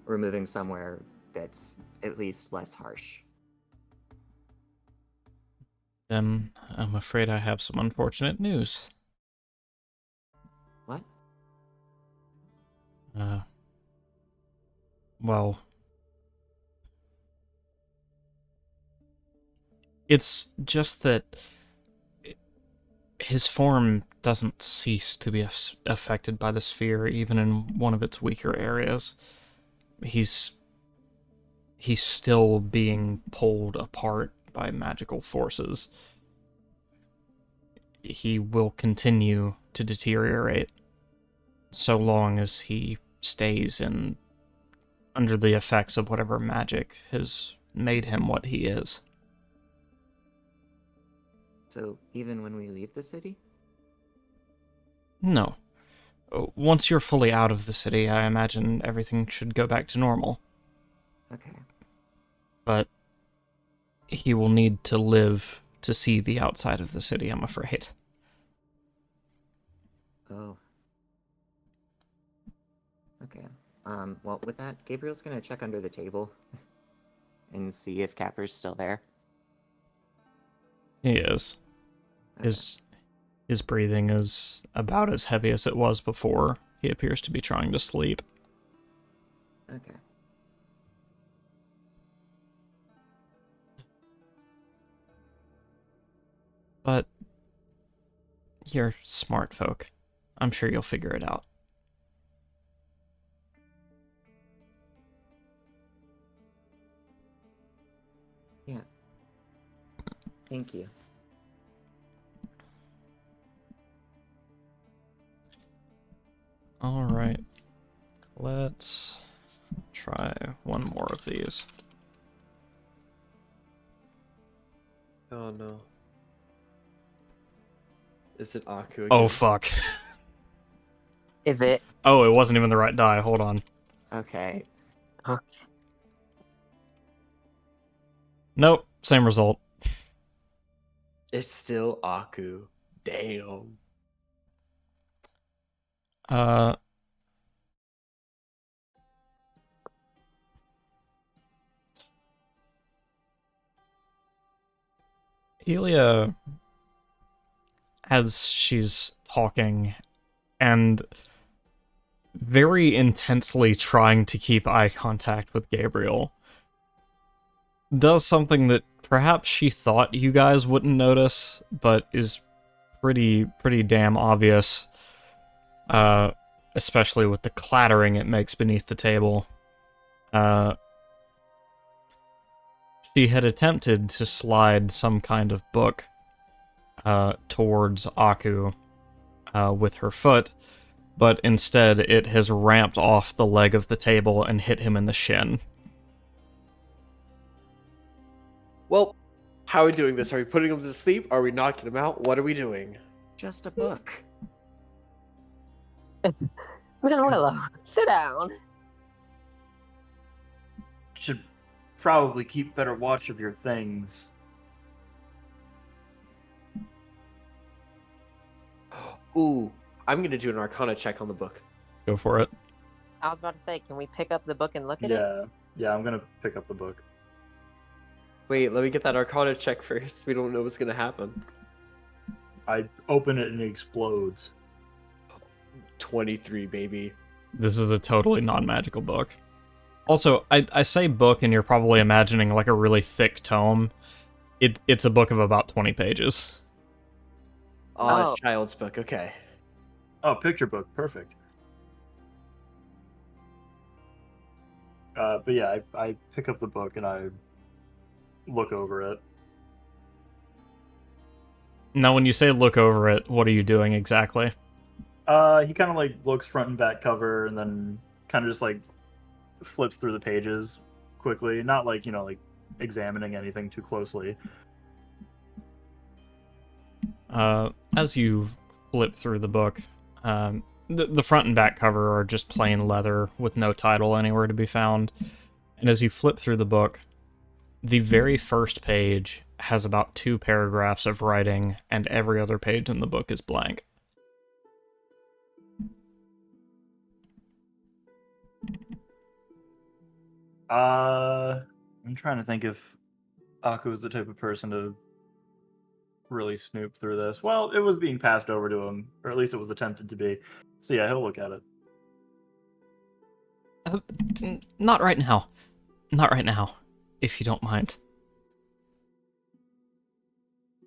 removing somewhere that's at least less harsh. Then I'm afraid I have some unfortunate news. What? Well... It's just that his form doesn't cease to be affected by the sphere, even in one of its weaker areas. He's still being pulled apart by magical forces. He will continue to deteriorate so long as he stays under the effects of whatever magic has made him what he is. So, even when we leave the city? No. Once you're fully out of the city, I imagine everything should go back to normal. Okay. But he will need to live to see the outside of the city, I'm afraid. Oh. Okay. Well, with that, Gabriel's gonna check under the table and see if Capper's still there. He is. Okay. His breathing is about as heavy as it was before. He appears to be trying to sleep. Okay. But you're smart folk. I'm sure you'll figure it out. Yeah. Thank you. Alright. Let's try one more of these. Oh no. Is it Aku again? Oh, fuck. Is it? Oh, it wasn't even the right die. Hold on. Okay. Okay. Nope. Same result. It's still Aku. Damn. Elia, as she's talking and very intensely trying to keep eye contact with Gabriel, does something that perhaps she thought you guys wouldn't notice, but is pretty damn obvious, especially with the clattering it makes beneath the table. She had attempted to slide some kind of book towards Aku with her foot, but instead it has ramped off the leg of the table and hit him in the shin. Well, how are we doing this? Are we putting him to sleep? Are we knocking him out? What are we doing? Just a book. Manuela, sit down. Should probably keep better watch of your things. Ooh, I'm gonna do an Arcana check on the book. Go for it. I was about to say, can we pick up the book and look at it? Yeah, I'm gonna pick up the book. Wait, let me get that Arcana check first. We don't know what's gonna happen. I open it and it explodes. 23, baby. This is a totally non-magical book. Also, I say book and you're probably imagining like a really thick tome. It's a book of about 20 pages. Oh. Child's book, okay. Oh, picture book, perfect. But yeah, I pick up the book and I look over it. Now, when you say look over it, what are you doing exactly? He kind of like looks front and back cover and then kind of just like flips through the pages quickly. Not like, like examining anything too closely. As you flip through the book, the front and back cover are just plain leather with no title anywhere to be found. And as you flip through the book, the very first page has about 2 paragraphs of writing, and every other page in the book is blank. I'm trying to think if Aku is the type of person to really snoop through this. Well, it was being passed over to him, or at least it was attempted to be. So yeah, he'll look at it. Not right now. Not right now, if you don't mind.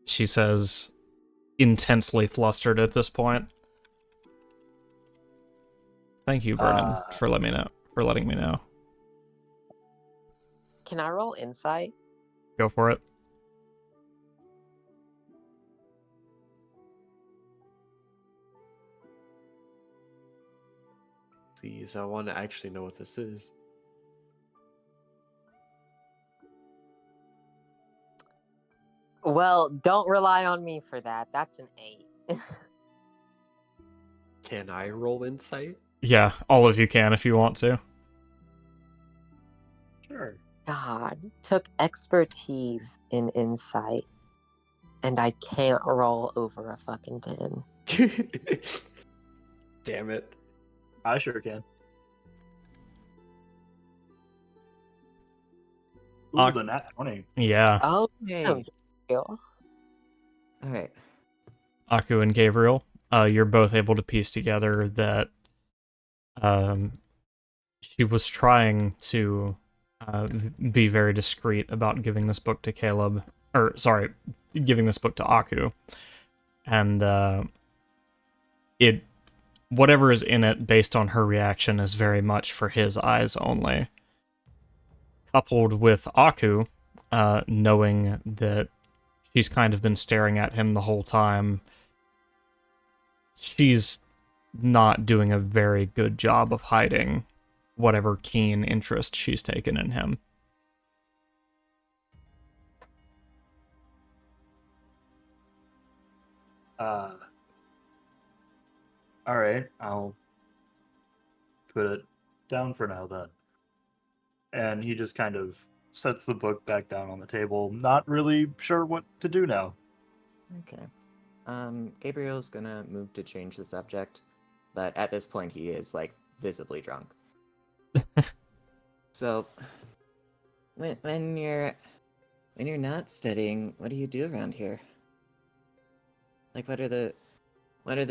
She says, intensely flustered at this point. Thank you, Vernon, for letting me know. Can I roll insight? Go for it. Please, I want to actually know what this is. Well, don't rely on me for that. That's an 8. Can I roll insight? Yeah, all of you can if you want to. Sure. God, took expertise in insight, and I can't roll over a fucking 10. Damn it. I sure can. Ooh, the nat 20. Yeah. Oh, Hey. Gabriel. Alright. Aku and Gabriel, you're both able to piece together that she was trying to be very discreet about giving this book to Caleb, or sorry, giving this book to Aku, and whatever is in it, based on her reaction, is very much for his eyes only. Coupled with Aku knowing that she's kind of been staring at him the whole time, she's not doing a very good job of hiding whatever keen interest she's taken in him. Alright, I'll put it down for now then. And he just kind of sets the book back down on the table, not really sure what to do now. Okay. Gabriel's gonna move to change the subject, but at this point he is, like, visibly drunk. So, when you're not studying, what do you do around here? Like, what are the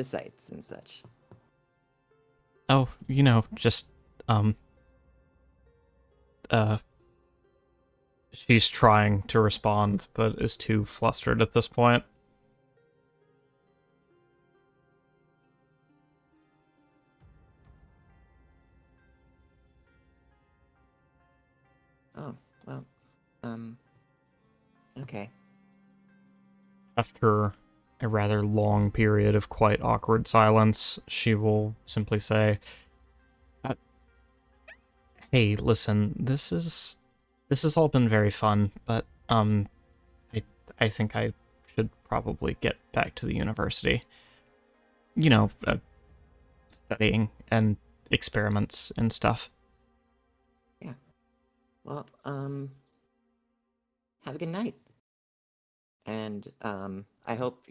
sights and such? Oh, just, she's trying to respond, but is too flustered at this point. Oh, well, okay. After a rather long period of quite awkward silence, she will simply say, hey, listen, this has all been very fun, but, I think I should probably get back to the university. Studying and experiments and stuff. Yeah. Well, have a good night. And in I hope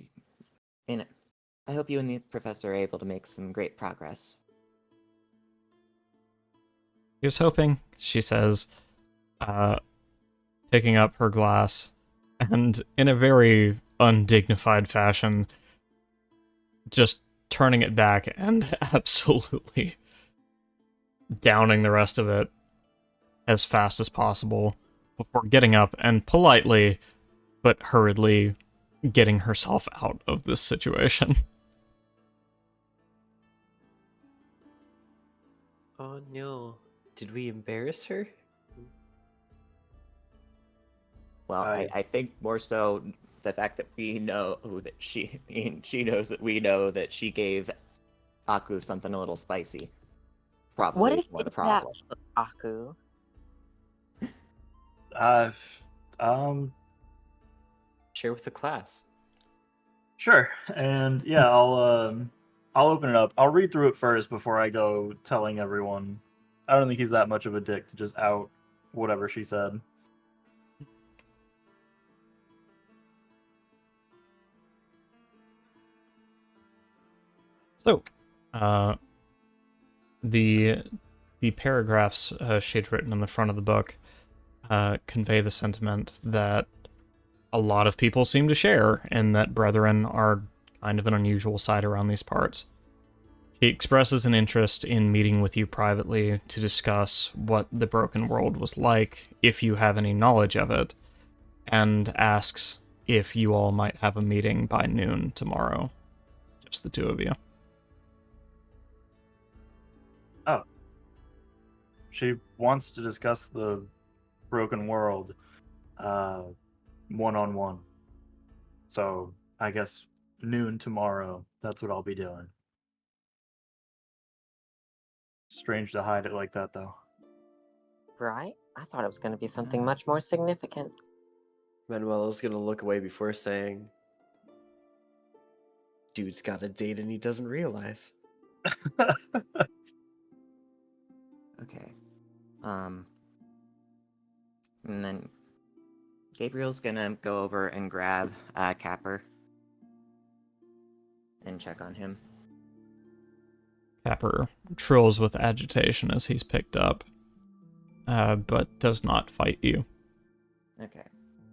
you and the professor are able to make some great progress. Here's hoping, she says, picking up her glass, and in a very undignified fashion, just turning it back and absolutely downing the rest of it as fast as possible before getting up and politely but hurriedly getting herself out of this situation. Oh no. Did we embarrass her? Well, I think more so the fact that we know that she knows that we know that she gave Aku something a little spicy. Probably What is is more the in that problem. book, Aku? Um, Share with the class. sure. And yeah, I'll open it up. I'll read through it first before I go telling everyone. I don't think he's that much of a dick to just out whatever she said. So, the paragraphs she'd written in the front of the book convey the sentiment that a lot of people seem to share, and that brethren are kind of an unusual sight around these parts. She expresses an interest in meeting with you privately to discuss what the broken world was like, if you have any knowledge of it, and asks if you all might have a meeting by noon tomorrow. Just the two of you. Oh. She wants to discuss the broken world one-on-one. So I guess noon tomorrow, that's what I'll be doing. Strange to hide it like that, though. Right? I thought it was going to be something much more significant. Manuel's gonna look away before saying, dude's got a date and he doesn't realize. Okay. And then Gabriel's gonna go over and grab Capper and check on him. Capper trills with agitation as he's picked up, but does not fight you. Okay.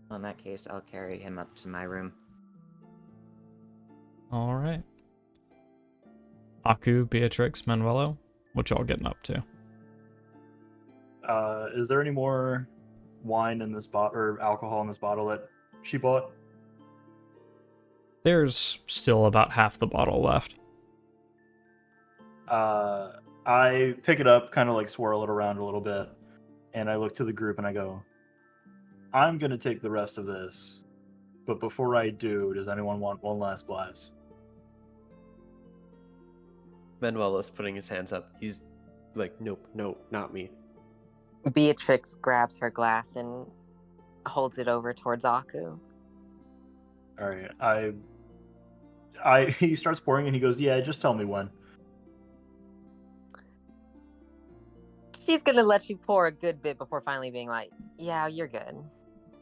Well, in that case, I'll carry him up to my room. Alright. Aku, Beatrix, Manuelo, what y'all getting up to? Is there any more wine in this bottle or alcohol in this bottle that she bought? There's still about half the bottle left. I pick it up, kind of like swirl it around a little bit, and I look to the group and I go, I'm gonna take the rest of this, but before I do, does anyone want one last glass? Manuel is putting his hands up. He's like, nope, no, not me. Beatrix grabs her glass and holds it over towards Aku. All right, I he starts pouring and he goes, yeah, just tell me when. She's going to let you pour a good bit before finally being like, yeah, you're good.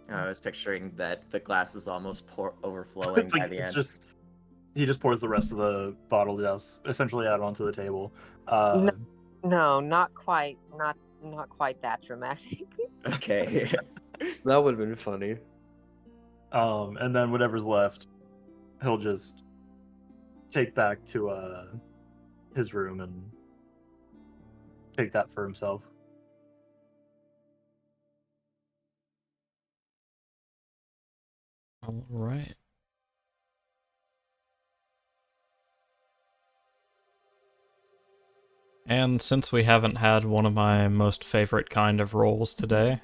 I was picturing that the glass is almost overflowing It's by like the it's end. just he just pours the rest of the bottle just essentially out onto the table. No, not quite. Not quite that dramatic. Okay. That would have been funny. And then whatever's left, he'll just take back to his room and take that for himself. All right. And since we haven't had one of my most favorite kind of rolls today...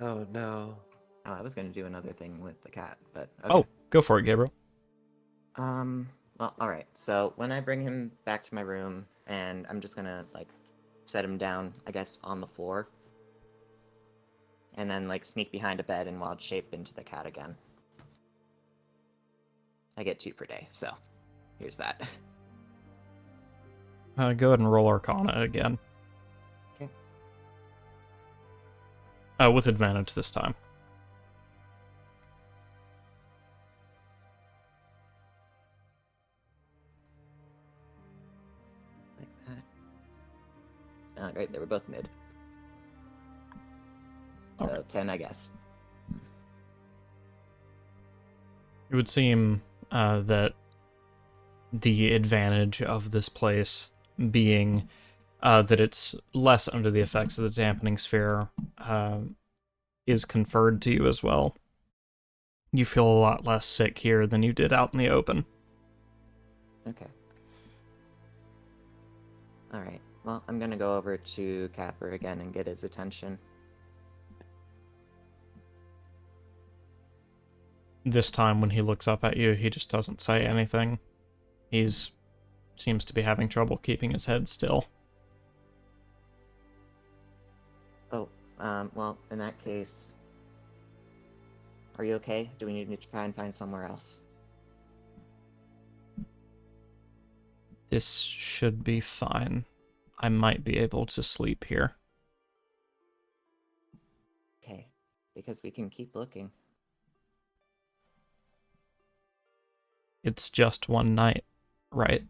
Oh no. Oh, I was gonna do another thing with the cat, but okay. Oh, go for it, Gabriel. Well, alright. So when I bring him back to my room, and I'm just gonna, like, set him down, I guess, on the floor. And then, like, sneak behind a bed and wild shape into the cat again. I get 2 per day, so here's that. Go ahead and roll Arcana again. Okay. With advantage this time. Like that. Great, they were both mid. So Alright. 10, I guess. It would seem that the advantage of this place being that it's less under the effects of the dampening sphere is conferred to you as well. You feel a lot less sick here than you did out in the open. Okay. Alright, well, I'm gonna go over to Capper again and get his attention. This time when he looks up at you, he just doesn't say anything. He's seems to be having trouble keeping his head still. Oh, well, in that case... Are you okay? Do we need to try and find somewhere else? This should be fine. I might be able to sleep here. Okay, because we can keep looking. It's just one night, right?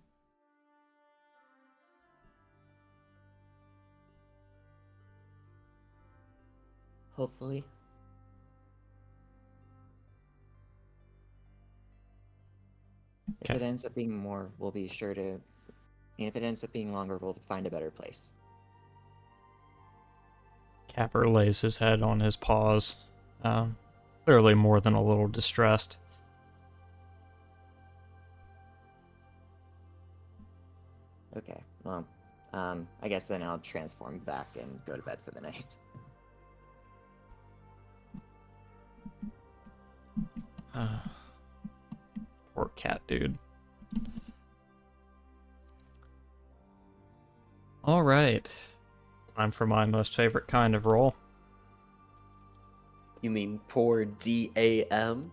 Hopefully. If Okay. it ends up being more, we'll be sure to... And if it ends up being longer, we'll find a better place. Capper lays his head on his paws, clearly more than a little distressed. Okay, well, I guess then I'll transform back and go to bed for the night. Poor cat dude. Alright. Time for my most favorite kind of roll. You mean poor DAM?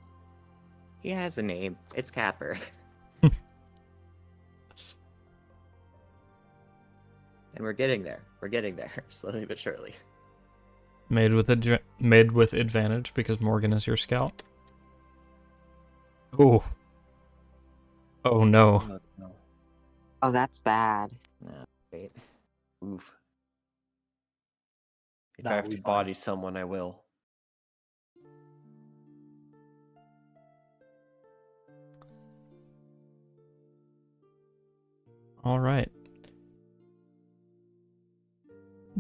He has a name. It's Capper. And we're getting there. We're getting there, slowly but surely. Made with advantage because Morgan is your scout. Oh. Oh no. Oh, no. Oh, that's bad. No, wait. Oof. If Nah, I have we to fine. body someone, I will. Alright.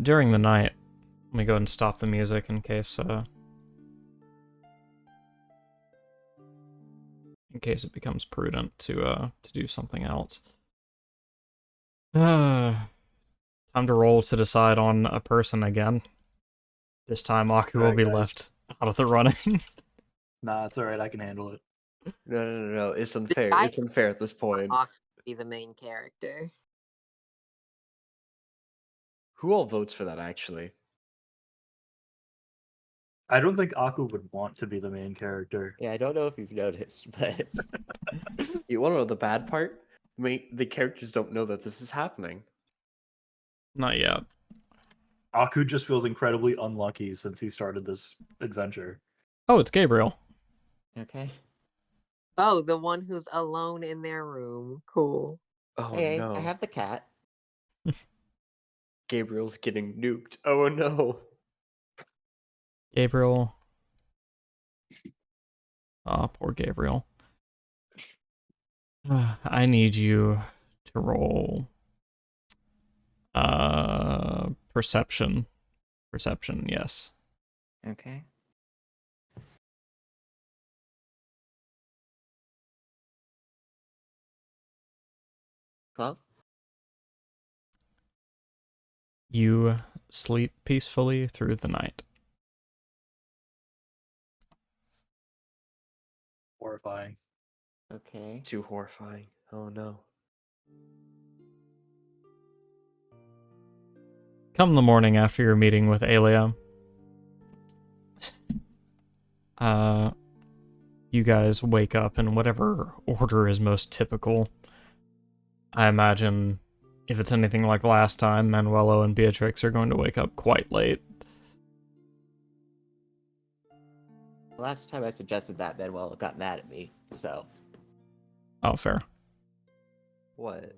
During the night, let me go ahead and stop the music in case it becomes prudent to do something else. Time to roll to decide on a person again. This time Aku will Alright, be guys. left out of the running. Nah, it's alright. I can handle it. No. It's unfair. I- It's unfair at this point. Aku be the main character. Who all votes for that, actually? I don't think Aku would want to be the main character. Yeah, I don't know if you've noticed, but... You want to know the bad part? The characters don't know that this is happening. Not yet. Aku just feels incredibly unlucky since he started this adventure. Oh, it's Gabriel. Okay. Oh, the one who's alone in their room. Cool. Oh Hey, no. I have the cat. Gabriel's getting nuked. Oh no. Gabriel. Ah, poor Gabriel. I need you to roll perception. Perception, yes. Okay. Well, You sleep peacefully through the night. Horrifying. okay. Too horrifying. Oh no. Come the morning after your meeting with Alia, you guys wake up in whatever order is most typical. I imagine if it's anything like last time, Manuelo and Beatrix are going to wake up quite late. Last time I suggested that, Manuel got mad at me, so. Oh, fair. What?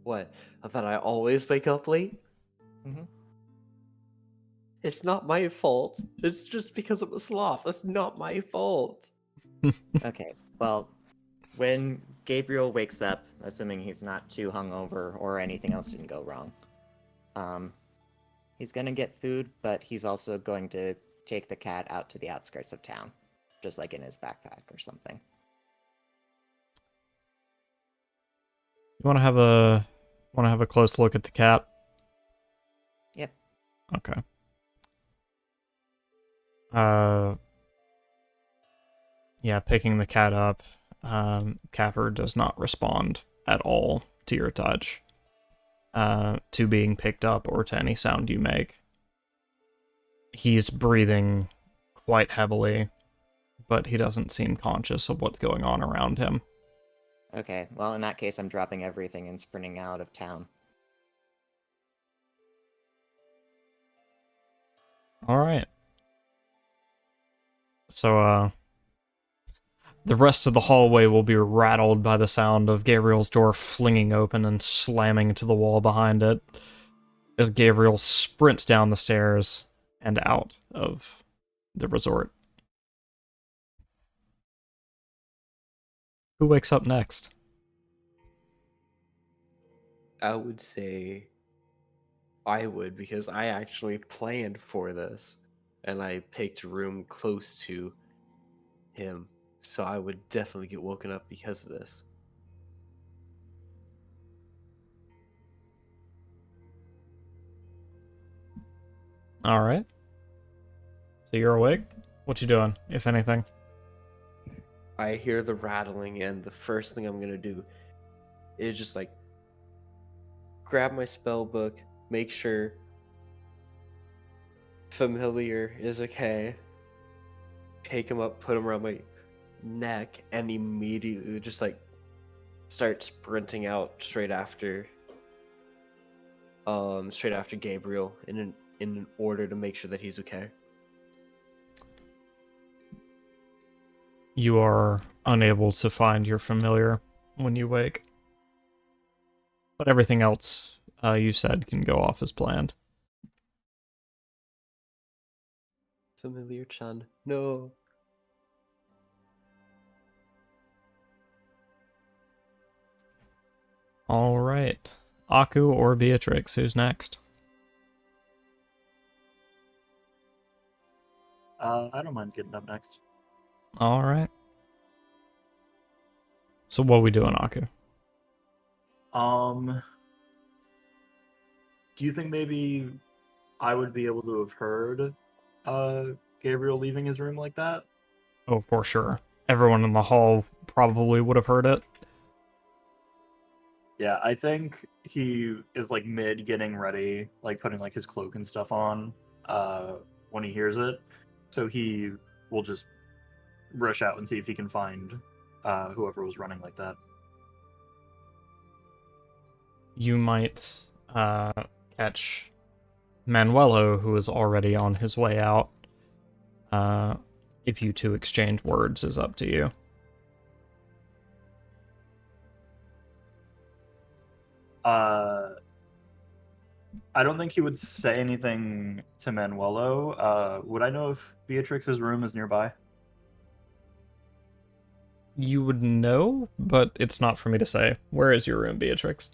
What? I thought I always wake up late? Mhm. It's not my fault. It's just because I'm a sloth. That's not my fault. Okay, well, when Gabriel wakes up, assuming he's not too hungover or anything else didn't go wrong, he's gonna get food, but he's also going to take the cat out to the outskirts of town, just like in his backpack or something. You want to have a close look at the cat? Yep. Okay. Yeah, picking the cat up. Capper does not respond at all to your touch, to being picked up or to any sound you make. He's breathing quite heavily, but he doesn't seem conscious of what's going on around him. Okay, well, in that case, I'm dropping everything and sprinting out of town. Alright. So, the rest of the hallway will be rattled by the sound of Gabriel's door flinging open and slamming to the wall behind it, as Gabriel sprints down the stairs and out of the resort. Who wakes up next? I would say I would, because I actually planned for this and I picked a room close to him. So I would definitely get woken up because of this. Alright. So you're awake? What you doing, if anything? I hear the rattling, and the first thing I'm going to do is just like grab my spell book, make sure familiar is okay, take him up, put him around my neck, and immediately just like start sprinting out straight after Gabriel in an order to make sure that he's okay. You are unable to find your familiar when you wake. But everything else you said can go off as planned. Familiar-chan, no. Alright. Aku or Beatrix, who's next? I don't mind getting up next. Alright. So what are we doing, Aku? Do you think maybe I would be able to have heard Gabriel leaving his room like that? Oh, for sure. Everyone in the hall probably would have heard it. Yeah, I think he is like mid getting ready, like putting like his cloak and stuff on when he hears it. So he will just rush out and see if he can find whoever was running like that. You might catch Manuelo, who is already on his way out. If you two exchange words is up to you. I don't think he would say anything to Manuelo. Would I know if Beatrix's room is nearby? You would know, but it's not for me to say. Where is your room, Beatrix?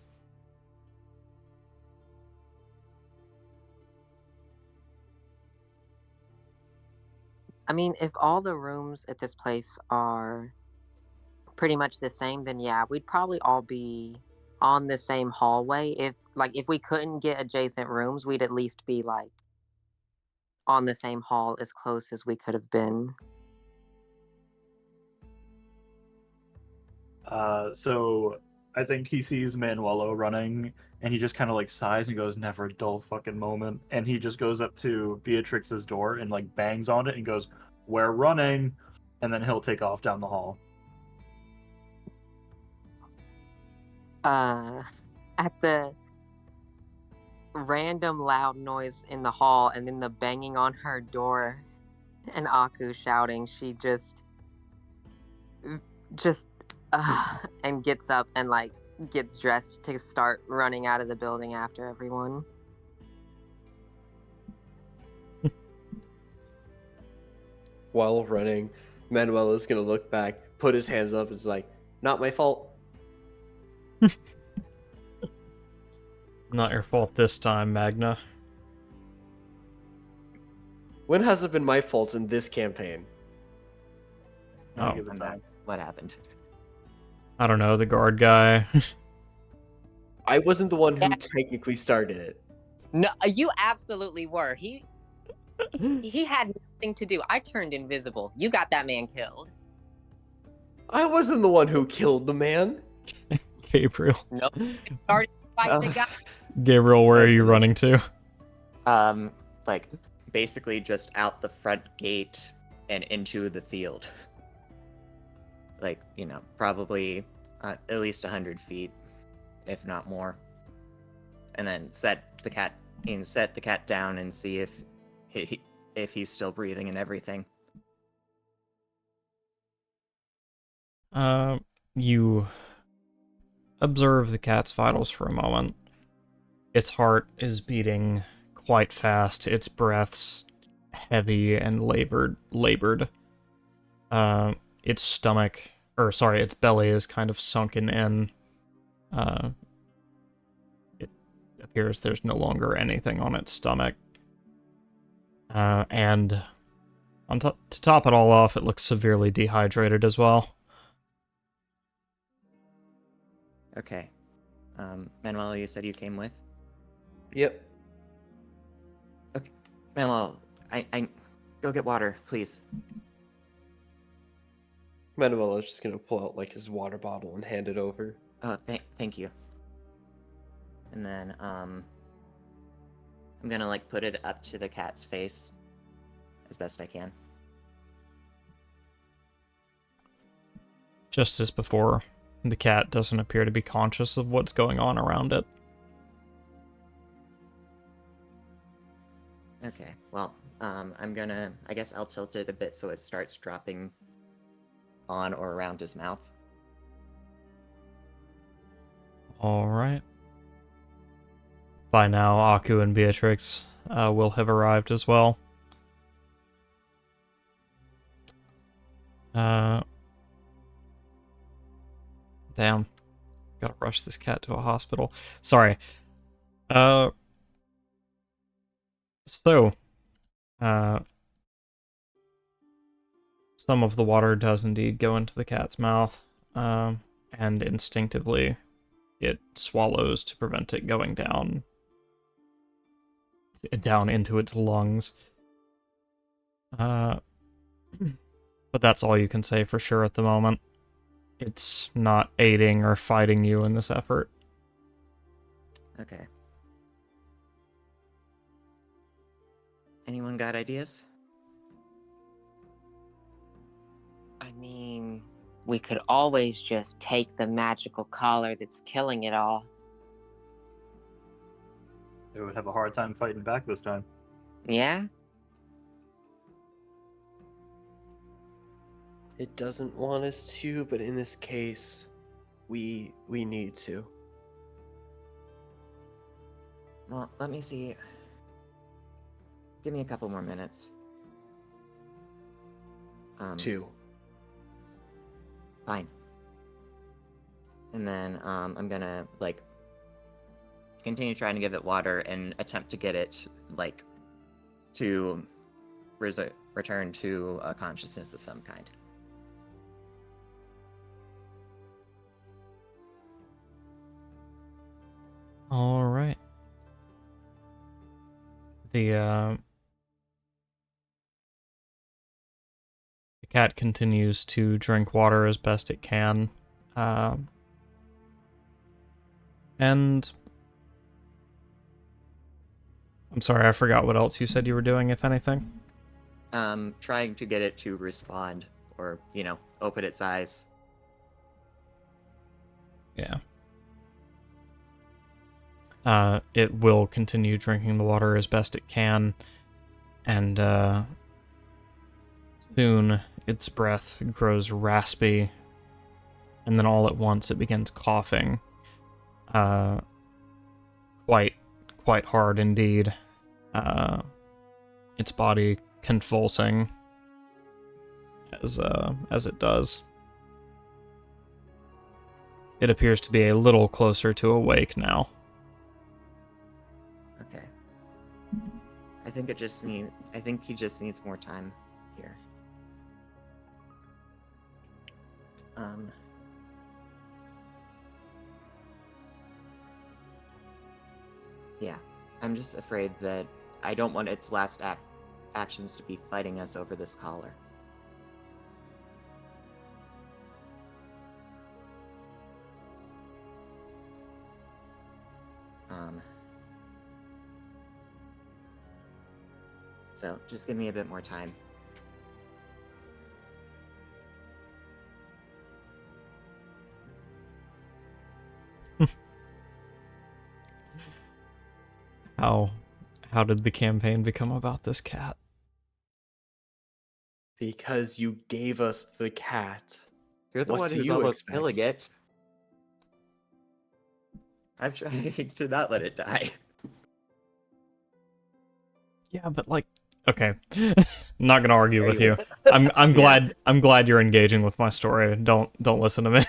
I mean, if all the rooms at this place are pretty much the same, then yeah, we'd probably all be on the same hallway. If we couldn't get adjacent rooms, we'd at least be like on the same hall as close as we could have been. So I think he sees Manuelo running, and he just kind of like sighs and goes, "Never a dull fucking moment." And he just goes up to Beatrix's door and like bangs on it and goes, "We're running." and then he'll take off down the hall. At the random loud noise in the hall and then the banging on her door and Aku shouting, she just and gets up and like gets dressed to start running out of the building after everyone. While running, Manuel is gonna look back, put his hands up, and is like, "Not my fault." Not your fault this time, Magna. When has it been my fault in this campaign? Any Oh, given I'm time. back. What happened? I don't know, the guard guy. I wasn't the one who Yeah. technically started it. No, you absolutely were. He had nothing to do. I turned invisible. You got that man killed. I wasn't the one who killed the man. Gabriel. Nope. Started fighting the guy. Gabriel, where are you running to? Like, basically just out the front gate and into the field. Like, probably at least 100 feet, if not more. And then set the cat down and see if he's still breathing and everything. You observe the cat's vitals for a moment. Its heart is beating quite fast. Its breath's heavy and labored. Its its belly is kind of sunken in. It appears there's no longer anything on its stomach. And to top it all off, it looks severely dehydrated as well. Okay. Manuel, you said you came with? Yep. Okay. Manuel, I go get water, please. Manuel is just gonna pull out like his water bottle and hand it over. Oh, thank you. And then, I'm gonna, like, put it up to the cat's face as best I can. Just as before, the cat doesn't appear to be conscious of what's going on around it. Okay, well, I guess I'll tilt it a bit so it starts dropping on or around his mouth. Alright. By now, Aku and Beatrix will have arrived as well. Damn. Gotta rush this cat to a hospital. Sorry. So, some of the water does indeed go into the cat's mouth, and instinctively it swallows to prevent it going down into its lungs. But that's all you can say for sure at the moment. It's not aiding or fighting you in this effort. Okay. Anyone got ideas? I mean, we could always just take the magical collar that's killing it all. They would have a hard time fighting back this time. Yeah? It doesn't want us to, but in this case, we need to. Well, let me see. Give me a couple more minutes. 2. Fine. And then I'm gonna continue trying to give it water and attempt to get it to return to a consciousness of some kind. All right. The cat continues to drink water as best it can, and I'm sorry, I forgot what else you said you were doing, if anything. Trying to get it to respond or, open its eyes. Yeah. It will continue drinking the water as best it can, and soon its breath grows raspy, and then all at once it begins coughing. Quite hard indeed. Its body convulsing as it does. It appears to be a little closer to awake now. Okay. I think he just needs more time here. Yeah. I'm just afraid that I don't want its last actions to be fighting us over this collar. So just give me a bit more time. How did the campaign become about this cat? Because you gave us the cat. You're the What one do who's you almost expect? killing it. I'm trying to not let it die. Yeah, but okay. Not gonna argue with you. Anyway. I'm Yeah. glad you're engaging with my story. Don't listen to me.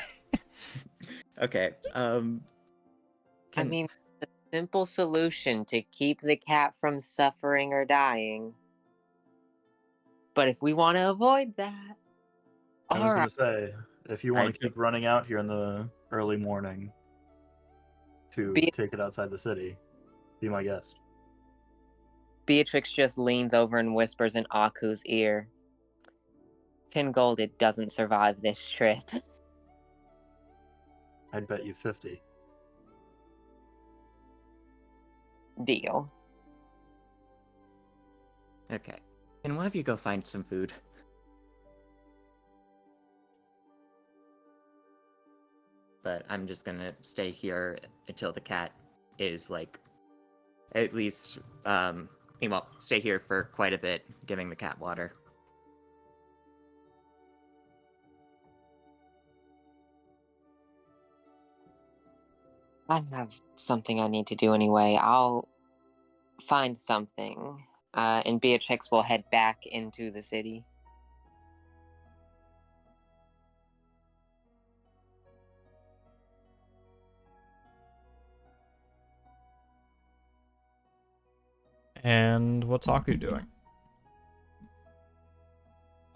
Okay. I mean, the simple solution to keep the cat from suffering or dying. But if we want to avoid that, I was all going right. to say, if you want to keep running out here in the early morning to take it outside the city, be my guest. Beatrix just leans over and whispers in Aku's ear. 10 gold, it doesn't survive this trip. I'd bet you 50. Deal. Okay. Can one of you go find some food? But I'm just gonna stay here until the cat is at least stay here for quite a bit, giving the cat water. I have something I need to do anyway. I'll find something. And Beatrix will head back into the city. And what's Aku doing?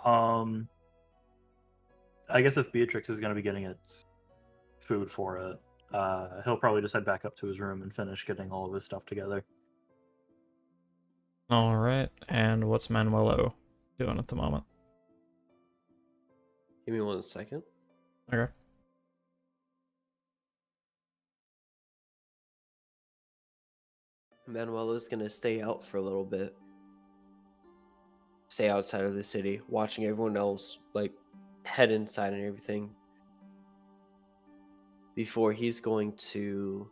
I guess if Beatrix is going to be getting its food for it, he'll probably just head back up to his room and finish getting all of his stuff together. All right. And what's Manuelo doing at the moment? Give me 1 second. Okay. Manuela's gonna stay out for a little bit. Stay outside of the city, watching everyone else head inside and everything. Before he's going to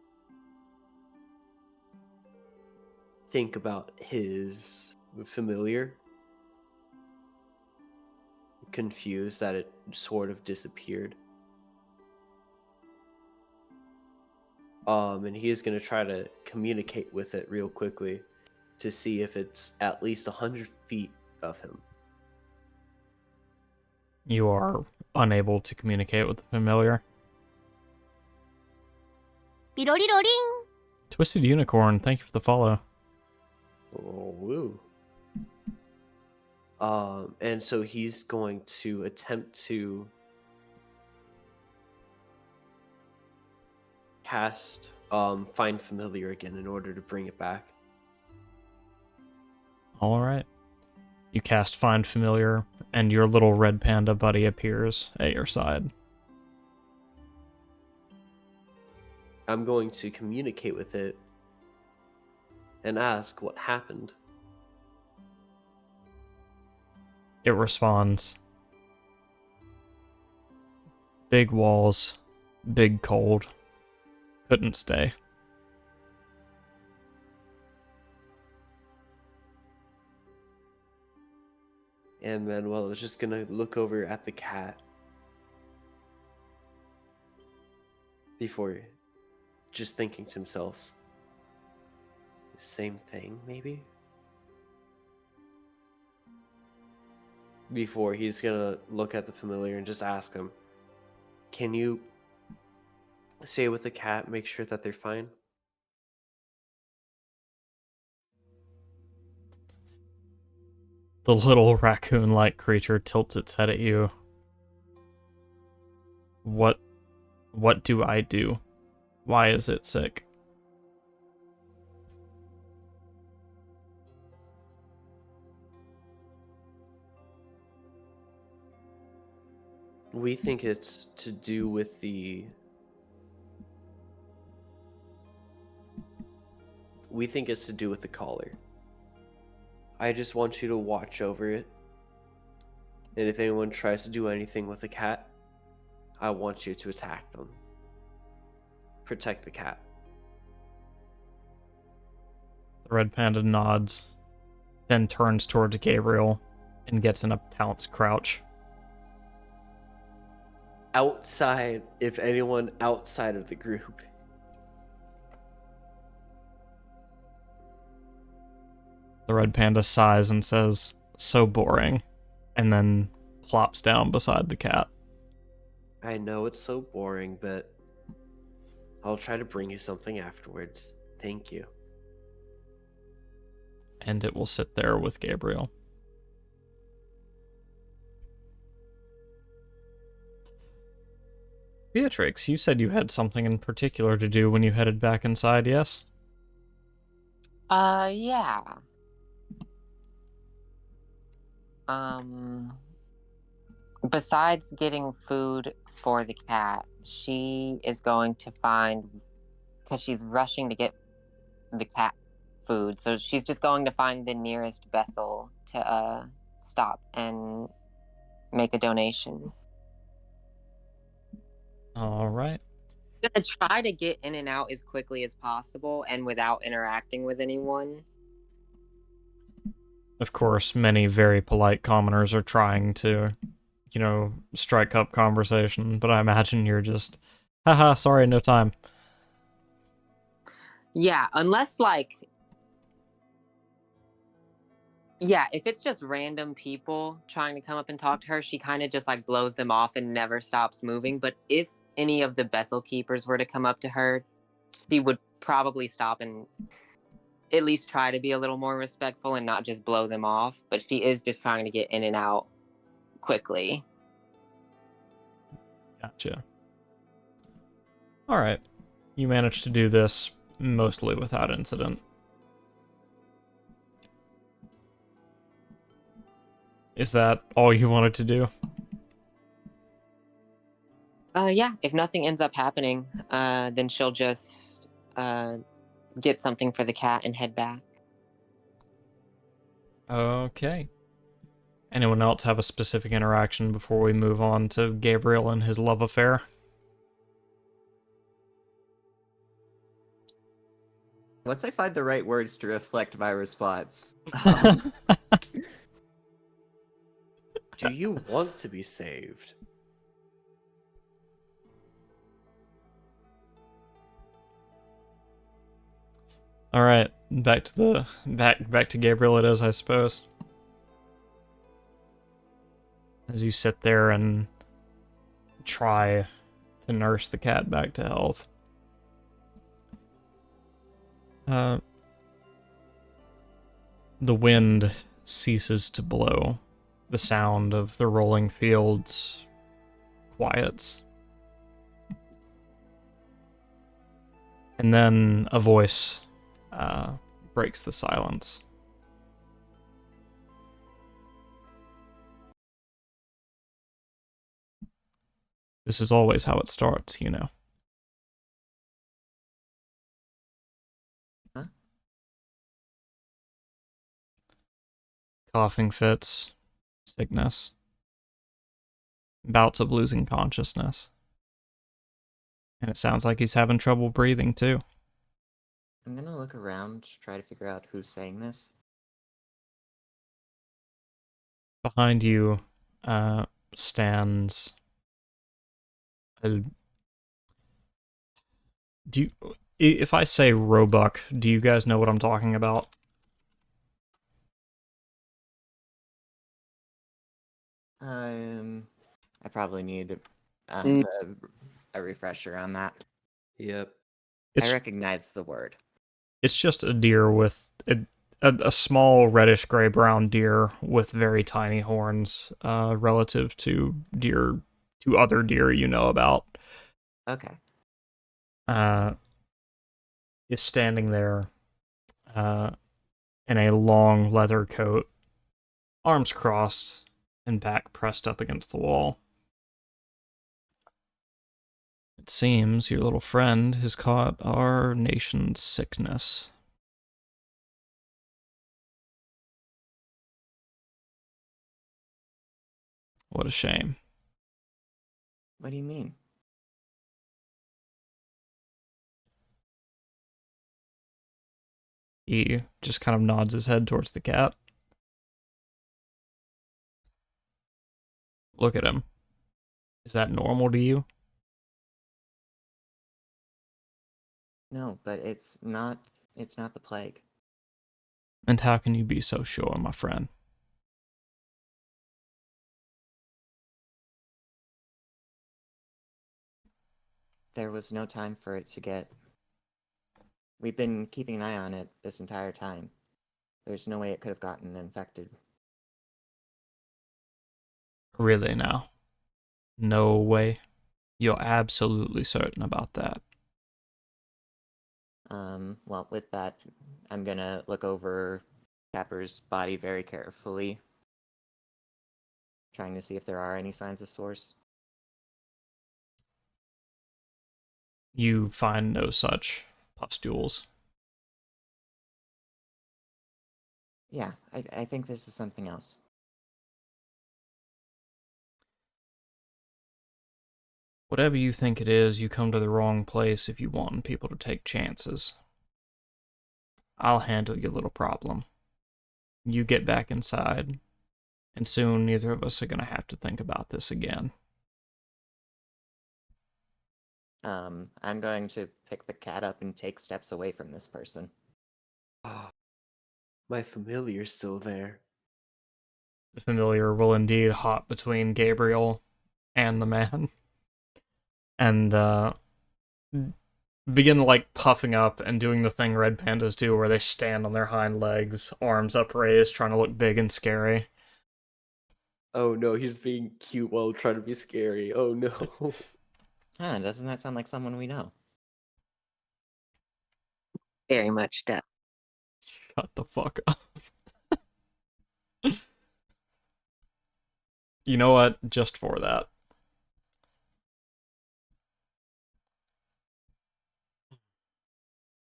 think about his familiar. Confused that it sort of disappeared. And he is going to try to communicate with it real quickly to see if it's at least 100 feet of him. You are unable to communicate with the familiar. Twisted Unicorn, thank you for the follow. Oh, woo. And so he's going to attempt to cast Find Familiar again in order to bring it back. All right. You cast Find Familiar, and your little red panda buddy appears at your side. I'm going to communicate with it and ask what happened. It responds, Big walls, big cold. Couldn't stay. And Manuel is just gonna look over at the cat before just thinking to himself, same thing, maybe? Before he's gonna look at the familiar and just ask him, can you stay with the cat, make sure that they're fine? The little raccoon-like creature tilts its head at you. What do I do? Why is it sick? We think it's to do with the... We think it's to do with the collar. I just want you to watch over it. And if anyone tries to do anything with the cat, I want you to attack them. Protect the cat. The red panda nods, then turns towards Gabriel and gets in a pounce crouch. Outside, if anyone outside of the group. The red panda sighs and says, "So boring," and then plops down beside the cat. I know it's so boring, but I'll try to bring you something afterwards. Thank you. And it will sit there with Gabriel. Beatrix, you said you had something in particular to do when you headed back inside, yes? Yeah. Besides getting food for the cat, she is going to find, because she's rushing to get the cat food, so she's just going to find the nearest Bethel to stop and make a donation. All right. I'm gonna try to get in and out as quickly as possible and without interacting with anyone. Of course, many very polite commoners are trying to, strike up conversation, but I imagine you're just, haha, sorry, no time. Yeah, unless if it's just random people trying to come up and talk to her, she kind of just blows them off and never stops moving. But if any of the Bethel keepers were to come up to her, she would probably stop and at least try to be a little more respectful and not just blow them off. But she is just trying to get in and out quickly. Gotcha. All right. You managed to do this mostly without incident. Is that all you wanted to do? Yeah, if nothing ends up happening, then she'll just get something for the cat and head back. Okay. Anyone else have a specific interaction before we move on to Gabriel and his love affair? Once I find the right words to reflect my response. Do you want to be saved? All right, back to Gabriel it is, I suppose. As you sit there and try to nurse the cat back to health. The wind ceases to blow. The sound of the rolling fields quiets. And then a voice breaks the silence. This is always how it starts, you know. Huh? Coughing fits, sickness, bouts of losing consciousness. And it sounds like he's having trouble breathing, too. I'm gonna look around, try to figure out who's saying this. Behind you stands a... If I say Roebuck, do you guys know what I'm talking about? I probably need Mm. a refresher on that. Yep. I recognize the word. It's just a deer with a small reddish gray brown deer with very tiny horns, relative to other deer you know about. Okay. Is standing there, in a long leather coat, arms crossed and back pressed up against the wall. It seems your little friend has caught our nation's sickness. What a shame. What do you mean? He just kind of nods his head towards the cat. Look at him. Is that normal to you? No, but it's not the plague. And how can you be so sure, my friend? There was no time for it to get... We've been keeping an eye on it this entire time. There's no way it could have gotten infected. Really now? No way. You're absolutely certain about that. Well, with that, I'm gonna look over Capper's body very carefully, trying to see if there are any signs of sores. You find no such pustules. Yeah, I think this is something else. Whatever you think it is, you come to the wrong place if you want people to take chances. I'll handle your little problem. You get back inside, and soon neither of us are gonna have to think about this again. I'm going to pick the cat up and take steps away from this person. Oh, my familiar's still there. The familiar will indeed hop between Gabriel and the man, and begin like puffing up and doing the thing red pandas do, where they stand on their hind legs, arms upraised, trying to look big and scary. Oh no, he's being cute while trying to be scary. Oh no. Huh, doesn't that sound like someone we know? Very much does. Shut the fuck up. You know what? Just for that.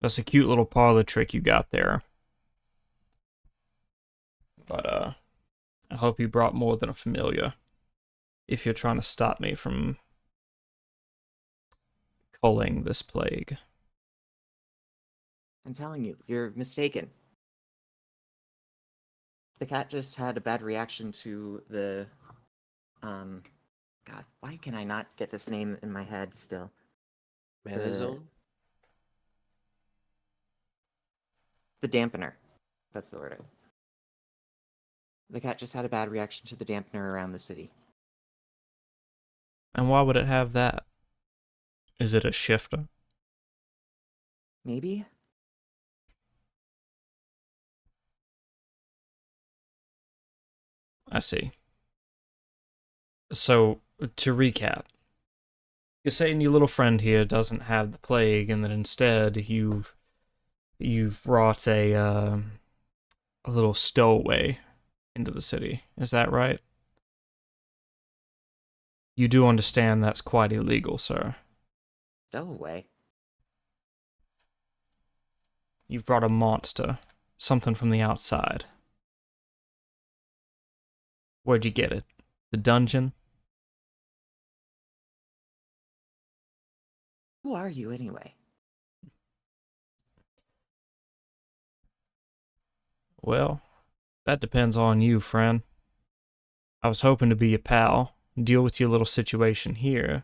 That's a cute little parlor trick you got there. But, I hope you brought more than a familiar. If you're trying to stop me from culling this plague. I'm telling you, you're mistaken. The cat just had a bad reaction to the... God, why can I not get this name in my head still? Manazone? The dampener. That's the word. The cat just had a bad reaction to the dampener around the city. And why would it have that? Is it a shifter? Maybe? I see. So, to recap, you're saying your little friend here doesn't have the plague, and that instead you've brought a little stowaway into the city. Is that right? You do understand that's quite illegal, sir. Stowaway? You've brought a monster, something from the outside. Where'd you get it? The dungeon? Who are you anyway? Well, that depends on you, friend. I was hoping to be a pal, deal with your little situation here,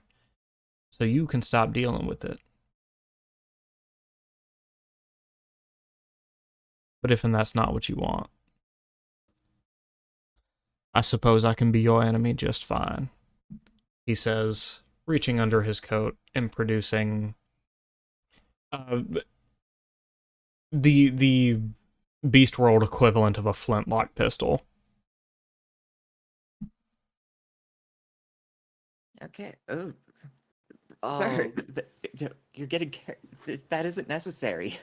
so you can stop dealing with it. But if that's not what you want, I suppose I can be your enemy just fine, he says, reaching under his coat and producing uh, the Beast World equivalent of a flintlock pistol. Okay. Oh, Oh, sir, you're getting that isn't necessary.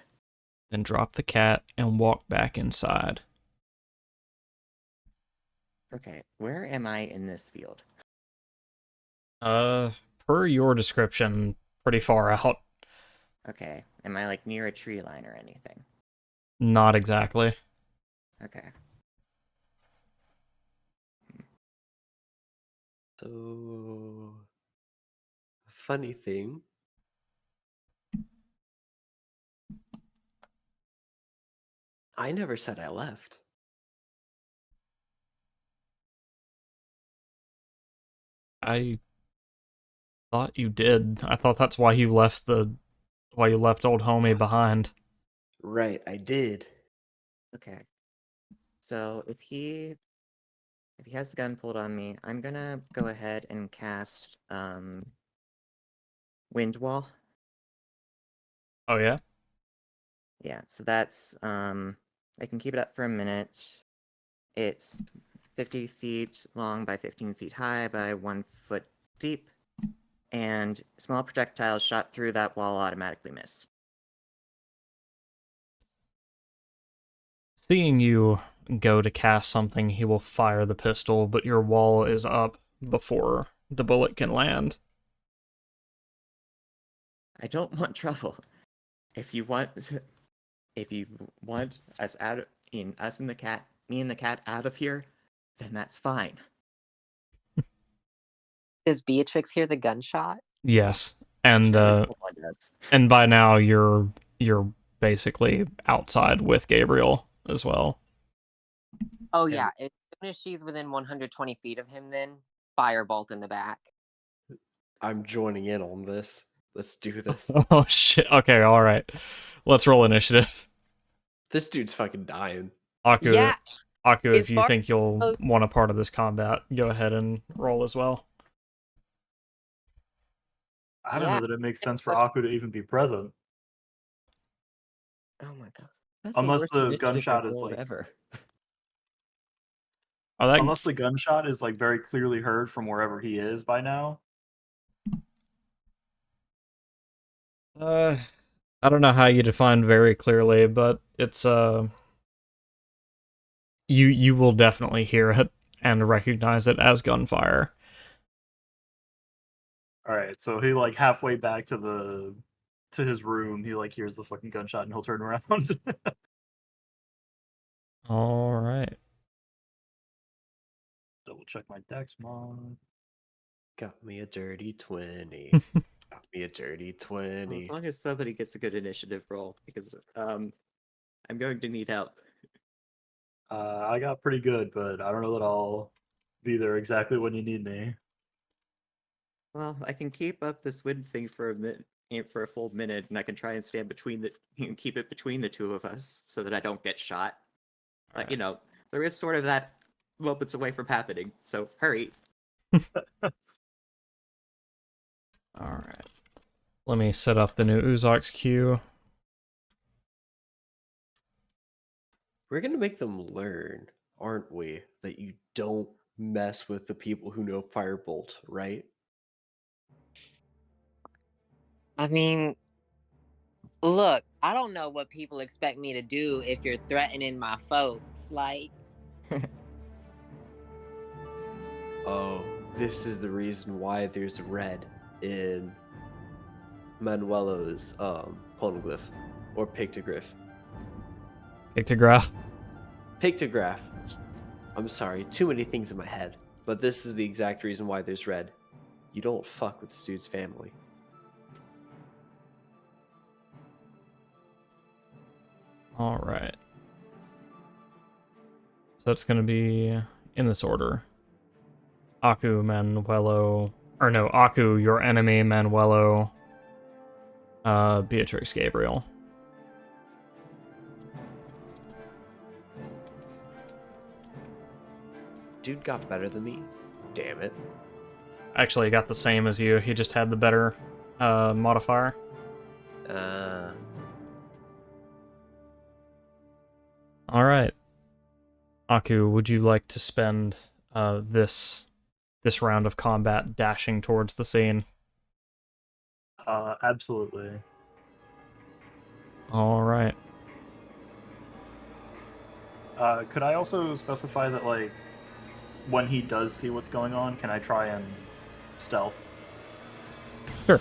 Then drop the cat and walk back inside. Okay, where am I in this field? Per your description, pretty far out. Okay, am I like near a tree line or anything? Not exactly. Okay. so funny thing. I never said I left. I thought you did. I thought that's why you left old homie behind. Right, I did. Okay. So if he has the gun pulled on me, I'm gonna go ahead and cast Wind Wall. Oh yeah? Yeah, so that's I can keep it up for a minute. It's 50 feet long by 15 feet high by 1 foot deep, and small projectiles shot through that wall automatically miss. Seeing you go to cast something, he will fire the pistol, but your wall is up before the bullet can land. I don't want trouble. If you want, if you want us out, us and the cat, me and the cat out of here, then that's fine. Does Beatrix hear the gunshot? Yes. And Surely someone does. and by now you're basically outside with Gabriel as well. Oh, And yeah. As soon as she's within 120 feet of him, then firebolt in the back. I'm joining in on this. Let's do this. Oh shit. Okay, alright. Let's roll initiative. This dude's fucking dying. Aku, Yeah. if As you far think you'll as- want a part of this combat, go ahead and roll as well. I don't Yeah. know that it makes sense for Aku to even be present. Oh my god. That's Unless worst the initiative gunshot I've is rolled like ever. Oh, that unless the gunshot is like very clearly heard from wherever he is by now. I don't know how you define very clearly, but it's you will definitely hear it and recognize it as gunfire. All right, so he like halfway back to his room, he like hears the fucking gunshot and he'll turn around. All right. Double check my dex mod. Got me a dirty 20. Got me a dirty Well, 20. as long as somebody gets a good initiative roll, because I'm going to need help. I got pretty good, but I don't know that I'll be there exactly when you need me. Well, I can keep up this wind thing for a minute, for a full minute, and I can try and stand between keep it between the two of us so that I don't get shot. But you know, there is sort of that moments away from happening. So hurry. Alright. Let me set up the new Uzok's queue. We're gonna make them learn, aren't we, that you don't mess with the people who know Firebolt, right? I mean, look, I don't know what people expect me to do if you're threatening my folks. Like, Oh, this is the reason why there's red in Manuelo's poneglyph or pictoglyph. Pictograph. Pictograph. I'm sorry, too many things in my head. But this is the exact reason why there's red. You don't fuck with the dude's family. All right. So it's going to be in this order. Aku, Manuelo, or no, Aku, your enemy, Manuelo, Beatrix, Gabriel. Dude got better than me. Damn it. Actually, he got the same as you. He just had the better modifier. All right. Aku, would you like to spend this round of combat dashing towards the scene? Absolutely. All right. Could I also specify that, like, when he does see what's going on, can I try and stealth? Sure.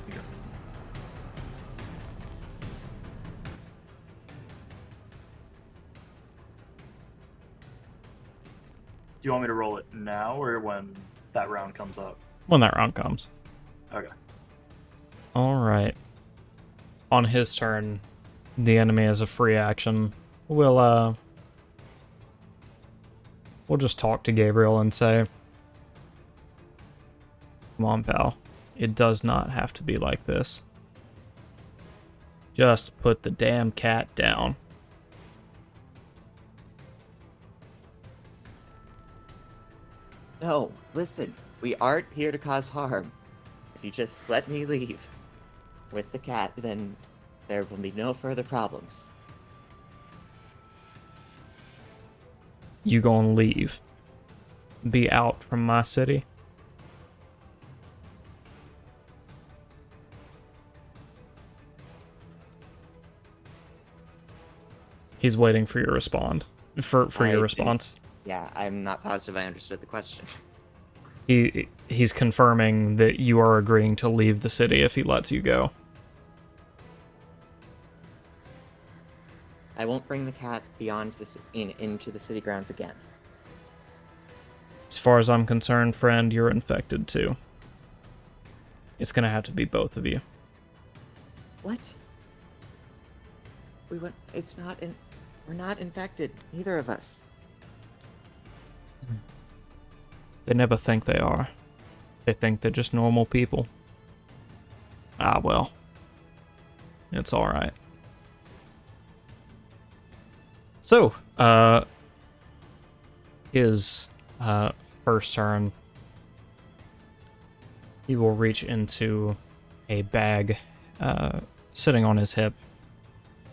Okay. Do you want me to roll it now or when that round comes up? When that round comes. Okay. All right. On his turn, the enemy has a free action. We'll just talk to Gabriel and say, "Come on, pal. It does not have to be like this. Just put the damn cat down." No, listen. We aren't here to cause harm. If you just let me leave with the cat, then there will be no further problems. You gonna leave? Be out from my city? He's waiting for your respond. For your I response. Yeah, I'm not positive I understood the question. He's confirming that you are agreeing to leave the city if he lets you go. I won't bring the cat beyond this into the city grounds again. As far as I'm concerned, friend, you're infected too. It's gonna have to be both of you. What? We're not infected, neither of us. They never think they are. They think they're just normal people. Ah, well. It's alright. So, his first turn, he will reach into a bag sitting on his hip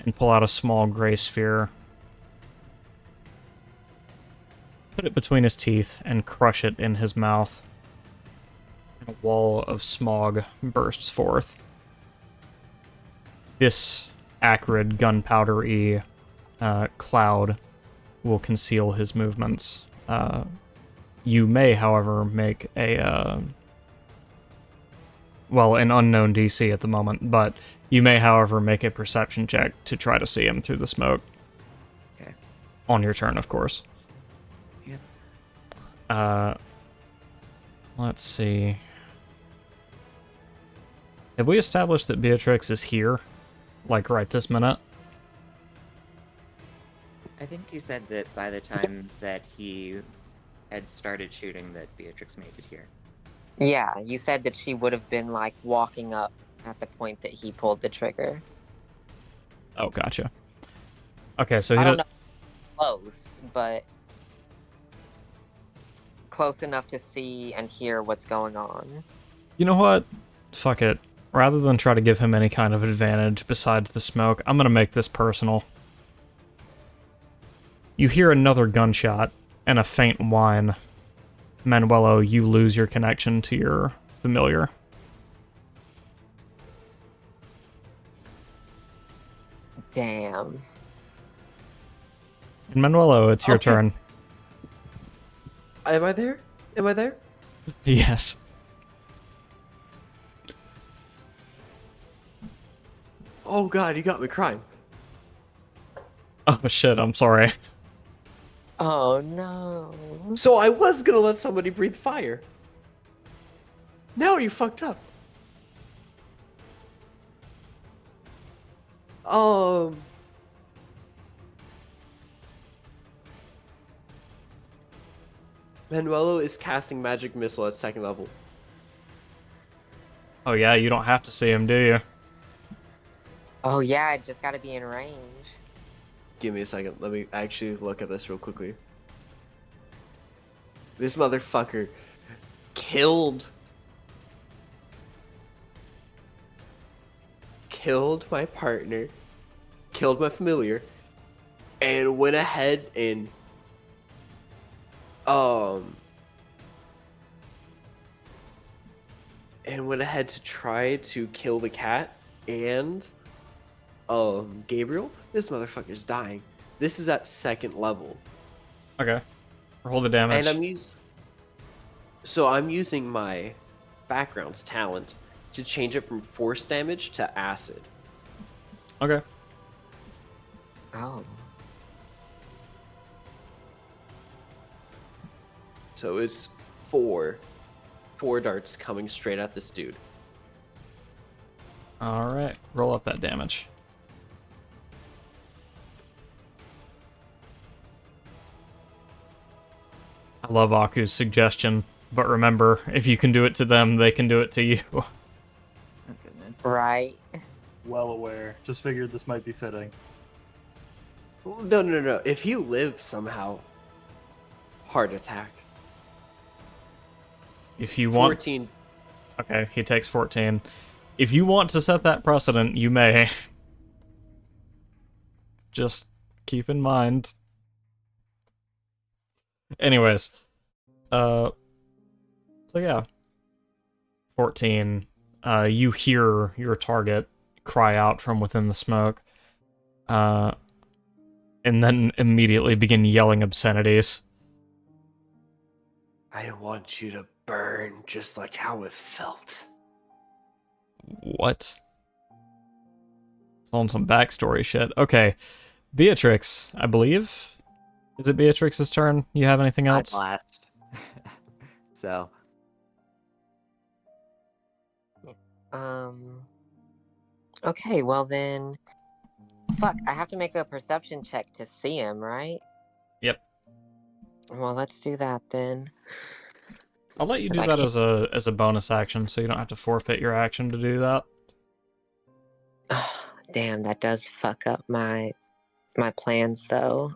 and pull out a small gray sphere, put it between his teeth, and crush it in his mouth. And a wall of smog bursts forth. This acrid, gunpowdery cloud will conceal his movements. You may, however, make a an unknown DC at the moment, but you may, however, make a perception check to try to see him through the smoke. Okay. On your turn, of course. Yep. Let's see. Have we established that Beatrix is here? Like, right this minute? I think you said that by the time that he had started shooting that Beatrix made it here. Yeah, you said that she would have been, like, walking up at the point that he pulled the trigger. Oh, gotcha. Okay, so he I don't know close, but close enough to see and hear what's going on. You know what? Fuck it. Rather than try to give him any kind of advantage besides the smoke, I'm gonna make this personal. You hear another gunshot and a faint whine. Manuelo, you lose your connection to your familiar. Damn. And Manuelo, it's your Okay. turn. Am I there? Am I there? Yes. Oh god, you got me crying. Oh shit, I'm sorry. Oh no. So I was gonna let somebody breathe fire. Now you fucked up. Manuelo is casting magic missile at 2nd level. Oh yeah, you don't have to see him, do you? Oh yeah, I just gotta be in range. Give me a second. Let me actually look at this real quickly. This motherfucker killed my partner, killed my familiar, and went ahead and to try to kill the cat and Gabriel. This motherfucker's dying. This is at 2nd level. Okay. Roll the damage. And I'm using my background's talent to change it from force damage to acid. Okay. Oh. So it's four darts coming straight at this dude. Alright, roll up that damage. I love Aku's suggestion, but remember, if you can do it to them, they can do it to you. Oh, goodness. Right. Well aware. Just figured this might be fitting. No. If he lives somehow, heart attack. If you want... 14. Okay, he takes 14. If you want to set that precedent, you may. Just keep in mind. Anyways. So yeah. 14. You hear your target cry out from within the smoke. And then immediately begin yelling obscenities. I want you to burn just like how it felt. What? It's on some backstory shit. Okay. Beatrix, I believe. Is it Beatrix's turn? You have anything else? I'm last. So. Okay, well then. Fuck, I have to make a perception check to see him, right? Yep. Well, let's do that then. I'll let you do I that can't- as a bonus action, so you don't have to forfeit your action to do that. Damn, that does fuck up my plans though.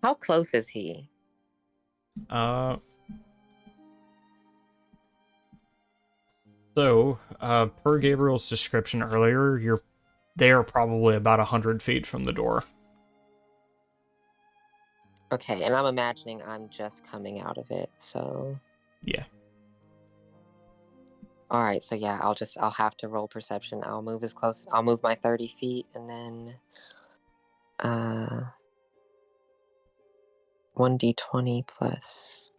How close is he? Per Gabriel's description earlier, they are probably about 100 feet from the door. Okay, and I'm imagining I'm just coming out of it, so... Yeah. Alright, so yeah, I'll have to roll perception. I'll move my 30 feet, and then... 1d20 plus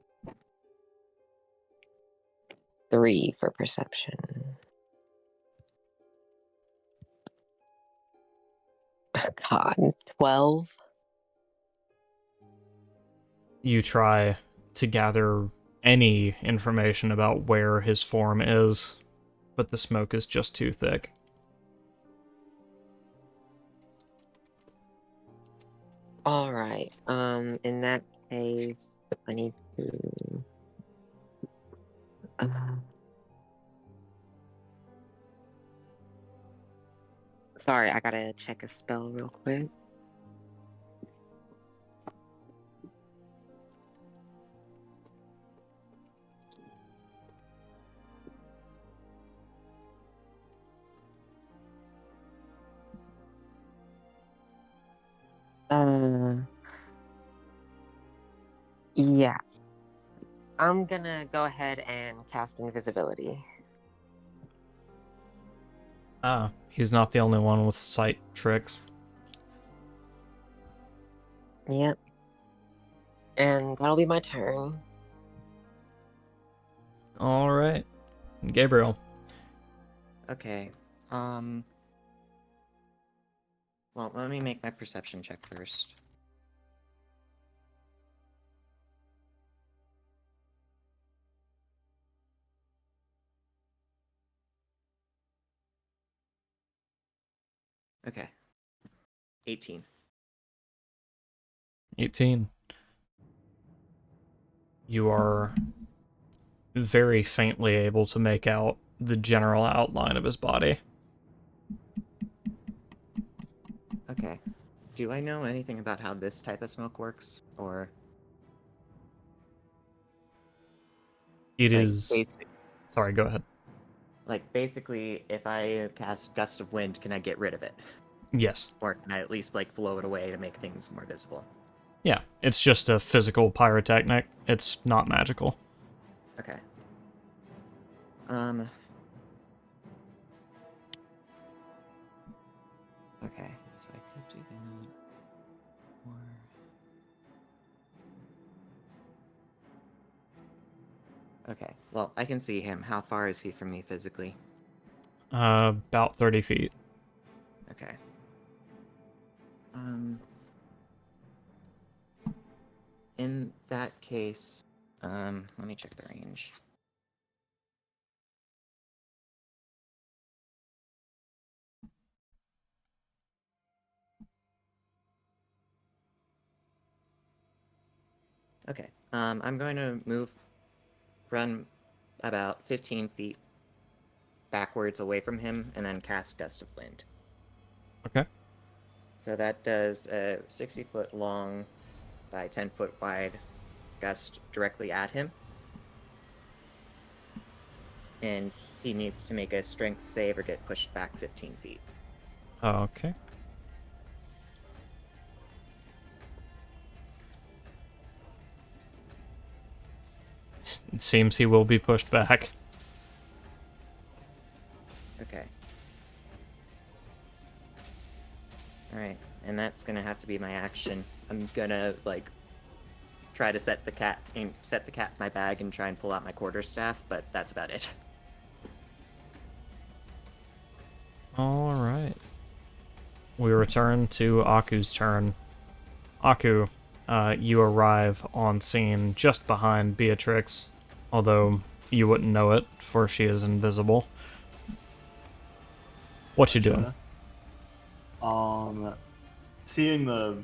3 for perception. God, 12? You try to gather any information about where his form is, but the smoke is just too thick. Alright, in that case, I need to... Sorry, I gotta check a spell real quick. Yeah. I'm gonna go ahead and cast invisibility. Ah, he's not the only one with sight tricks. Yep. And that'll be my turn. Alright. Gabriel. Okay. Well, let me make my perception check first. Okay. 18. 18. you are very faintly able to make out the general outline of his body. Okay. Do I know anything about how this type of smoke works? Or It like is... basic Sorry, go ahead. like basically if I cast Gust of Wind, can I get rid of it? Yes. Or can I at least like blow it away to make things more visible? Yeah, it's just a physical pyrotechnic. It's not magical. Okay. Um Okay, so I could do that. Or okay, well, I can see him. How far is he from me physically? About 30 feet. Okay. In that case, let me check the range. Okay, I'm going to run about 15 feet backwards away from him, and then cast Gust of Wind. Okay. So that does a 60-foot long by 10-foot wide gust directly at him. And he needs to make a strength save or get pushed back 15 feet. Okay. It seems he will be pushed back. Okay. Alright, and that's gonna have to be my action. I'm gonna, like, try to set the cat in my bag and try and pull out my quarterstaff, but that's about it. Alright. We return to Aku's turn. Aku, you arrive on scene just behind Beatrix, although you wouldn't know it, for she is invisible. What you doing? Seeing the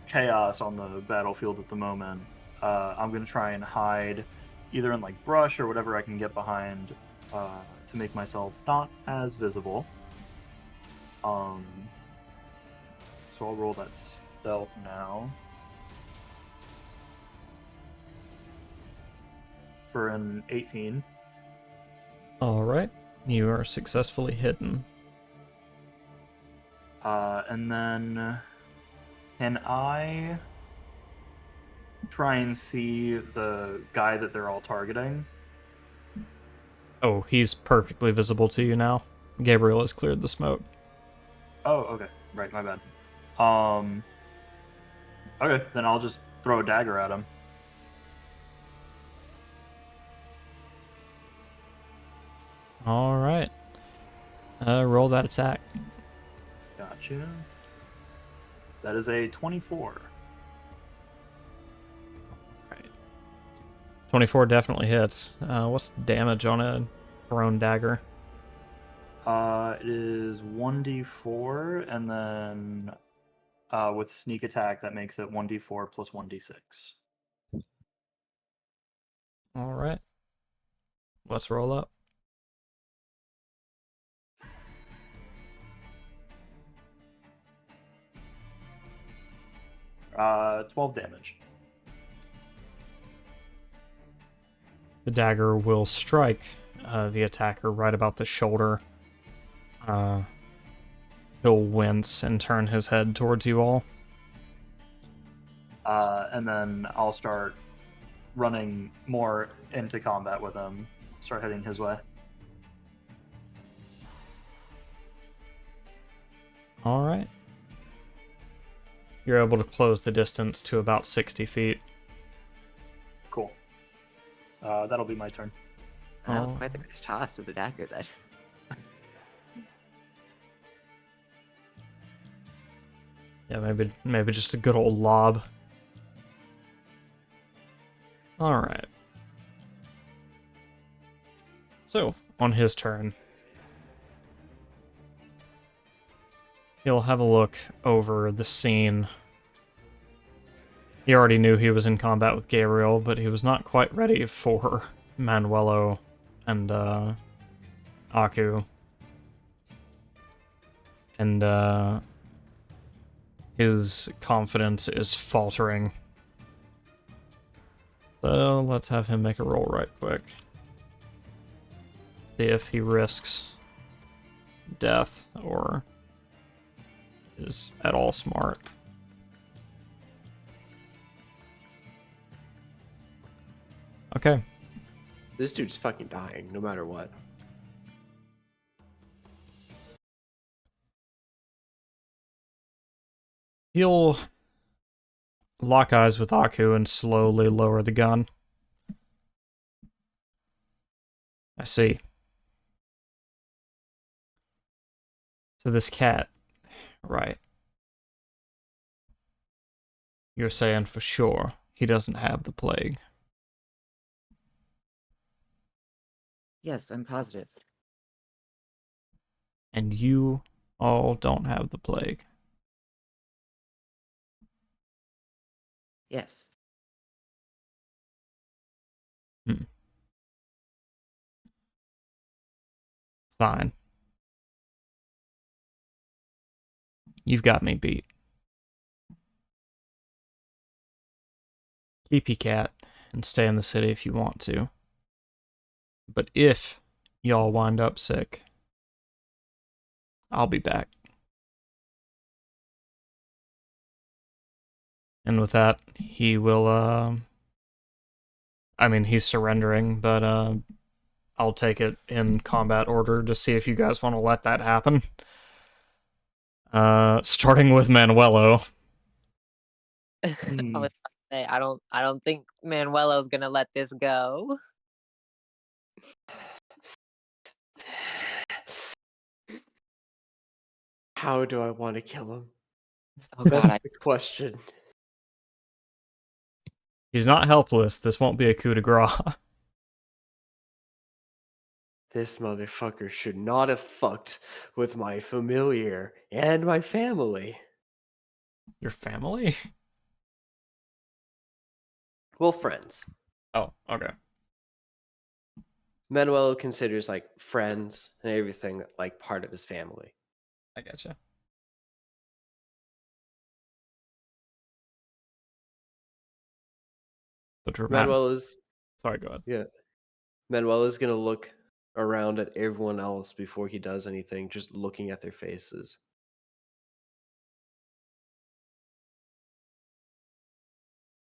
chaos on the battlefield at the moment, I'm gonna try and hide either in like brush or whatever I can get behind to make myself not as visible. So I'll roll that stealth now. For an 18. Alright. You are successfully hidden. And then can I try and see the guy that they're all targeting? Oh, he's perfectly visible to you now. Gabriel has cleared the smoke. Oh, okay. Right, my bad. Okay, then I'll just throw a dagger at him. Alright. Roll that attack. Gotcha. That is a 24. Right. 24 definitely hits. What's the damage on a thrown dagger? It is 1d4, and then with sneak attack, that makes it 1d4 plus 1d6. Alright. Let's roll up. 12 damage. The dagger will strike the attacker right about the shoulder. He'll wince and turn his head towards you all. And then I'll start running more into combat with him. Start heading his way. Alright. You're able to close the distance to about 60 feet. Cool. That'll be my turn. That was quite the toss of the dagger then. Yeah, maybe just a good old lob. Alright. So, on his turn, he'll have a look over the scene He already knew he was in combat with Gabriel, but he was not quite ready for Manuelo and Aku. And his confidence is faltering. So let's have him make a roll right quick. See if he risks death or is at all smart. Okay. This dude's fucking dying, no matter what. He'll lock eyes with Aku and slowly lower the gun. I see. So this cat, right. You're saying for sure he doesn't have the plague. Yes, I'm positive. And you all don't have the plague. Yes. Fine. You've got me beat. Keep your cat and stay in the city if you want to. But if y'all wind up sick, I'll be back. And with that, he will, I mean, he's surrendering, but, I'll take it in combat order to see if you guys want to let that happen. Starting with Manuelo. I was about to say, I don't think Manuelo's gonna let this go. How do I want to kill him? Oh That's god, the question. He's not helpless. This won't be a coup de grace. This motherfucker should not have fucked with my familiar and my family. Your family? Well, friends. Oh, okay. Manuel considers like friends and everything like part of his family. I getcha. The dramatic. Manuel is Sorry, go ahead. Manuel is gonna look around at everyone else before he does anything, just looking at their faces.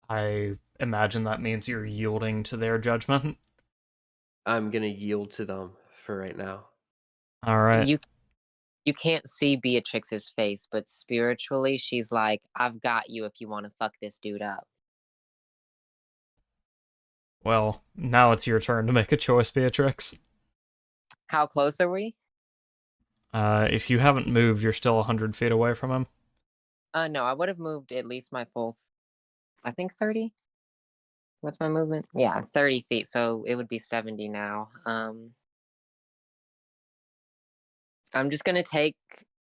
I imagine that means you're yielding to their judgment. I'm gonna yield to them for right now. All right. you can't see Beatrix's face, but spiritually, she's like, "I've got you if you want to fuck this dude up." Well, now it's your turn to make a choice, Beatrix. How close are we? If you haven't moved, you're still 100 feet away from him. No, I would have moved at least my full, I think 30. What's my movement? Yeah, 30 feet. So it would be 70 now. I'm just gonna take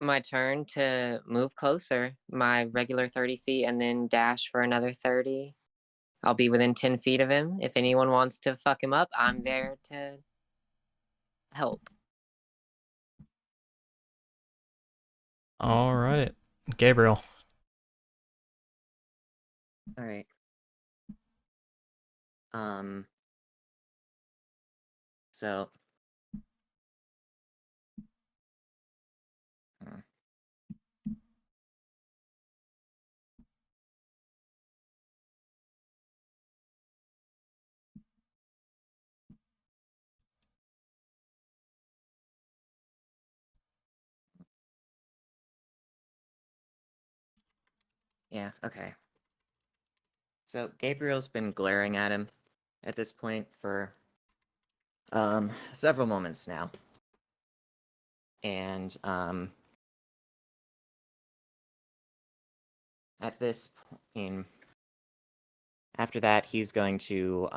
my turn to move closer, my regular 30 feet, and then dash for another 30. I'll be within 10 feet of him. If anyone wants to fuck him up, I'm there to help. All right. Gabriel. All right. So. Hmm. Yeah, okay. So Gabriel's been glaring at him at this point for several moments now. And at this point, after that, he's going to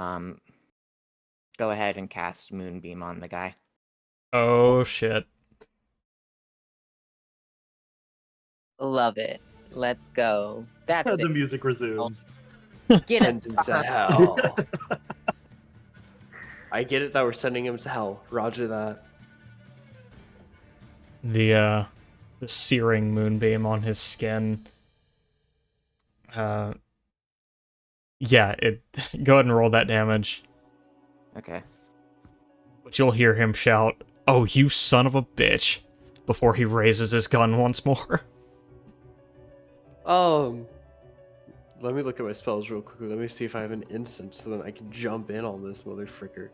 go ahead and cast Moonbeam on the guy. Oh, shit. Love it. Let's go. That's The it. music resumes. Get us Send him to hell. I get it that we're sending him to hell. Roger that. The searing moonbeam on his skin. Yeah, go ahead and roll that damage. Okay. But you'll hear him shout, "Oh, you son of a bitch," before he raises his gun once more. Let me look at my spells real quickly. Let me see if I have an instant so then I can jump in on this motherfricker.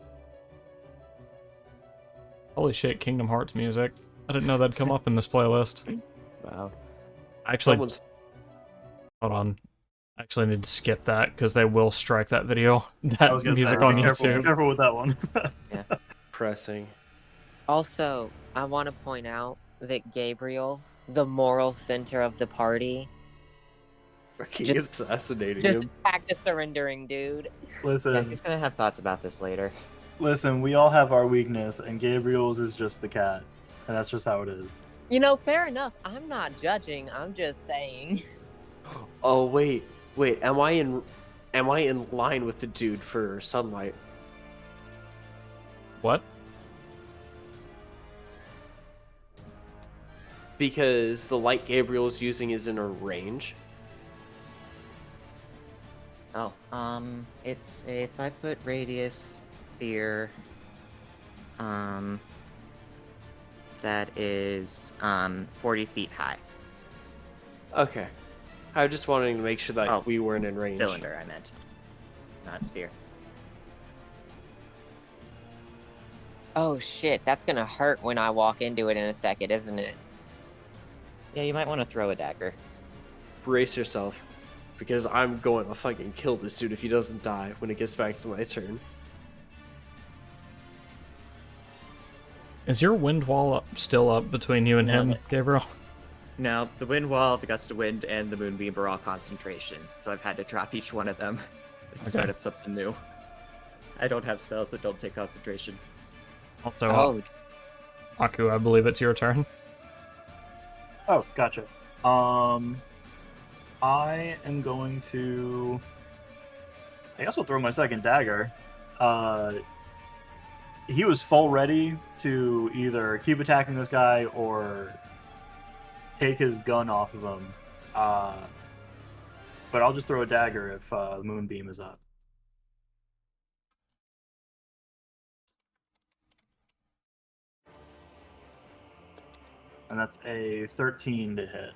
Holy shit, Kingdom Hearts music. I didn't know that'd come up in this playlist. Wow. Actually, Someone's hold on. I actually need to skip that, because they will strike that video. I That was gonna music say, on be careful, YouTube. be careful with that one. Yeah. pressing. Also, I want to point out that Gabriel, the moral center of the party, Fucking assassinating just him. act a surrendering dude. Yeah, Listen, he's gonna have thoughts about this later. listen, we all have our weakness, and Gabriel's is just the cat. And that's just how it is. You know, fair enough. I'm not judging. I'm just saying. Oh wait. Am I in line with the dude for sunlight? What? Because the light Gabriel's using is in a range. Oh, it's a 5-foot radius sphere. That is 40 feet high. Okay. I was just wanting to make sure that Oh, we weren't in range. Cylinder, I meant, not sphere. Oh shit, that's gonna hurt when I walk into it in a second, isn't it? Yeah, you might want to throw a dagger. Brace yourself. Because I'm going to fucking kill this dude if he doesn't die when it gets back to my turn. Is your wind wall still up between you and No, him, that- Gabriel? No, the wind wall, the gust of wind, and the moonbeam are all concentration, so I've had to drop each one of them and start Okay. up something new. I don't have spells that don't take concentration. Also, Oh, Aku, I believe it's your turn. Oh, gotcha. I am going to... I guess I'll throw my second dagger. He was full ready to either keep attacking this guy or take his gun off of him. But I'll just throw a dagger if the moonbeam is up. And that's a 13 to hit.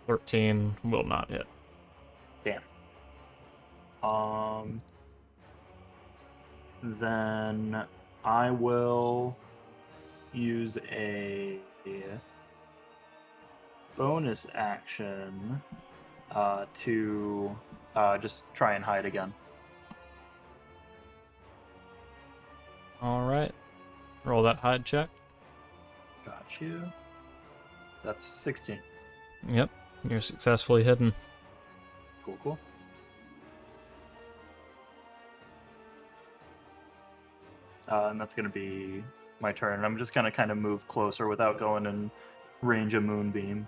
13 will not hit. Damn. Then I will use a bonus action to just try and hide again. Alright. Roll that hide check. Got you. That's 16. Yep, you're successfully hidden. Cool, cool. And that's going to be my turn. I'm just going to kind of move closer without going in range of moonbeam.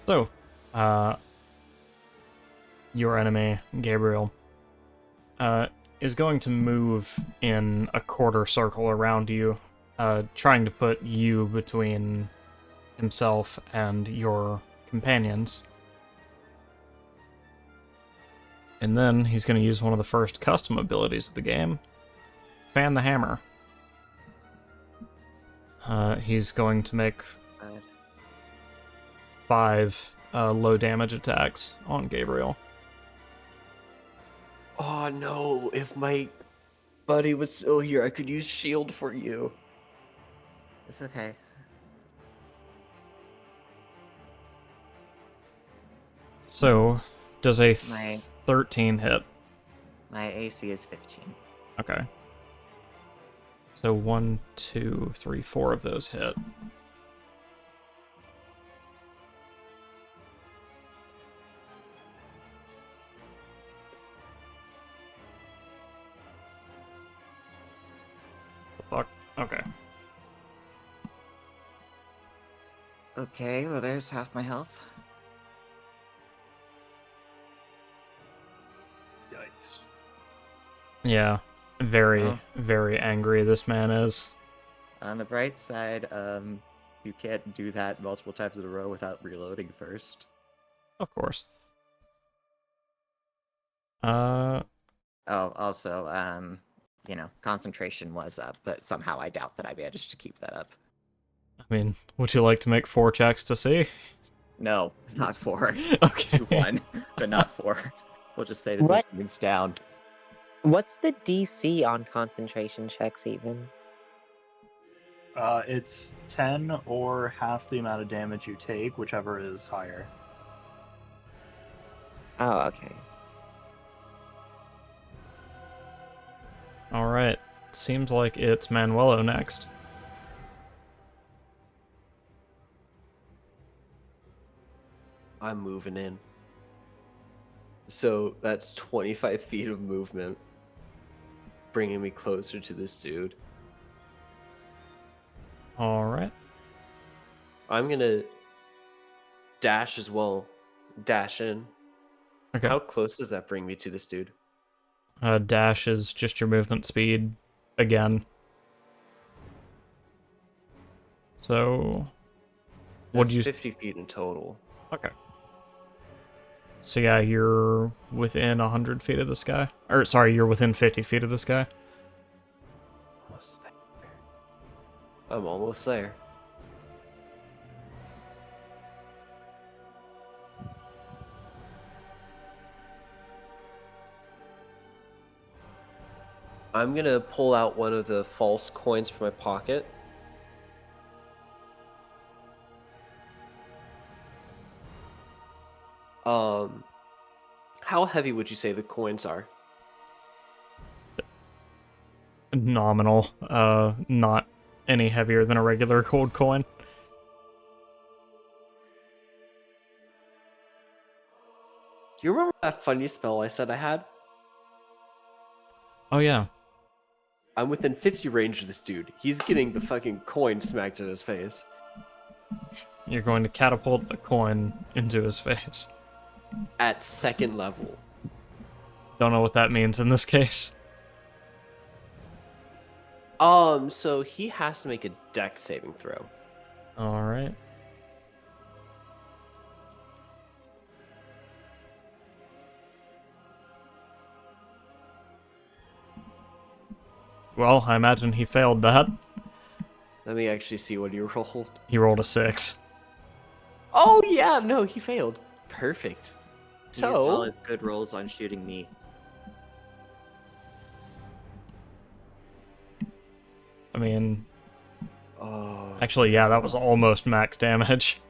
So, your enemy, Gabriel, is going to move in a quarter circle around you, trying to put you between himself and your companions. And then he's going to use one of the first custom abilities of the game, Fan the Hammer. He's going to make 5 low damage attacks on Gabriel. Oh no, if my buddy was still here, I could use shield for you. It's okay. So, does a My- 13 hit? My AC is 15. Okay. So 1, 2, 3, 4 of those hit. Fuck. Okay. Okay, well, there's half my health. Yikes. Yeah, very, Well. very angry this man is. On the bright side, you can't do that multiple times in a row without reloading first. Of course. Oh, also, concentration was up, but somehow I doubt that I managed to keep that up. I mean, would you like to make 4 checks to see? No, not 4. Okay. 1, but not 4. We'll just say the What? movement's down. What's the DC on concentration checks even? It's 10 or half the amount of damage you take, whichever is higher. Oh, okay. Alright. Seems like it's Manuelo next. I'm moving in. So that's 25 feet of movement, bringing me closer to this dude. Alright. I'm gonna dash as well. Dash in. Okay. How close does that bring me to this dude? Dash is just your movement speed again. So, That's you? 50 feet in total. Okay. So yeah, you're within 100 feet of this guy. Or sorry, you're within 50 feet of this guy. Almost there. I'm almost there. I'm gonna pull out one of the false coins from my pocket. How heavy would you say the coins are? Nominal. Not any heavier than a regular gold coin. Do you remember that funny spell I said I had? Oh yeah. I'm within 50 range of this dude. He's getting the fucking coin smacked in his face. You're going to catapult a coin into his face. At second level. Don't know what that means in this case. So he has to make a dex saving throw. Alright. Well, I imagine he failed that. Let me actually see what he rolled. He rolled a 6. Oh yeah, no, he failed. Perfect. He has all So his good rolls on shooting me. I mean, oh, actually, yeah, that was almost max damage.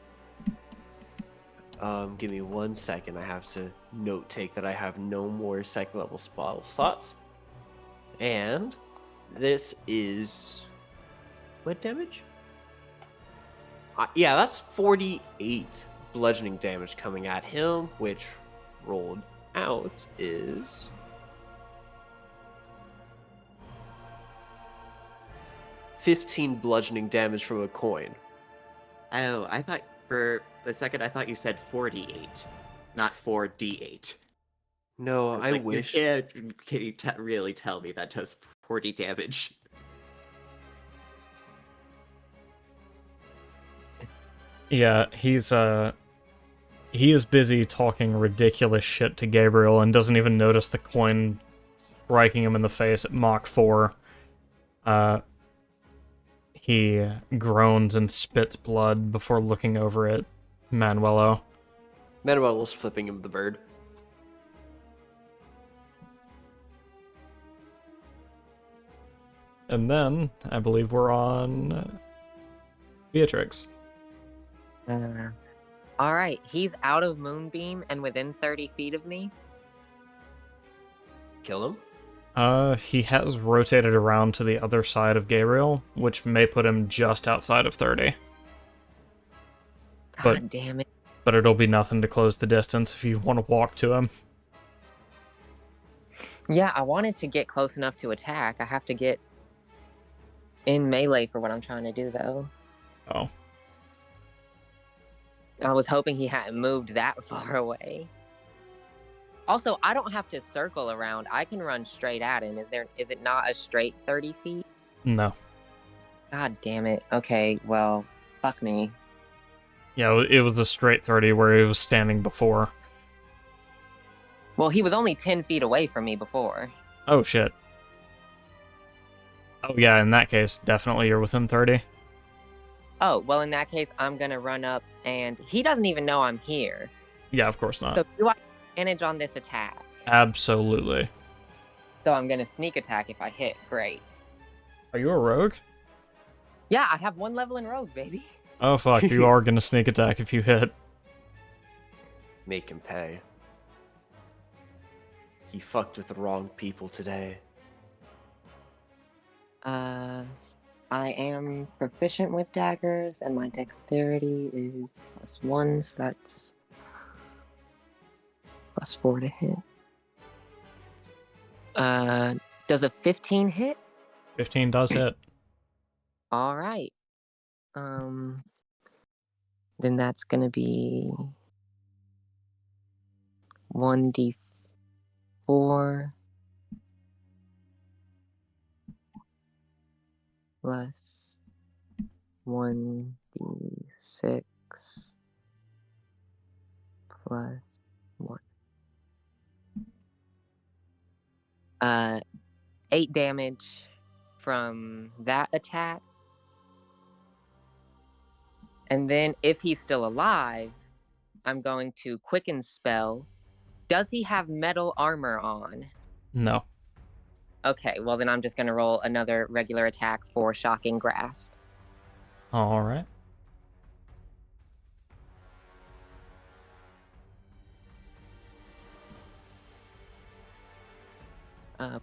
give me 1 second. I have to note take that I have no more second level spell slots. And this is what damage? Yeah, that's 48 bludgeoning damage coming at him, which rolled out is 15 bludgeoning damage from a coin. Oh, I thought for a second I thought you said 48, not 4d8. No, I Like, wish. Can you really tell me that does 40 damage? Yeah, he is busy talking ridiculous shit to Gabriel and doesn't even notice the coin striking him in the face at Mach 4. He groans and spits blood before looking over at Manuelo. Manuel's flipping him the bird. And then, I believe we're on Beatrix. Alright, he's out of Moonbeam and within 30 feet of me. Kill him? He has rotated around to the other side of Gabriel, which may put him just outside of 30. God damn it. But it'll be nothing to close the distance if you want to walk to him. Yeah, I wanted to get close enough to attack. I have to get in melee for what I'm trying to do, though. Oh. I was hoping he hadn't moved that far away. Also, I don't have to circle around. I can run straight at him. Is it not a straight 30 feet? No. God damn it. Okay, well, fuck me. Yeah, it was a straight 30 where he was standing before. Well, he was only 10 feet away from me before. Oh, shit. Oh, yeah, in that case, definitely you're within 30. Oh, well, in that case, I'm gonna run up, and he doesn't even know I'm here. Yeah, of course not. So do I advantage on this attack? Absolutely. So I'm gonna sneak attack if I hit. Great. Are you a rogue? Yeah, I have 1 level in rogue, baby. Oh, fuck, you are gonna sneak attack if you hit. Make him pay. He fucked with the wrong people today. I am proficient with daggers, and my dexterity is +1, so that's +4 to hit. Does a 15 hit? 15 does hit. All right. Then that's gonna be 1d4 plus 1d6 plus 1. 8 damage from that attack. And then if he's still alive, I'm going to quicken spell. Does he have metal armor on? No. Okay, well then I'm just gonna roll another regular attack for Shocking Grasp. Alright.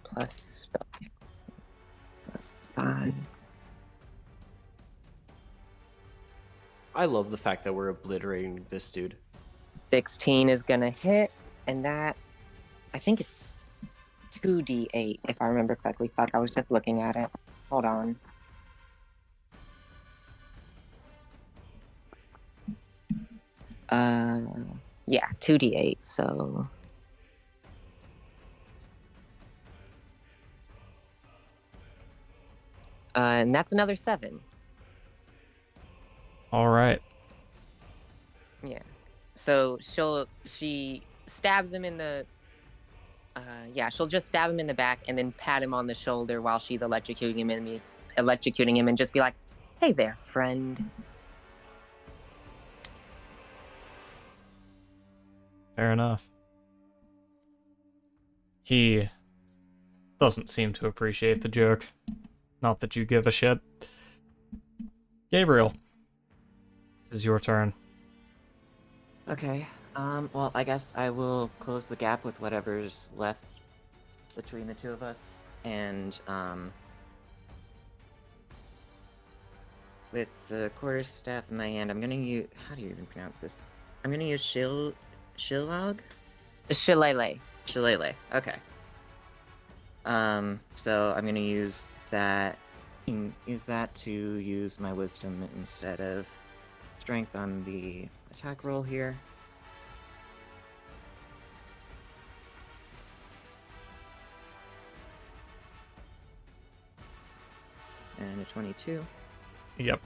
Plus spell. 5. I love the fact that we're obliterating this dude. 16 is gonna hit, and that, I think it's 2d8 if I remember correctly. Fuck, I was just looking at it. Hold on. Yeah, 2d8, so... and that's another 7. Alright. Yeah. So she stabs him in the... yeah, she'll just stab him in the back and then pat him on the shoulder while she's electrocuting him and just be like, "Hey there, friend." Fair enough. He doesn't seem to appreciate the joke. Not that you give a shit. Gabriel, this is your turn. Okay. Well, I guess I will close the gap with whatever's left between the two of us, and with the quarterstaff in my hand, I'm gonna use. How do you even pronounce this? I'm gonna use shillag. Shillelagh. Shillelagh. Okay. So I'm gonna use that. Use that to use my wisdom instead of strength on the attack roll here. And a 22. Yep.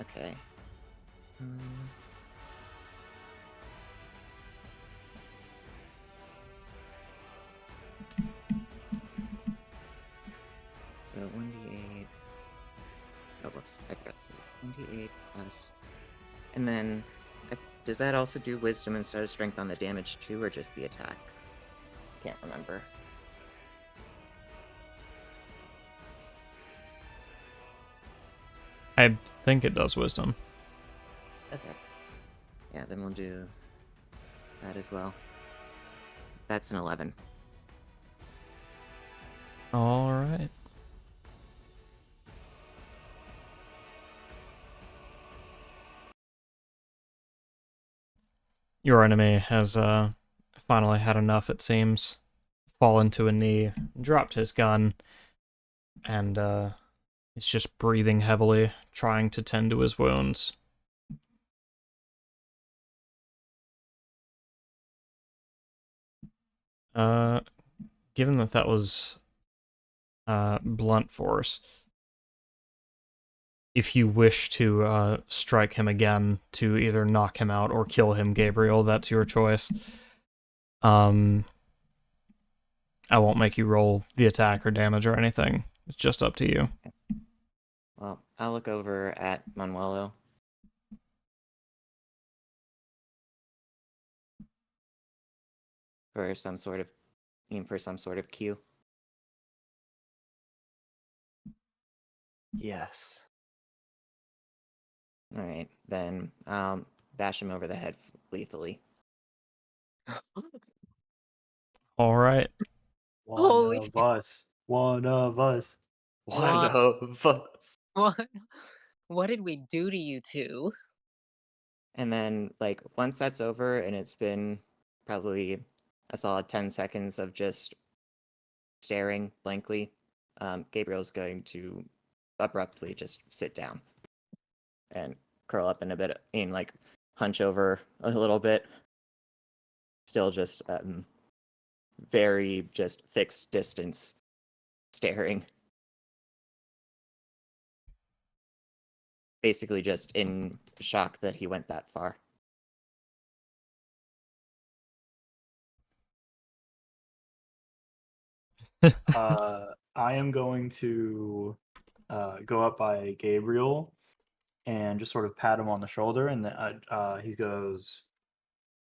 Okay. So 1d8. Oh, whoops. I forgot. 1d8 plus. And then, does that also do wisdom instead of strength on the damage too, or just the attack? Can't remember. I think it does wisdom. Okay. Yeah, then we'll do that as well. That's an 11. Alright. Your enemy has finally had enough, it seems. Fallen to a knee, dropped his gun, and He's just breathing heavily, trying to tend to his wounds. Given that that was blunt force, if you wish to strike him again to either knock him out or kill him, Gabriel, that's your choice. I won't make you roll the attack or damage or anything. It's just up to you. Well, I'll look over at Manuelo. For some sort of cue. Yes. All right, then bash him over the head lethally. All right. One Holy of us. One of us. One What? of us. what? What did we do to you two? And then, like, once that's over and it's been probably a solid 10 seconds of just staring blankly, Gabriel's going to abruptly just sit down and curl up in a bit, like, hunch over a little bit. Still just very just fixed distance staring. Basically just in shock that he went that far. I am going to go up by Gabriel and just sort of pat him on the shoulder, and then he goes,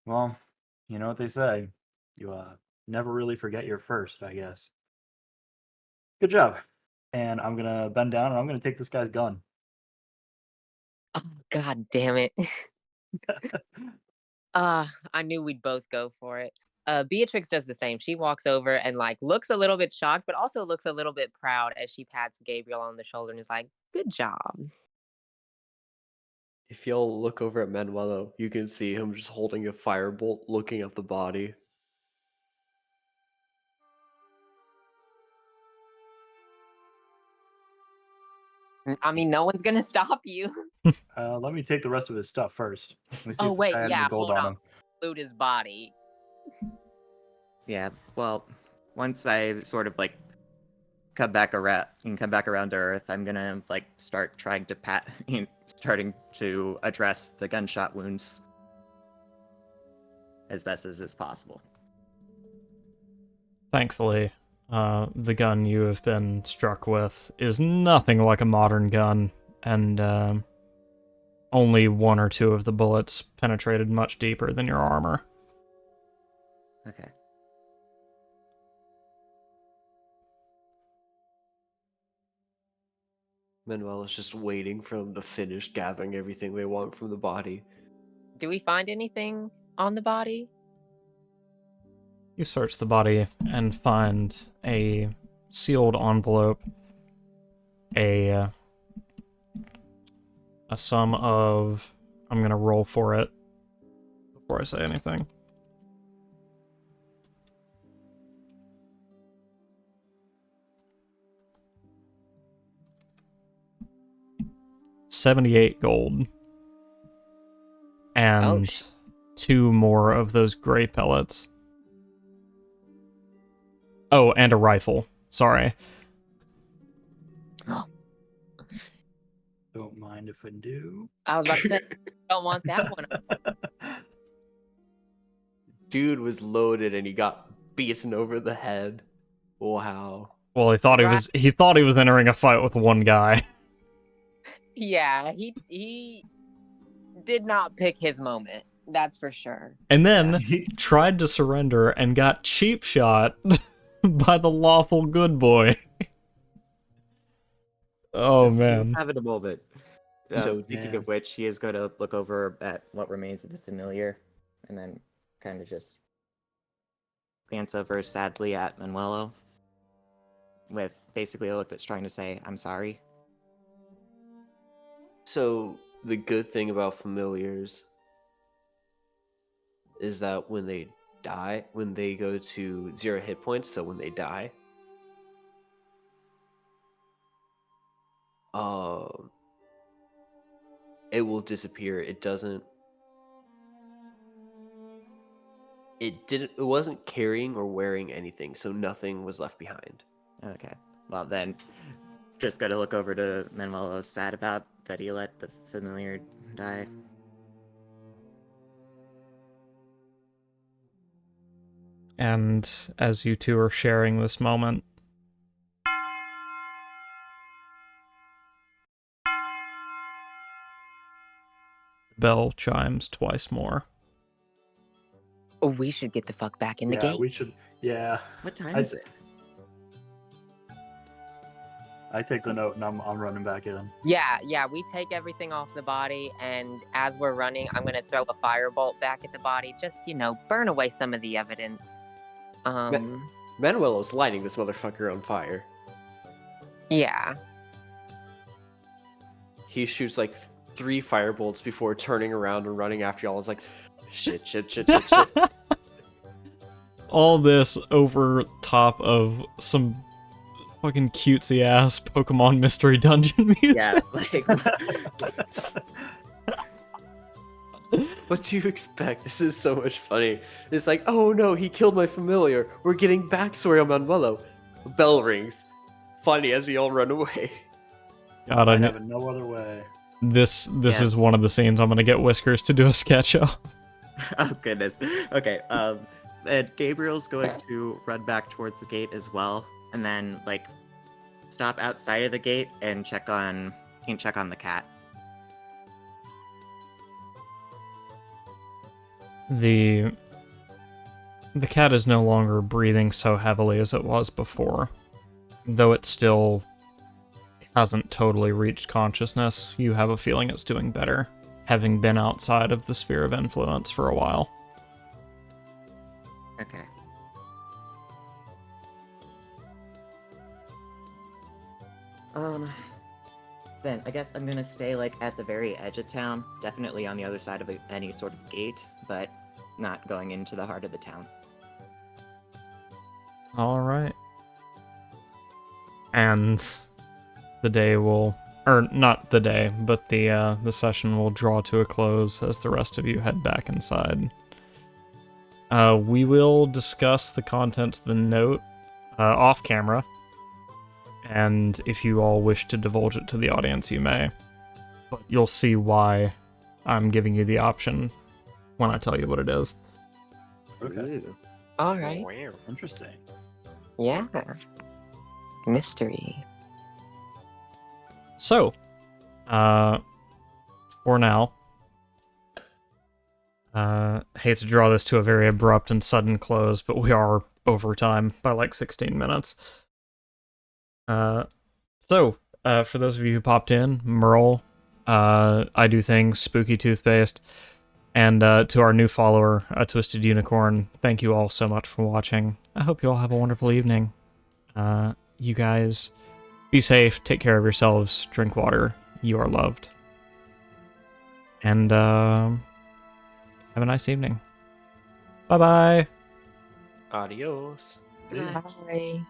"Well, you know what they say, you never really forget your first, I guess. Good job." And I'm gonna bend down and I'm gonna take this guy's gun. Oh, God damn it. I knew we'd both go for it. Beatrix does the same. She walks over and like looks a little bit shocked, but also looks a little bit proud as she pats Gabriel on the shoulder and is like, "Good job." If y'all look over at Manuelo, you can see him just holding a firebolt looking at the body. I mean, no one's gonna stop you. Let me take the rest of his stuff first. Let me see Oh if this wait, guy had any yeah, gold hold on on. him. Loot his body. Yeah, well, once I sort of like come back around to Earth, I'm gonna like start trying to starting to address the gunshot wounds as best as is possible. Thankfully, the gun you have been struck with is nothing like a modern gun, and only one or two of the bullets penetrated much deeper than your armor. Okay. Manuelo's just waiting for them to finish gathering everything they want from the body. Do we find anything on the body? You search the body and find a sealed envelope, a sum of... I'm gonna roll for it before I say anything. $78 gold. And 2 more of those gray pellets. Oh, and a rifle. Sorry. Don't mind if I do. I was about to say, don't want that one. Dude was loaded and he got beaten over the head. Wow. Well, he thought Right. he thought he was entering a fight with one guy. Yeah, he did not pick his moment. That's for sure. And then Yeah. tried to surrender and got cheap shot by the lawful good boy. Oh Yes, he was man. having a moment. So, Speaking man. of which, he is going to look over at what remains of the familiar, and then kind of just glance over sadly at Manuelo, with basically a look that's trying to say, "I'm sorry." So the good thing about familiars is that when they die, when they go to 0 hit points, so when they die, it will disappear. It doesn't. It wasn't carrying or wearing anything, so nothing was left behind. Okay. Well, then, just gotta look over to Manuel. Sad about that he let the familiar die. And as you two are sharing this moment, the bell chimes twice more. Oh, we should get the fuck back in the Yeah, gate. we should. Yeah. What time I- is it? I take the note and I'm running back in. Yeah, we take everything off the body, and as we're running, I'm gonna throw a firebolt back at the body, just, burn away some of the evidence. Manuelo's lighting this motherfucker on fire. Yeah. He shoots like 3 firebolts before turning around and running after y'all. It's like, shit. All this over top of some fucking cutesy ass Pokemon Mystery Dungeon music. Yeah, like, What do you expect? This is so much funny. It's like, oh no, he killed my familiar. We're getting backstory on Manuelo. Bell rings. Funny as we all run away. God, I have it no other way. this Yeah. is one of the scenes I'm gonna get Whiskers to do a sketch of. oh goodness. Okay, and Gabriel's going to run back towards the gate as well, and then like stop outside of the gate and check on the cat. The cat is no longer breathing so heavily as it was before, though it still hasn't totally reached consciousness. You have a feeling it's doing better, having been outside of the sphere of influence for a while. Okay. Then I guess I'm gonna stay like at the very edge of town, definitely on the other side of any sort of gate, but not going into the heart of the town. All right. And the day will, or not the day, but the session will draw to a close as the rest of you head back inside. We will discuss the contents of the note off camera, and if you all wish to divulge it to the audience, you may. But you'll see why I'm giving you the option when I tell you what it is. Okay. Ooh. All right. Interesting. Yeah. Mystery. So, for now, hate to draw this to a very abrupt and sudden close, but we are over time by like 16 minutes. So, for those of you who popped in, Merle, I Do Things, Spooky Toothpaste, and to our new follower, A Twisted Unicorn, thank you all so much for watching. I hope you all have a wonderful evening. You guys, be safe, take care of yourselves, drink water, you are loved. And, have a nice evening. Bye-bye! Adios. Goodbye. Bye.